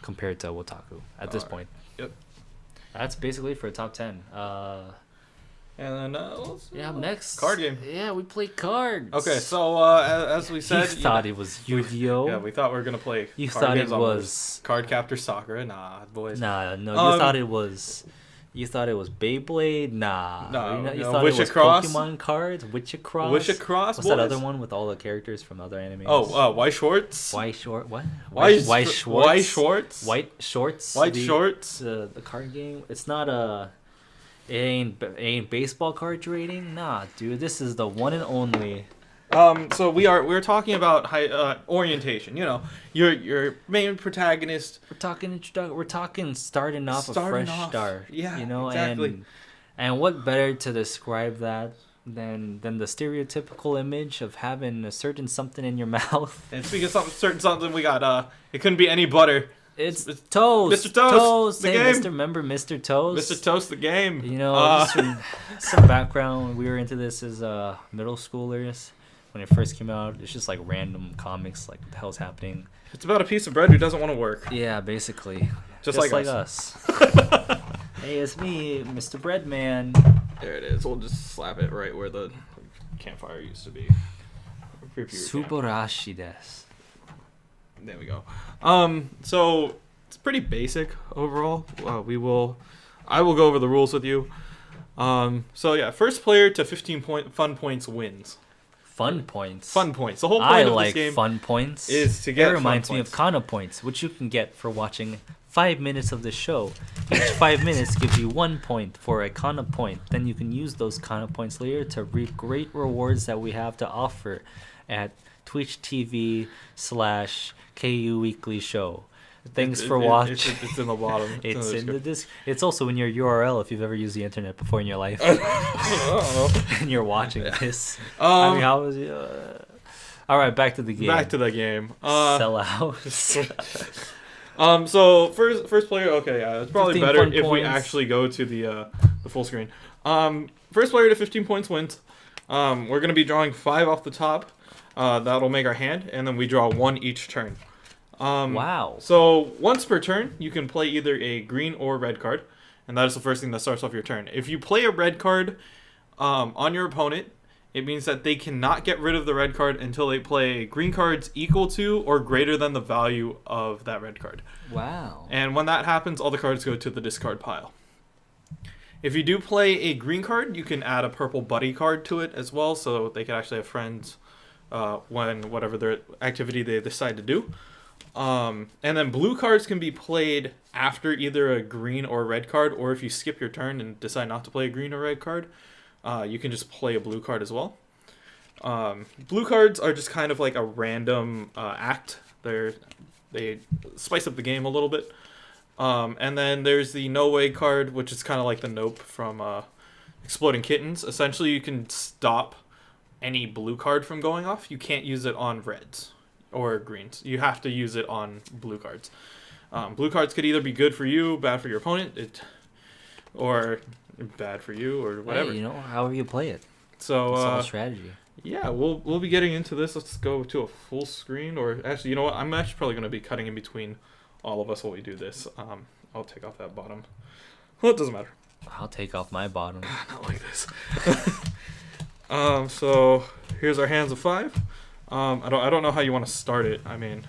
compared to Wotaku at this point. Yep. That's basically for top 10. And then next card game. Yeah, we play cards. Okay, so as we said, you thought it was Yu-Gi-Oh. Yeah, we thought we were gonna play. You thought it was Card Captor Sakura. Nah, boys. Nah, no. You thought it was. You thought it was Beyblade? Nah. No, you thought Witch it was Across? Pokemon cards? Witch Across? Witch Across, What's boys? that other one with all the characters from other animes? Oh, White Shorts. White Short? What? White Shorts? White Shorts. White Shorts? White Shorts. The card game? It's not a... It ain't baseball card trading? Nah, dude. This is the one and only... So we're talking about orientation. You know, your main protagonist. We're talking starting off a fresh start. Yeah, you know, exactly. And what better to describe that than the stereotypical image of having a certain something in your mouth. And speaking of something, we got it couldn't be any butter. It's Toast. Mr. Toast. The Hey, game. Remember Mr. Toast? Mr. Toast, the game. You know, just some background. We were into this as middle schoolers. When it first came out, it's just like random comics, like what the hell's happening. It's about a piece of bread who doesn't want to work. Yeah, basically. Just like us. Hey, it's me, Mr. Breadman. There it is. We'll just slap it right where the campfire used to be. Subarashi desu. There we go. So it's pretty basic overall. I will go over the rules with you. So yeah, first player to 15 fun points wins. Fun points. Fun points. The whole point of this game fun points. Is to get. It reminds me of Kana points, which you can get for watching 5 minutes of the show. Each 5 minutes gives you 1 point for a Kana point. Then you can use those Kana points later to reap great rewards that we have to offer at Twitch TV/KU Weekly Show. Thanks for watching. It's in the bottom. It's in the disc. It's also in your URL if you've ever used the internet before in your life. I don't know. And you're watching this. I mean, how was it? All right, back to the game. Back to the game. Sell out. So first player. Okay, yeah, it's probably better if we points. actually go to the full screen. First player to 15 points wins. We're gonna be drawing 5 off the top. That'll make our hand, and then we draw 1 each turn. Wow. So once per turn, you can play either a green or red card, and that is the first thing that starts off your turn. If you play a red card on your opponent, it means that they cannot get rid of the red card until they play green cards equal to or greater than the value of that red card. Wow. And when that happens, all the cards go to the discard pile. If you do play a green card, you can add a purple buddy card to it as well, so they can actually have friends when whatever their activity they decide to do. And then blue cards can be played after either a green or red card, or if you skip your turn and decide not to play a green or red card, you can just play a blue card as well. Blue cards are just kind of like a random act. They spice up the game a little bit. And then there's the No Way card, which is kind of like the Nope from Exploding Kittens. Essentially, you can stop any blue card from going off. You can't use it on reds or greens. You have to use it on blue cards. Blue cards could either be good for you, bad for your opponent, or bad for you, or whatever. Hey, you know, however you play it. So it's all strategy. Yeah, we'll be getting into this. Let's go to a full screen, or actually, you know what? I'm actually probably going to be cutting in between all of us while we do this. I'll take off that bottom. Well, it doesn't matter. I'll take off my bottom. Not like this. So here's our hands of 5. I don't know how you want to start it. I mean,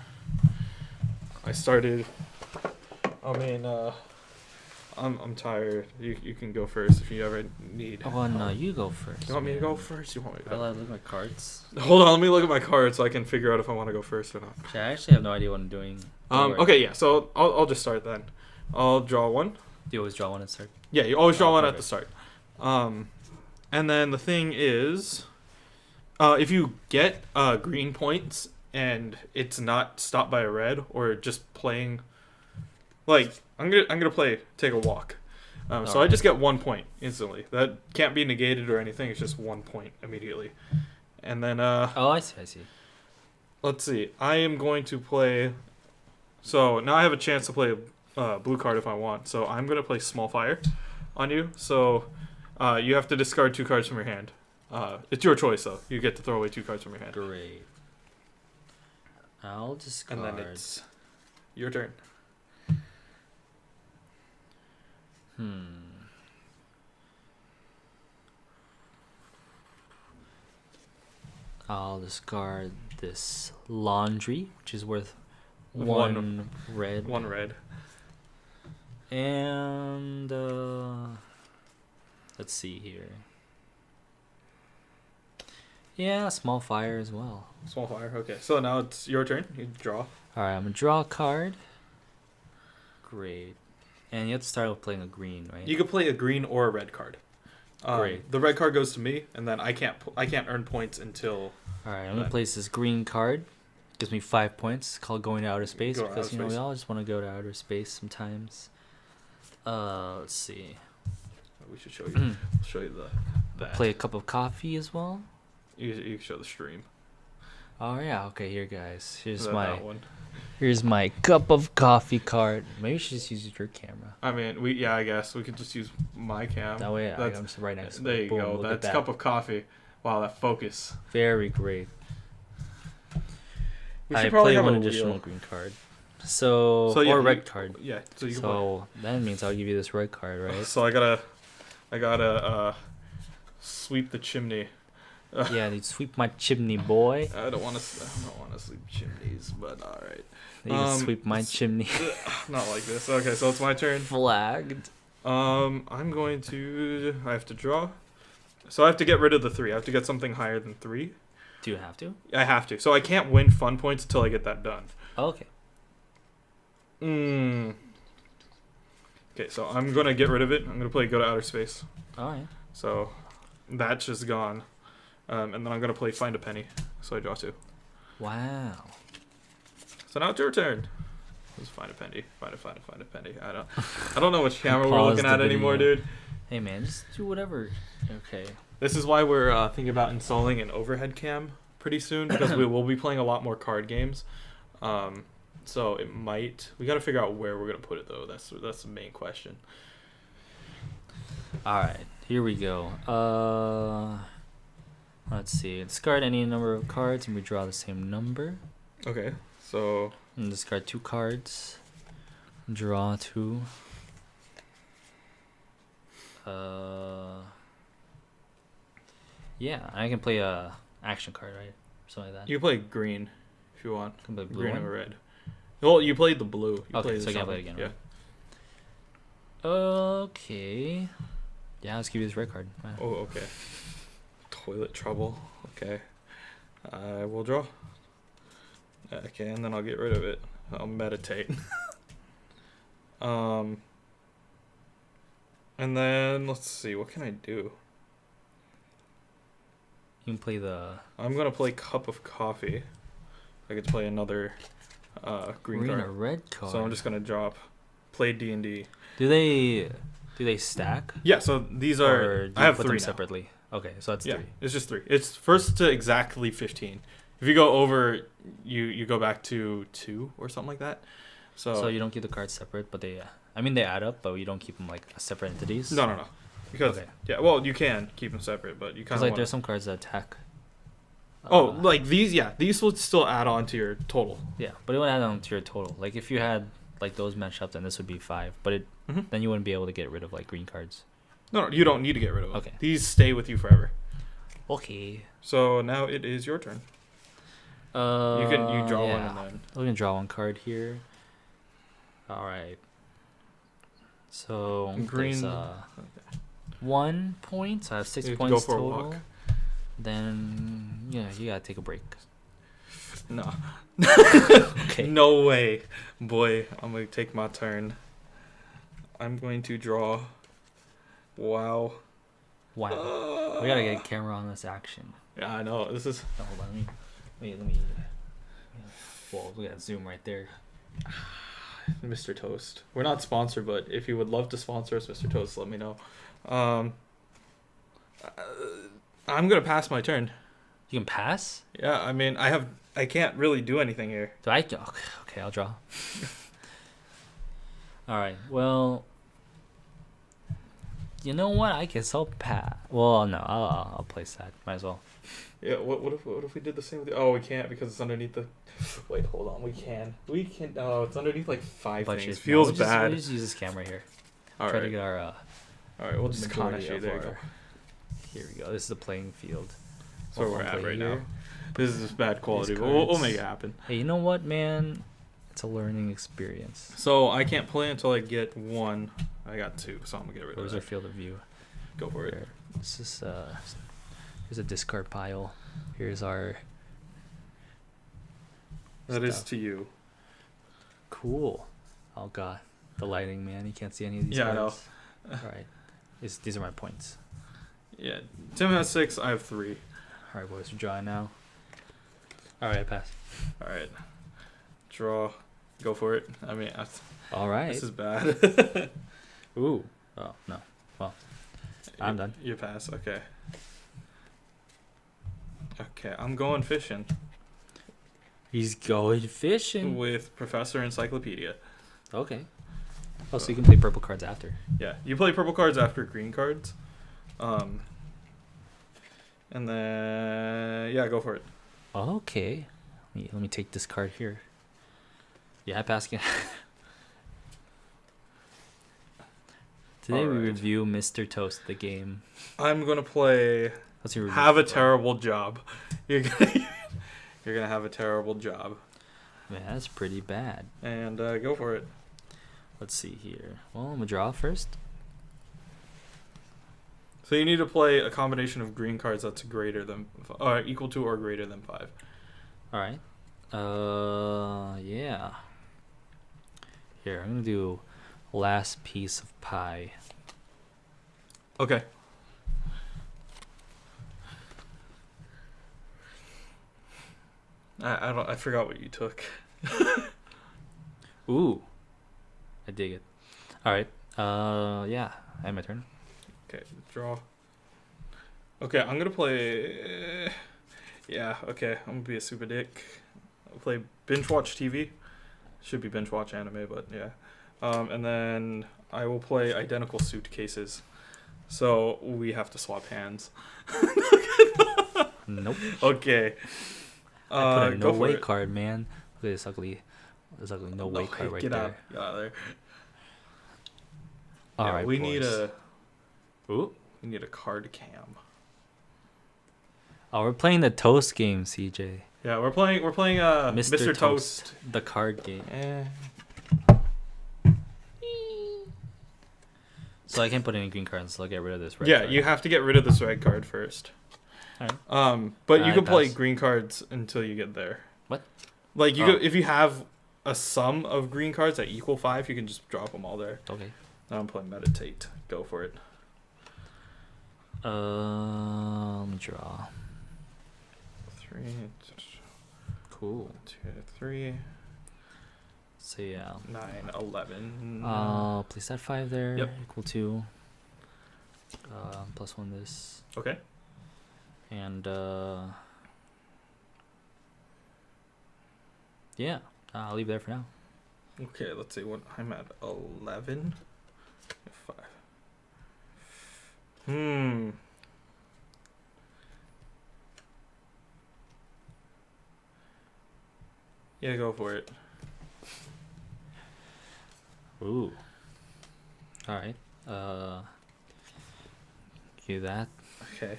I'm tired. You can go first if you ever need. Oh no, you go first. You want me to go first? You want me to go? I'll look at my cards. Hold on, let me look at my cards so I can figure out if I want to go first or not. I actually have no idea what I'm doing. Okay, yeah. So I'll just start then. I'll draw 1. Do you always draw 1 at start? Yeah, you always draw 1 at the start. And then the thing is, if you get green points and it's not stopped by a red, or just playing, like I'm gonna take a walk. So I just get 1 point instantly. That can't be negated or anything. It's just 1 point immediately. And then oh, I see. Let's see. I am going to play. So now I have a chance to play blue card if I want. So I'm gonna play Small Fire on you. So you have to discard 2 cards from your hand. It's your choice though. You get to throw away 2 cards from your hand. Great. I'll discard. And then it's your turn. I'll discard this laundry, which is worth one red. 1 red. And let's see here. Yeah, Small Fire as well. Small Fire. Okay. So now it's your turn. You draw. All right, I'm gonna draw a card. Great. And you have to start with playing a green, right? You could play a green or a red card. Great. The red card goes to me, and then I can't earn points until. All right, I'm gonna place this green card. Gives me 5 points. It's called going to outer space because you know we all just want to go to outer space sometimes. Let's see. We should show you. We'll show you the. Play a cup of coffee as well. You can show the stream. Oh yeah. Okay, here guys. Here's my cup of coffee card. Maybe we should just use your camera. I mean, I guess we could just use my cam. That way, I'm just right next to it. There you go. That's cup of coffee. Wow, that focus. Very great. We should I probably play have one a additional wheel. green card. So or red card. Yeah. So you can So that means I'll give you this red card, right? So I gotta sweep the chimney. Yeah, you sweep my chimney, boy. I don't want to sweep chimneys, but all right. You can sweep my chimney. Not like this. Okay, so it's my turn. Flagged. I have to draw. So I have to get rid of the 3. I have to get something higher than 3. Do you have to? I have to. So I can't win fun points until I get that done. Okay. Okay, so I'm gonna get rid of it. I'm gonna play Go to Outer Space. All right. So that's just gone. And then I'm gonna play Find a Penny. So I draw 2. Wow. So now it's your turn. Let's find a penny. Find a penny. I don't know which camera we're looking at anymore, dude. Hey man, just do whatever. Okay. This is why we're thinking about installing an overhead cam pretty soon because we will be playing a lot more card games. So it might. We got to figure out where we're gonna put it though. That's the main question. All right, here we go. Let's see. Discard any number of cards and we draw the same number. Okay. So. And discard 2 cards. Draw 2. Yeah, I can play a action card, right? Or something like that. You play green if you want. Can play blue green one? or red. Well, you played the blue. Okay, so I can't play it again. Yeah. Right? Okay. Yeah, let's give you this red card. Wow. Oh, okay. Toilet trouble. Okay. I will draw. Okay, and then I'll get rid of it. I'll meditate. And then let's see, what can I do? You can play I'm gonna play Cup of Coffee. I could play another green card. or red card. So I'm just gonna drop play D&D. Do they stack? Yeah, so these are Or do I you have put 3 them now. separately. Okay, so that's 3. It's just 3. It's first to exactly 15. If you go over, you go back to 2 or something like that. So you don't keep the cards separate, but they add up, but you don't keep them like separate entities. No. Because well, you can keep them separate, but you kind of like there's some cards that attack. like these, these will still add on to your total. Yeah, but it would add on to your total. Like if you had like those matched up, then this would be 5. But then you wouldn't be able to get rid of like green cards. No, you don't need to get rid of them. Okay. These stay with you forever. Okay. So now it is your turn. You draw one and then we're gonna draw 1 card here. All right. So green. 1 point. So I have 6 You points go for a total. walk. Then you gotta take a break. No. Okay. No way, boy. I'm gonna take my turn. I'm going to draw. Wow. We gotta get a camera on this action. Yeah, I know. This is. No, hold on. Let me. Whoa, look at that zoom right there. Mr. Toast. We're not sponsored, but if you would love to sponsor us, Mr. Toast, let me know. I'm gonna pass my turn. You can pass? Yeah, I mean, I can't really do anything here. Do I? Okay, I'll draw. All right. Well, you know what? I guess I'll pass. Well, no, I'll place that. Might as well. Yeah. What if we did the same with the? Oh, we can't because it's underneath the. Wait, hold on. We can. Oh, it's underneath like 5 things. Feels bad. We'll just use this camera here. All Try right. to get our. All right. We'll just Kanashi. There you go. Here we go. This is the playing field. That's where we're at right now. This is bad quality, but we'll make it happen. Hey, you know what, man? It's a learning experience. So I can't play until I get 1. I got 2, so I'm gonna get rid of that. Where's our field of view? Go for it. This is here's a discard pile. Here's our. That is to you. Cool. Oh god, the lighting, man! You can't see any of these. Yeah, I know. All right, these are my points. Yeah, Tim has 6. I have 3. All right, boys, we're drawing now. All right, I pass. All right, draw. Go for it. I mean, all right. This is bad. Ooh. Oh no. Well, I'm done. You pass. Okay. Okay, I'm going fishing. He's going fishing with Professor Encyclopedia. Okay. Oh, so you can play purple cards after. Yeah, you play purple cards after green cards. And then yeah, go for it. Okay. Let me take this card here. Yeah, I pass again. Today we review Mr. Toast, the game. I'm gonna play. Have a terrible job. You're gonna have a terrible job. Man, that's pretty bad. And go for it. Let's see here. Well, I'm gonna draw first. So you need to play a combination of green cards that's greater than, equal to or greater than 5. All right. Yeah. Here, I'm gonna do last piece of pie. Okay. I forgot what you took. Ooh. I dig it. All right. Yeah. I have my turn. Okay. Draw. Okay, I'm gonna play. Yeah. Okay. I'm gonna be a super dick. I'll play binge watch TV. Should be binge watch anime, but yeah. And then I will play identical suitcases. So we have to swap hands. Nope. Okay. I put a no way card, man. Look at this ugly no way card right there. Get out of there. All right, we boys. need a. Ooh. We need a card cam. Oh, we're playing the Toast game, CJ. Yeah, we're playing Mr. Toast, the card game. So I can't put any green cards, so I'll get rid of this red card. You have to get rid of this red card first. All right. But you can play green cards until you get there. What? Like if you have a sum of green cards that equal 5, you can just drop them all there. Okay. Now I'm playing meditate. Go for it. Let me draw. 3. Cool. 1, 2, 3. So yeah. 9, 11. Place that 5 there. Yep. Equal to. Plus 1 this. Okay. And yeah, I'll leave it there for now. Okay, let's see what I'm at. 11. 5. Yeah, go for it. Ooh. All right. Do that. Okay.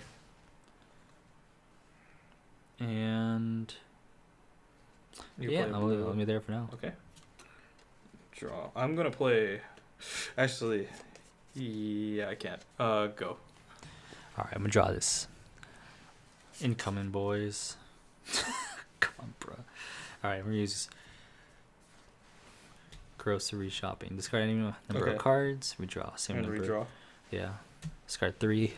And I'll leave me there for now. Okay. Draw. I'm gonna play. Actually, yeah, I can't. Go. All right, I'm gonna draw this. Incoming, boys. Come on, bro. All right, we're gonna use grocery shopping. Discard any number of cards. Redraw. Same number. Redraw. Yeah. Discard 3.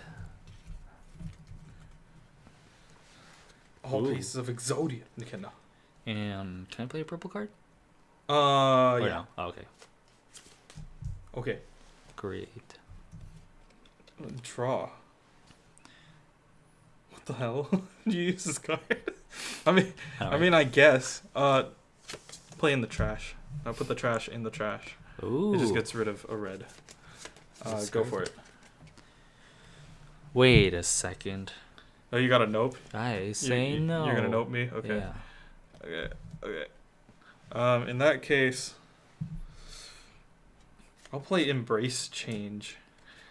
All pieces of Exodia. Okay, no. And can I play a purple card? Or Yeah. no? Oh, okay. Okay. Great. Draw. What the hell? Did you use this card? I guess. Play in the trash. I'll put the trash in the trash. Ooh. It just gets rid of a red. Go for it. Wait a second. Oh, you got a nope? I say no. You're gonna nope me? Okay. Yeah. Okay. In that case, I'll play Embrace Change.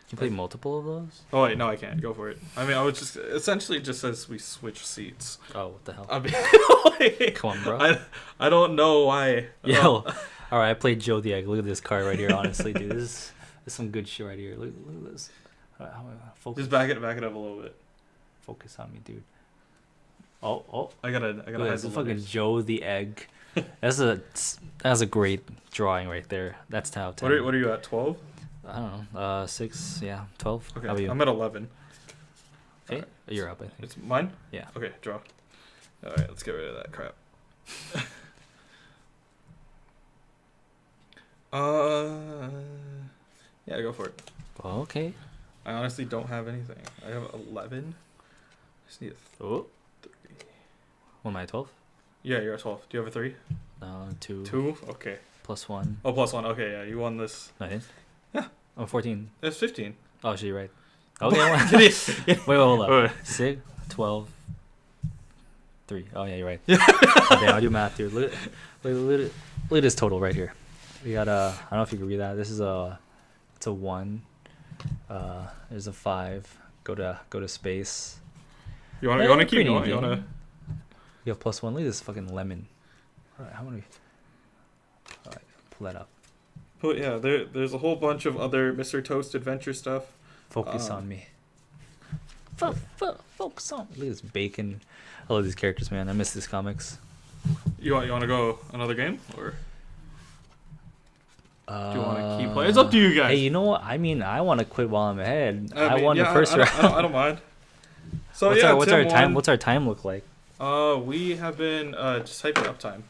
Can you play multiple of those? Oh wait, no, I can't. Go for it. I mean, I would just essentially just says we switch seats. Oh, what the hell? I mean, come on, bro. I don't know why. Yo, all right. I played Joe the Egg. Look at this card right here. Honestly, dude, this is some good shit right here. Look at this. All right, focus. Just back it up a little bit. Focus on me, dude. Oh. I gotta That's a fucking Joe the Egg. That's a great drawing right there. That's 10 out of 10. What are you at? 12? I don't know. 6, yeah, 12. Okay, How about you? I'm at 11. Okay, you're up, I think. It's mine? Yeah. Okay, draw. Alright, let's get rid of that crap. Yeah, go for it. Okay. I honestly don't have anything. I have 11. I just need a 3. What am I, 12? Yeah, you're at 12. Do you have a 3? 2. 2? Okay. Plus 1. Oh, plus 1. Okay, yeah, you won this. 19? Yeah. Oh, 14. It's 15. Oh, shit, you're right. Okay, wait, hold up. 6, 12, 3. Oh, yeah, you're right. Okay, I'll do math, dude. Look at this total right here. We got I don't know if you can read that. This is it's a 1. There's a 5. Go to space. You want to keep going? You want to? You have plus 1. Look at this fucking lemon. All right, how many? All right, pull that up. But yeah, there's a whole bunch of other Mr. Toast adventure stuff. Focus on me. Focus on me. Look at this bacon. I love these characters, man. I miss these comics. You want to go another game or? Do you want to keep playing? It's up to you guys. Hey, you know what? I mean, I want to quit while I'm ahead. I won the first round. I don't mind. So what's our time? What's our time look like? We have been just typing up time.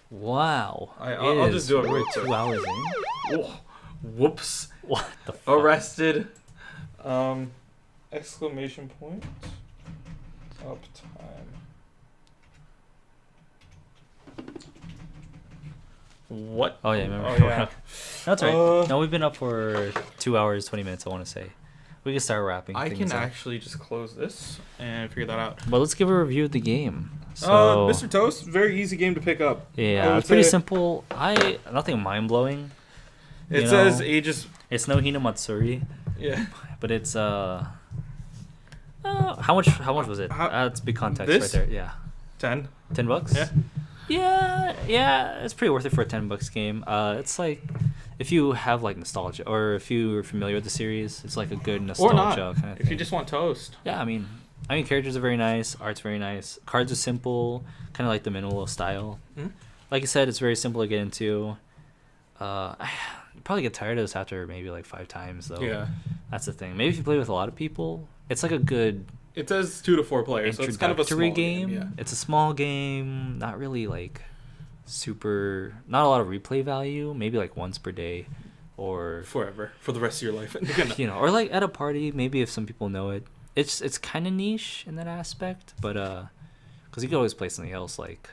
Wow. I'll just do it. We're 2 hours in. Oh, whoops. What the fuck? Arrested. Exclamation point. Up time. What? Oh yeah, remember. Oh yeah. That's right. No, we've been up for 2 hours 20 minutes. I want to say. We can start wrapping. I things can up. actually just close this and figure that out. But let's give a review of the game. So, Mr. Toast, very easy game to pick up. Yeah, it's pretty simple. Nothing mind blowing. It says ages. It's no Hina Matsuri. Yeah. But it's how much was it? That's big context this? right there. Yeah. 10. $10? Yeah. Yeah, it's pretty worth it for a $10 game. It's like if you have like nostalgia or if you're familiar with the series, it's like a good nostalgia or not. kind of thing. If you just want Toast. Yeah, I mean characters are very nice, art's very nice, cards are simple, kind of like the minimalist style. Mm-hmm. Like I said, it's very simple to get into. You probably get tired of this after maybe like 5 times though. Yeah, that's the thing. Maybe if you play with a lot of people, it's like a good. It says 2 to 4 players, so it's kind of a small game. Yeah. It's a small game, not really like super, not a lot of replay value. Maybe like once per day, or forever for the rest of your life. Or like at a party, maybe if some people know it. It's kind of niche in that aspect, but because you could always play something else like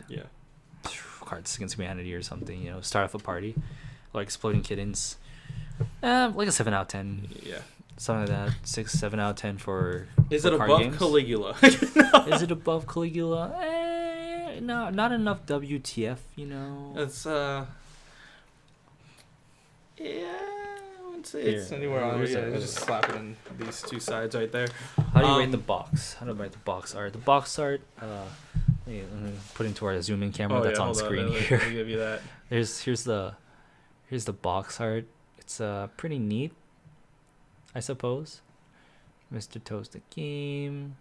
Cards Against Humanity or something. Start off a party, like Exploding Kittens. Like a 7 out of 10. Yeah. Something like that. 6, 7 out of 10 for. Is it above games. Caligula? Is it above Caligula? No, not enough WTF. It's yeah. It's anywhere on it. Yeah, just slap it in these 2 sides right there. How do you rate the box? How do I rate the box art? The box art. Let me put into our zoom in camera that's on screen here. Let me give you that. Here's the box art. It's pretty neat, I suppose. Mr. Toast the game.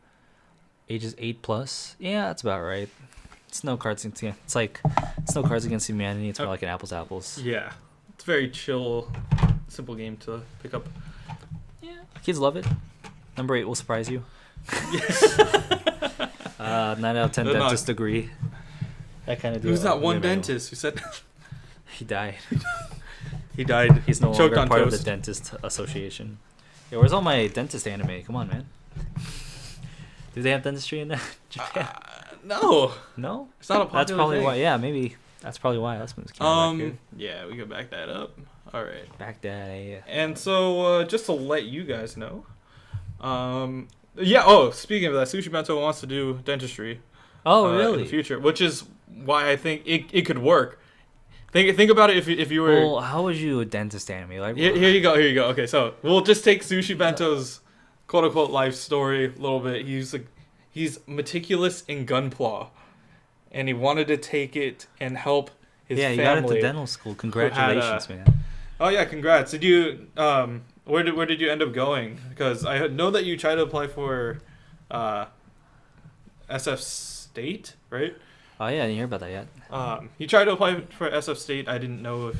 Ages 8+. Yeah, that's about right. It's no Cards Against Humanity. It's more like an apples to apples. Yeah, it's very chill, simple game to pick up. Yeah, kids love it. Number 8 will surprise you. 9 out of 10 that just agree. That kind of. Who's that one dentist who said? He died. He died. He's no longer part of the dentist association. Yeah, where's all my dentist anime? Come on, man. Do they have dentistry in Japan? No. No? It's not a popular That's probably thing. why. Yeah, maybe. That's probably why Usman's came back here. Yeah, we can back that up. All right. Back that, yeah. And so, just to let you guys know, yeah. Oh, speaking of that, Sushi Bento wants to do dentistry. Oh, really? In the future, which is why I think it could work. Think about it if you were. Well, how would you a dentist anime? Like, here you go. Okay, so we'll just take Sushi Bento's quote unquote life story a little bit. He's meticulous in Gunpla, and he wanted to take it and help his family. Yeah, you got into dental school. Congratulations, man. Oh yeah, congrats. Did you where did you end up going? Because I know that you tried to apply for SF State, right? Oh yeah, I didn't hear about that yet. You tried to apply for SF State. I didn't know if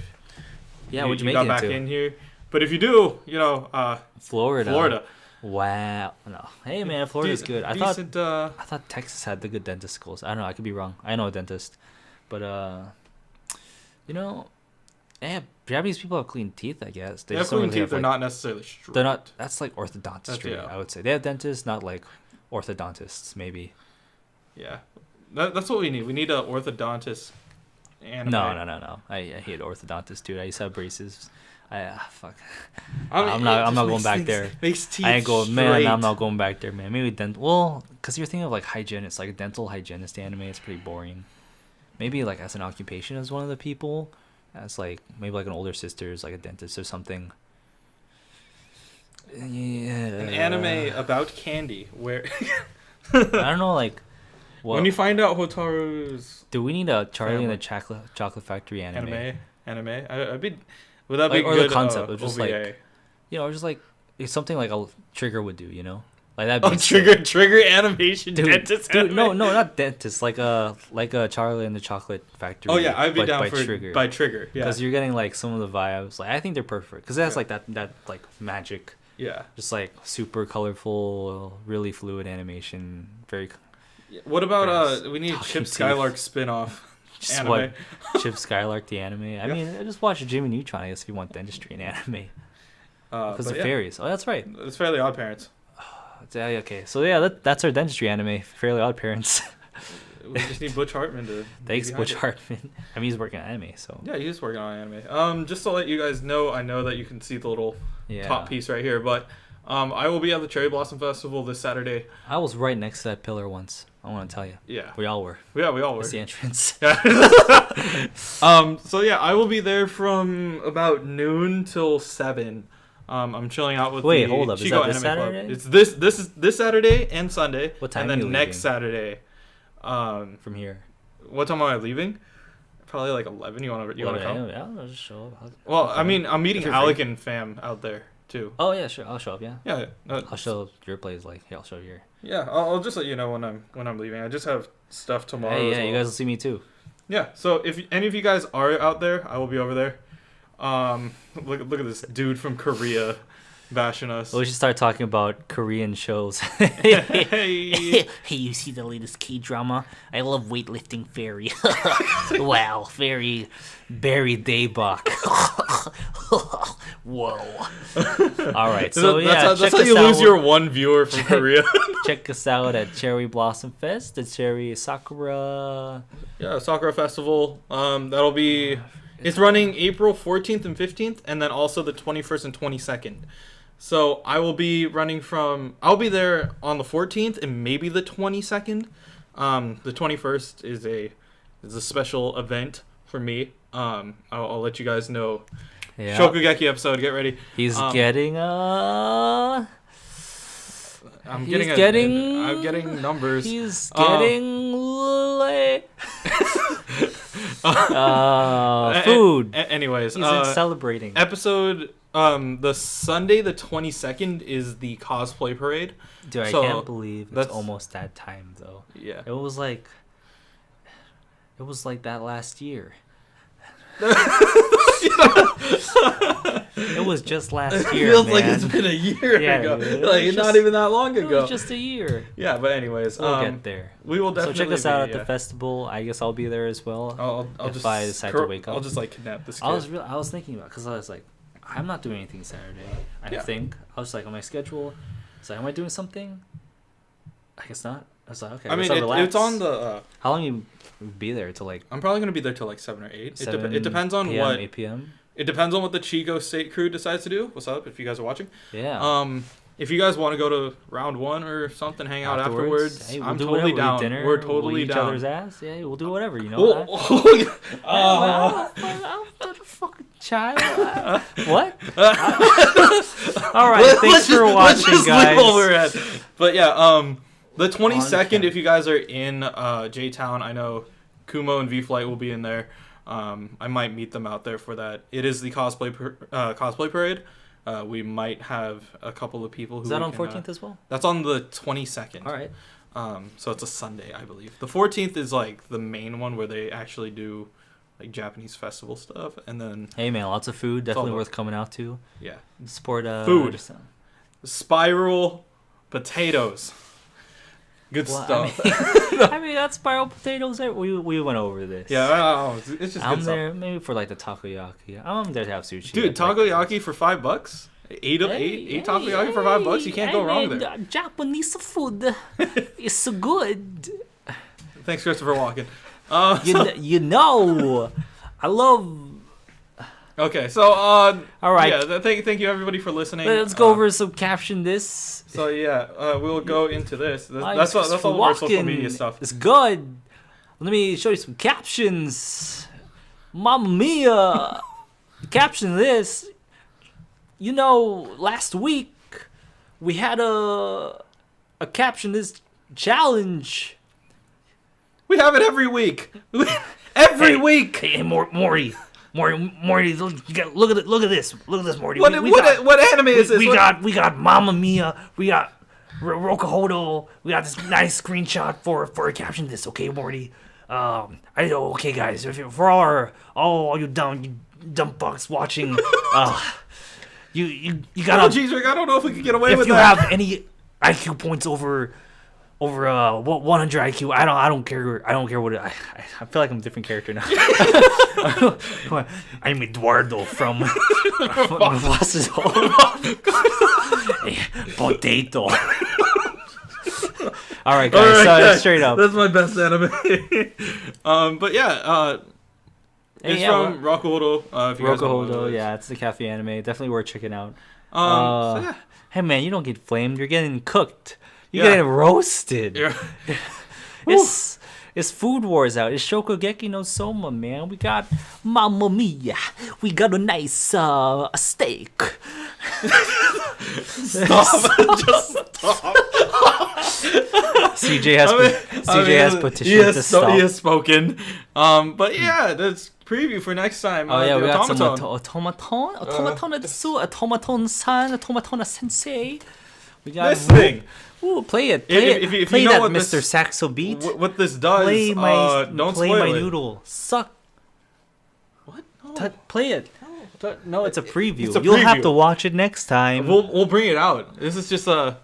what'd you make got it back into? in here. But if you do, Florida. Wow. No. Hey man, Florida's good. I decent, thought Texas had the good dentist schools. I don't know. I could be wrong. I know a dentist, but yeah, Japanese people have clean teeth. I guess they have clean teeth. They're not necessarily straight. They're not. That's like orthodontistry. I would say they have dentists, not like orthodontists. Maybe. Yeah, that's what we need. We need an orthodontist. Anime. No. I hate orthodontists, dude. I used to have braces. Fuck. I'm not going back there. Makes teeth I ain't going, straight. man. I'm not going back there, man. Maybe because you're thinking of like hygienist, like a dental hygienist anime. It's pretty boring. Maybe like as an occupation as one of the people, as like maybe like an older sister is like a dentist or something. Yeah. An anime about candy where I don't know, like. When you find out Hotaru's. Do we need a Charlie and the Chocolate Factory anime? Would that be or good? The concept of just OVA? Like, just like it's something like a Trigger would do, like that. Trigger animation, dude, dentist. Dude, no, not dentist. Like a Charlie and the Chocolate Factory. Oh yeah, I'd be down by for Trigger. By Trigger. Yeah, because you're getting like some of the vibes. Like I think they're perfect because it has like that like magic. Yeah. Just like super colorful, really fluid animation. Very. What about we need Chip Skylark spin-off anime. What? Chip Skylark the anime? I mean, just watch Jimmy Neutron, I guess, if you want dentistry and anime. Because they're fairies. Oh, that's right. It's Fairly Odd Parents. Okay, so yeah, that's our dentistry anime, Fairly Odd Parents. We just need Butch Hartman to. Thanks, Butch Hartman. I mean, he's working on anime, so. Yeah, he's working on anime. Just to let you guys know, I know that you can see the little top piece right here, but I will be at the Cherry Blossom Festival this Saturday. I was right next to that pillar once. I want to tell you. Yeah. We all were. Yeah, we all were. It's the entrance. Yeah. So yeah, I will be there from about noon till 7. I'm chilling out with Wait, hold up. Is that this Saturday? Club. It's this Saturday and Sunday. What time? And then are you next leaving? Saturday. From here. What time am I leaving? Probably like 11. You want to come? Yeah, I'll just show up. Well, I mean, I'm meeting Alec and fam out there too. Oh yeah, sure. I'll show up. Yeah. Yeah. I'll show up your place. Like, I'll show you. Yeah, I'll just let you know when I'm leaving. I just have stuff tomorrow. Hey, yeah, well. you guys will see me too. Yeah. So if any of you guys are out there, I will be over there. Look at this dude from Korea bashing us. Well, we should start talking about Korean shows. Hey, you see the latest K-drama? I love weightlifting fairy. Wow, fairy Barry Daybach. Whoa. All right, so that's how you lose your one viewer from Korea. Check us out at Cherry Blossom Fest, the Cherry Sakura. Yeah, Sakura Festival. That'll be. It's running April 14th and 15th, and then also the 21st and 22nd. So I will be running I'll be there on the 14th and maybe the 22nd. The 21st is a special event for me. I'll let you guys know. Yeah. Shokugeki episode, get ready. He's getting I'm getting numbers. He's getting food. Anyways, he's celebrating. Episode the Sunday the 22nd is the cosplay parade. Dude, I can't believe it's almost that time though. Yeah. It was like that last year. It was just last year. It feels man. like it's been a year ago. Like not even that long ago. It was just a year. Yeah, but anyways, we'll get there. We will definitely. So check us out at the festival. I guess I'll be there as well. I'll if just I decide to wake up. I'll just like kidnap this kid. I was thinking about because I was like, I'm not doing anything Saturday. I think I was like on my schedule. So am I doing something? I guess not. I was like, okay. I mean, it's on the. How long you be there till like? I'm probably gonna be there till like 7 or 8. 7 it depends on PM, what. 8 p.m. It depends on what the Chico State crew decides to do. What's up? If you guys are watching. Yeah. If you guys want to go to round 1 or something, hang out afterwards. Hey, I'm totally down. Dinner, we're totally each down. other's ass. Yeah, we'll do whatever. You know. I'm a fucking child. What? All right. Thanks for watching, guys. Leave where we're at. But yeah, the 22nd, if you guys are in J-Town, I know Kumo and V-Flight will be in there. I might meet them out there for that. It is the cosplay parade. We might have a couple of people who. Is that on 14th as well? That's on the 22nd. All right. So it's a Sunday, I believe. The 14th is like the main one where they actually do like Japanese festival stuff, and then. Hey man, lots of food. Definitely worth coming out to. Yeah. Support food. Spiral potatoes. Good stuff. I mean, that's spiral potatoes. We went over this. Yeah, it's just I'm good there stuff. maybe for like the takoyaki. I'm there to have sushi. Dude, takoyaki for $5? Eight takoyaki for $5? You can't go wrong there. Japanese food is so good. Thanks, Christopher Walken. You know, I love. Okay, so all right. Yeah, thank you everybody for listening. Let's go over some caption this. So yeah, we'll go into this. That's all of our social media stuff. It's good. Let me show you some captions. Mamma mia! Caption this. You know, last week we had a caption this challenge. We have it every week. Every week. Hey, Morty, look at this, Morty. What anime is this? We got Mamma Mia. We got Rokuhodo. We got this nice screenshot for a caption. This, okay, Morty. I know. Okay, guys, for all you dumb fucks watching, you gotta. Oh, geez, Rick, I don't know if we can get away with that. If you have any IQ points over 100 IQ, I don't care. I don't care what I feel like I'm a different character now. I'm Eduardo from Bosses Potato. All right, guys. So straight up. That's my best anime. But yeah, it's from Rokuhodo. Rokuhodo, yeah, it's the cafe anime. Definitely worth checking out. So yeah. Hey man, you don't get flamed. You're getting cooked. You're getting roasted. Yeah. It's Food Wars out. It's Shokugeki no Soma, man. We got Mamma Mia. We got a nice steak. Stop. Just stop. CJ has petitioned to stop. He has spoken. But yeah, that's preview for next time. Oh yeah, we got some automaton sensei. We got this thing. Ooh, play it. If play you know that, what Mr. this, Saxo beat. What this does, don't play spoil my it. noodle. Suck. What? No. Play it. No, it's a preview. It's a You'll preview. have to watch it next time. We'll bring it out. This is just a.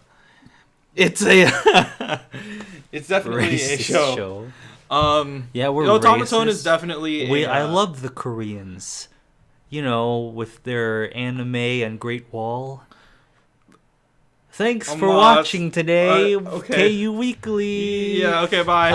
It's a. It's definitely a show. Yeah, we're Automaton is definitely. I love the Koreans. You know, with their anime and Great Wall. Thanks for watching today. Okay. KU Weekly. Yeah, okay, bye.